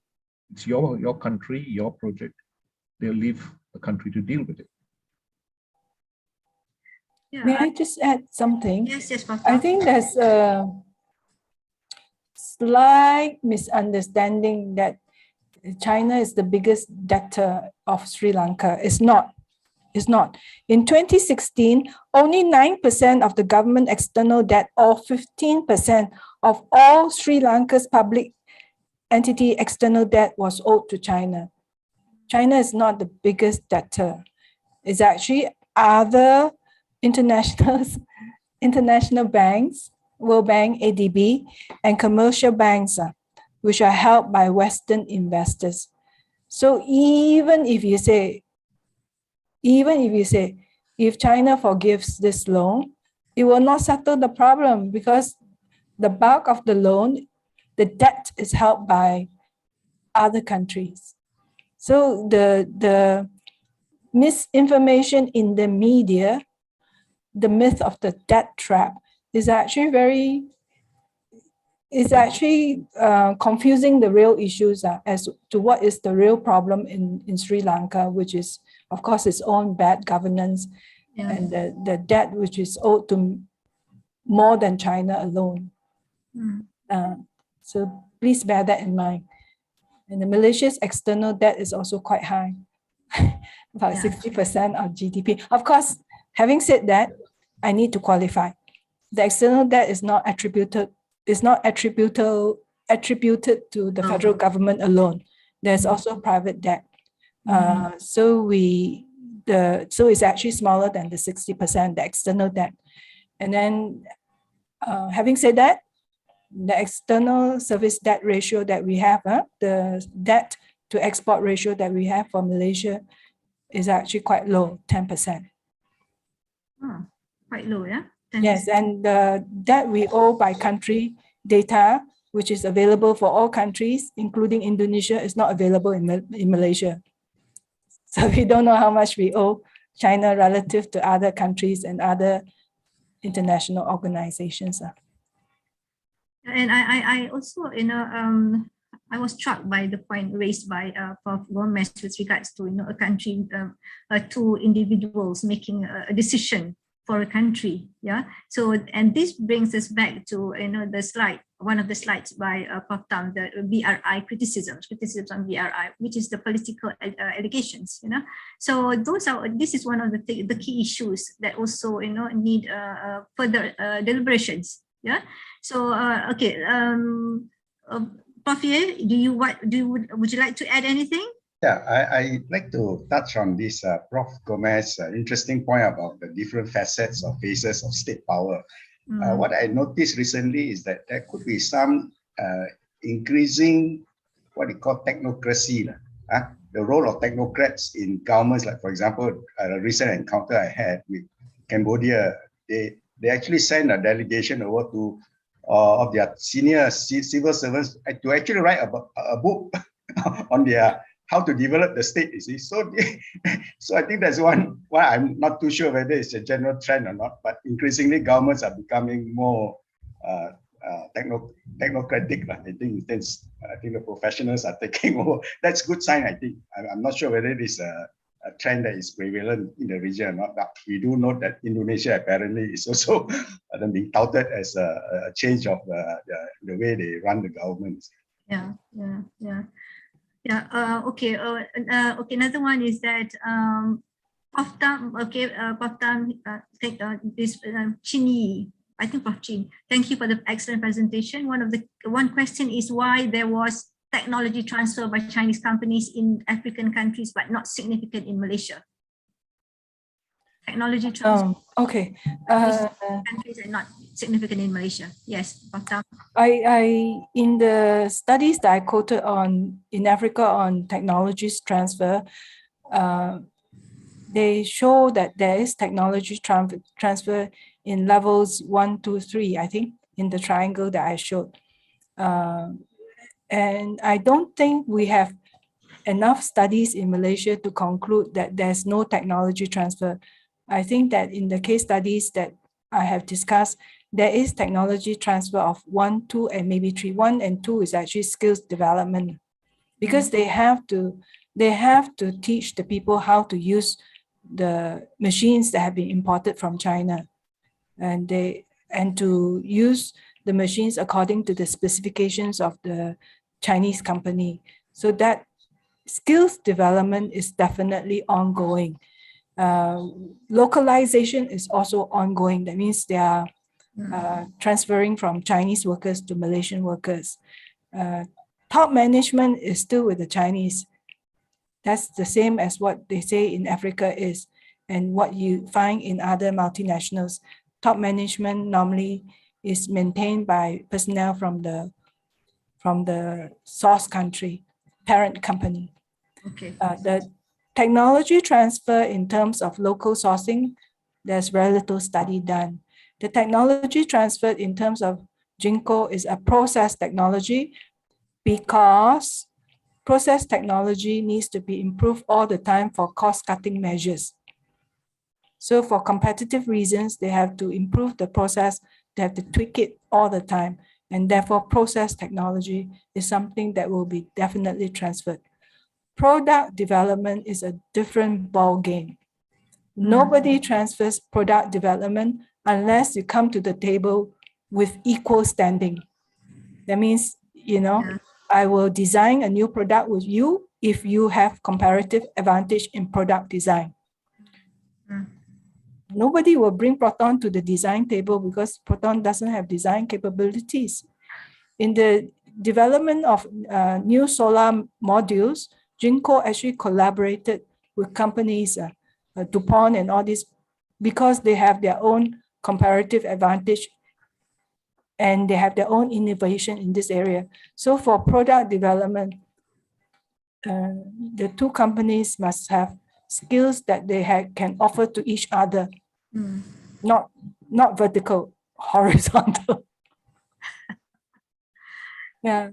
it's your country, your project. They'll leave the country to deal with it. Yeah, May I just add something? yes, I think there's a slight misunderstanding that China is the biggest debtor of Sri Lanka. It's not. It's not. In 2016, only 9% of the government external debt or 15% of all Sri Lanka's public entity external debt was owed to China. China is not the biggest debtor. It's actually other international banks, World Bank, ADB, and commercial banks, which are held by Western investors. So even if you say, if China forgives this loan, it will not settle the problem because the bulk of the loan, the debt is held by other countries. So the misinformation in the media, the myth of the debt trap is actually confusing the real issues as to what is the real problem in Sri Lanka, which is, of course, its own bad governance and the debt which is owed to more than China alone. So please bear that in mind. And the Malaysia's external debt is also quite high, about 60% of GDP. Of course, having said that, I need to qualify. The external debt is not attributed to the federal government alone. There's also private debt. So it's actually smaller than the 60%, the external debt. And then having said that, the external service debt ratio that we have, the debt to export ratio that we have for Malaysia is actually quite low, 10%. Oh, quite low, yeah? 10%. Yes, and the debt we owe by country data, which is available for all countries, including Indonesia, is not available in Malaysia. So we don't know how much we owe China relative to other countries and other international organizations. And I also, I was struck by the point raised by Prof. Gomez with regards to, a country, two individuals making a decision for a country. Yeah. So, and this brings us back to, the slide, one of the slides by Prof. Tam, the BRI criticisms on BRI, which is the political allegations. So this is one of the key issues that also, need further deliberations. Yeah. So okay, Prof. Ye, would you like to add anything? Yeah, I'd like to touch on this Prof. Gomez interesting point about the different facets or phases of state power. What I noticed recently is that there could be some increasing what you call technocracy. The role of technocrats in governments, like for example, a recent encounter I had with Cambodia, they actually sent a delegation over to of their senior civil servants to actually write a book on their how to develop the state. You see, so I think that's one. Why I'm not too sure whether it's a general trend or not, but increasingly governments are becoming more technocratic. I think the professionals are taking over. That's a good sign. I think I'm not sure whether it is a trend that is prevalent in the region or not, but we do know that Indonesia apparently is also being touted as a change of the way they run the government. Okay. Okay. Another one is that Prof. Tam. Okay, Prof. Tam, take this Chin Yi. I think Prof. Chin. Thank you for the excellent presentation. One question is why there was technology transfer by Chinese companies in African countries, but not significant in Malaysia. Technology transfer. Okay. Countries are not significant in Malaysia. Yes, Prof. Tam. In the studies that I quoted in Africa on technologies transfer, they show that there is technology transfer in levels 1, 2, 3, I think, in the triangle that I showed. And I don't think we have enough studies in Malaysia to conclude that there's no technology transfer. I think that in the case studies that I have discussed, there is technology transfer of 1, 2, and maybe 3. 1 and 2 is actually skills development, because they have to teach the people how to use the machines that have been imported from China, and to use the machines according to the specifications of the Chinese company. So that skills development is definitely ongoing. Localization is also ongoing. That means they are transferring from Chinese workers to Malaysian workers. Top management is still with the Chinese. That's the same as what they say in Africa is, and what you find in other multinationals. Top management normally is maintained by personnel from the source country, parent company. Okay. The technology transfer in terms of local sourcing, there's very little study done. The technology transferred in terms of Jinko is a process technology, because process technology needs to be improved all the time for cost-cutting measures. So for competitive reasons, they have to improve the process, they have to tweak it all the time. And therefore, process technology is something that will be definitely transferred. Product development is a different ball game. Nobody transfers product development unless you come to the table with equal standing. That means, I will design a new product with you if you have comparative advantage in product design. Nobody will bring Proton to the design table because Proton doesn't have design capabilities. In the development of new solar modules, Jinko actually collaborated with companies, DuPont and all this, because they have their own comparative advantage and they have their own innovation in this area. So for product development, the two companies must have skills that they can offer to each other, not vertical, horizontal. Yeah.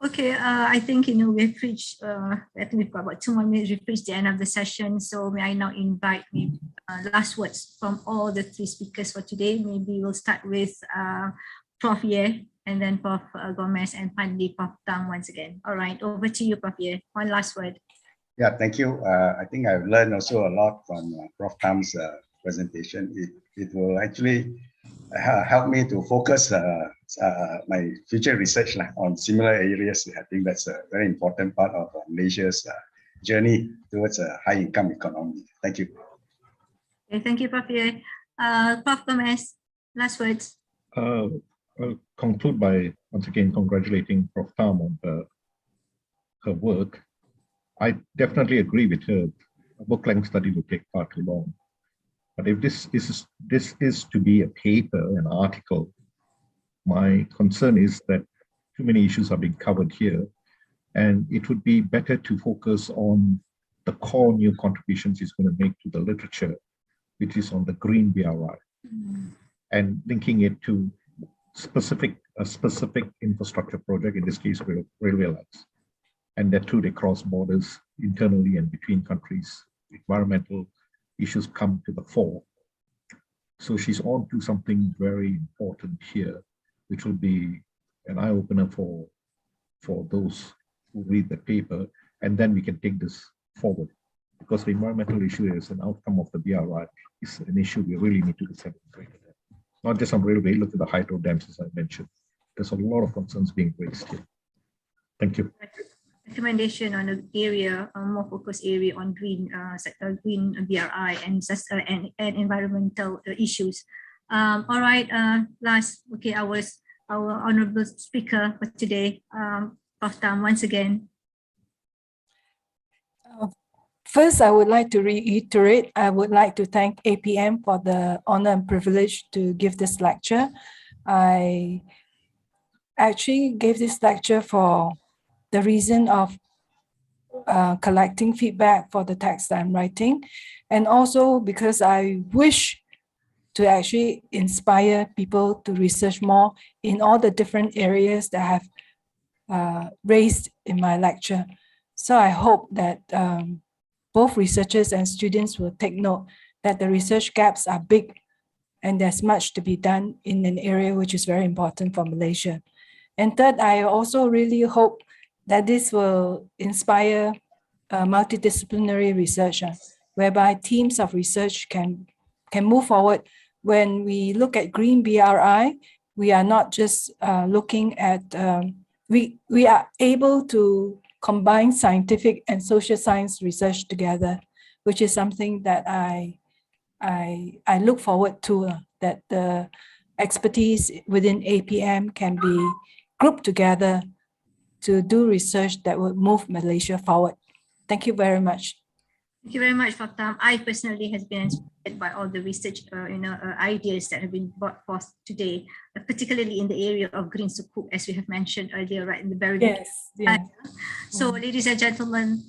Okay, I think we've reached. I think we've got about 2 more minutes. We've reached the end of the session. So may I now invite maybe last words from all the 3 speakers for today. Maybe we'll start with Prof. Ye, and then Prof. Gomez, and finally Prof. Tam once again. All right, over to you, Prof. Ye. One last word. Yeah, thank you. I think I've learned also a lot from Prof. Tam's presentation. It will actually help me to focus my future research on similar areas. I think that's a very important part of Malaysia's journey towards a high-income economy. Thank you. Okay, thank you, Prof. Ye. Prof. Gomez, last words. I'll conclude by once again congratulating Prof. Tam on her work. I definitely agree with her. A book-length study will take far too long. But if this is to be a paper, an article, my concern is that too many issues are being covered here, and it would be better to focus on the core new contributions it's going to make to the literature, which is on the green BRI, and linking it to a specific infrastructure project, in this case, railway lines, and that too they cross borders internally and between countries. Environmental issues come to the fore. So she's on to something very important here, which will be an eye-opener for those who read the paper, and then we can take this forward. Because the environmental issue is an outcome of the BRI, is an issue we really need to concentrate on. Not just on railway, look at the hydro dams, as I mentioned. There's a lot of concerns being raised here. Thank you. Recommendation on an area, a more focused area on green sector, green BRI and environmental issues. All right, last, okay, our honorable speaker for today, Prof. Tam, once again. First, I would like to reiterate, I would like to thank APM for the honor and privilege to give this lecture. I actually gave this lecture for the reason of collecting feedback for the text I'm writing, and also because I wish to actually inspire people to research more in all the different areas that I have raised in my lecture. So I hope that both researchers and students will take note that the research gaps are big and there's much to be done in an area which is very important for Malaysia. And third, I also really hope that this will inspire multidisciplinary research, whereby teams of research can move forward. When we look at Green BRI, we are not just looking at, we are able to combine scientific and social science research together, which is something that I look forward to, that the expertise within APM can be grouped together to do research that will move Malaysia forward. Thank you very much. Thank you very much, Fatam. I personally has been inspired by all the research, ideas that have been brought forth today, particularly in the area of green sukuk, as we have mentioned earlier, right in the very beginning. Yes. So, ladies and gentlemen,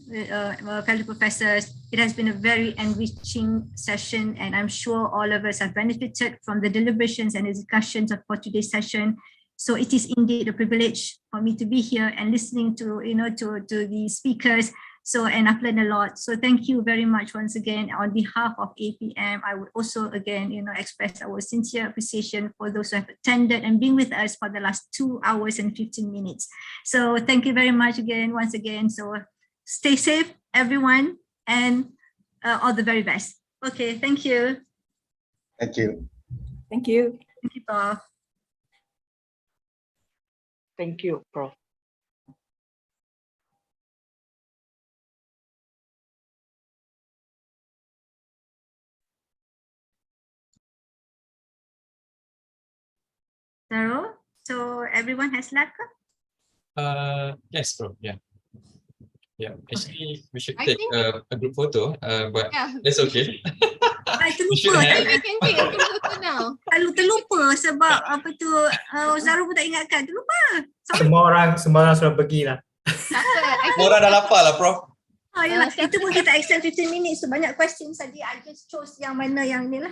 fellow professors, it has been a very enriching session, and I'm sure all of us have benefited from the deliberations and the discussions for today's session. So it is indeed a privilege for me to be here and listening to the speakers. So, and I've learned a lot. So thank you very much once again on behalf of APM. I would also again, express our sincere appreciation for those who have attended and been with us for the last 2 hours and 15 minutes. So thank you very much again, once again. So stay safe, everyone, and all the very best. Okay, thank you. Thank you. Thank you. Thank you, Prof. Thank you, Prof. Zaro, so everyone has left? Yes, bro. Yeah. Actually, we should I take think- a group photo, but Yeah. that's okay. I We should terlupa. have. We can take a group photo now. Terlupa sebab apa tu, Zaro pun tak ingatkan. Terlupa. Semua orang sudah pergi lah. Tak apa. I think Orang dah lapar lah, Prof. Yalah, siapa itu pun kita extend 15 minutes. So banyak questions tadi. I just chose yang mana yang ni lah.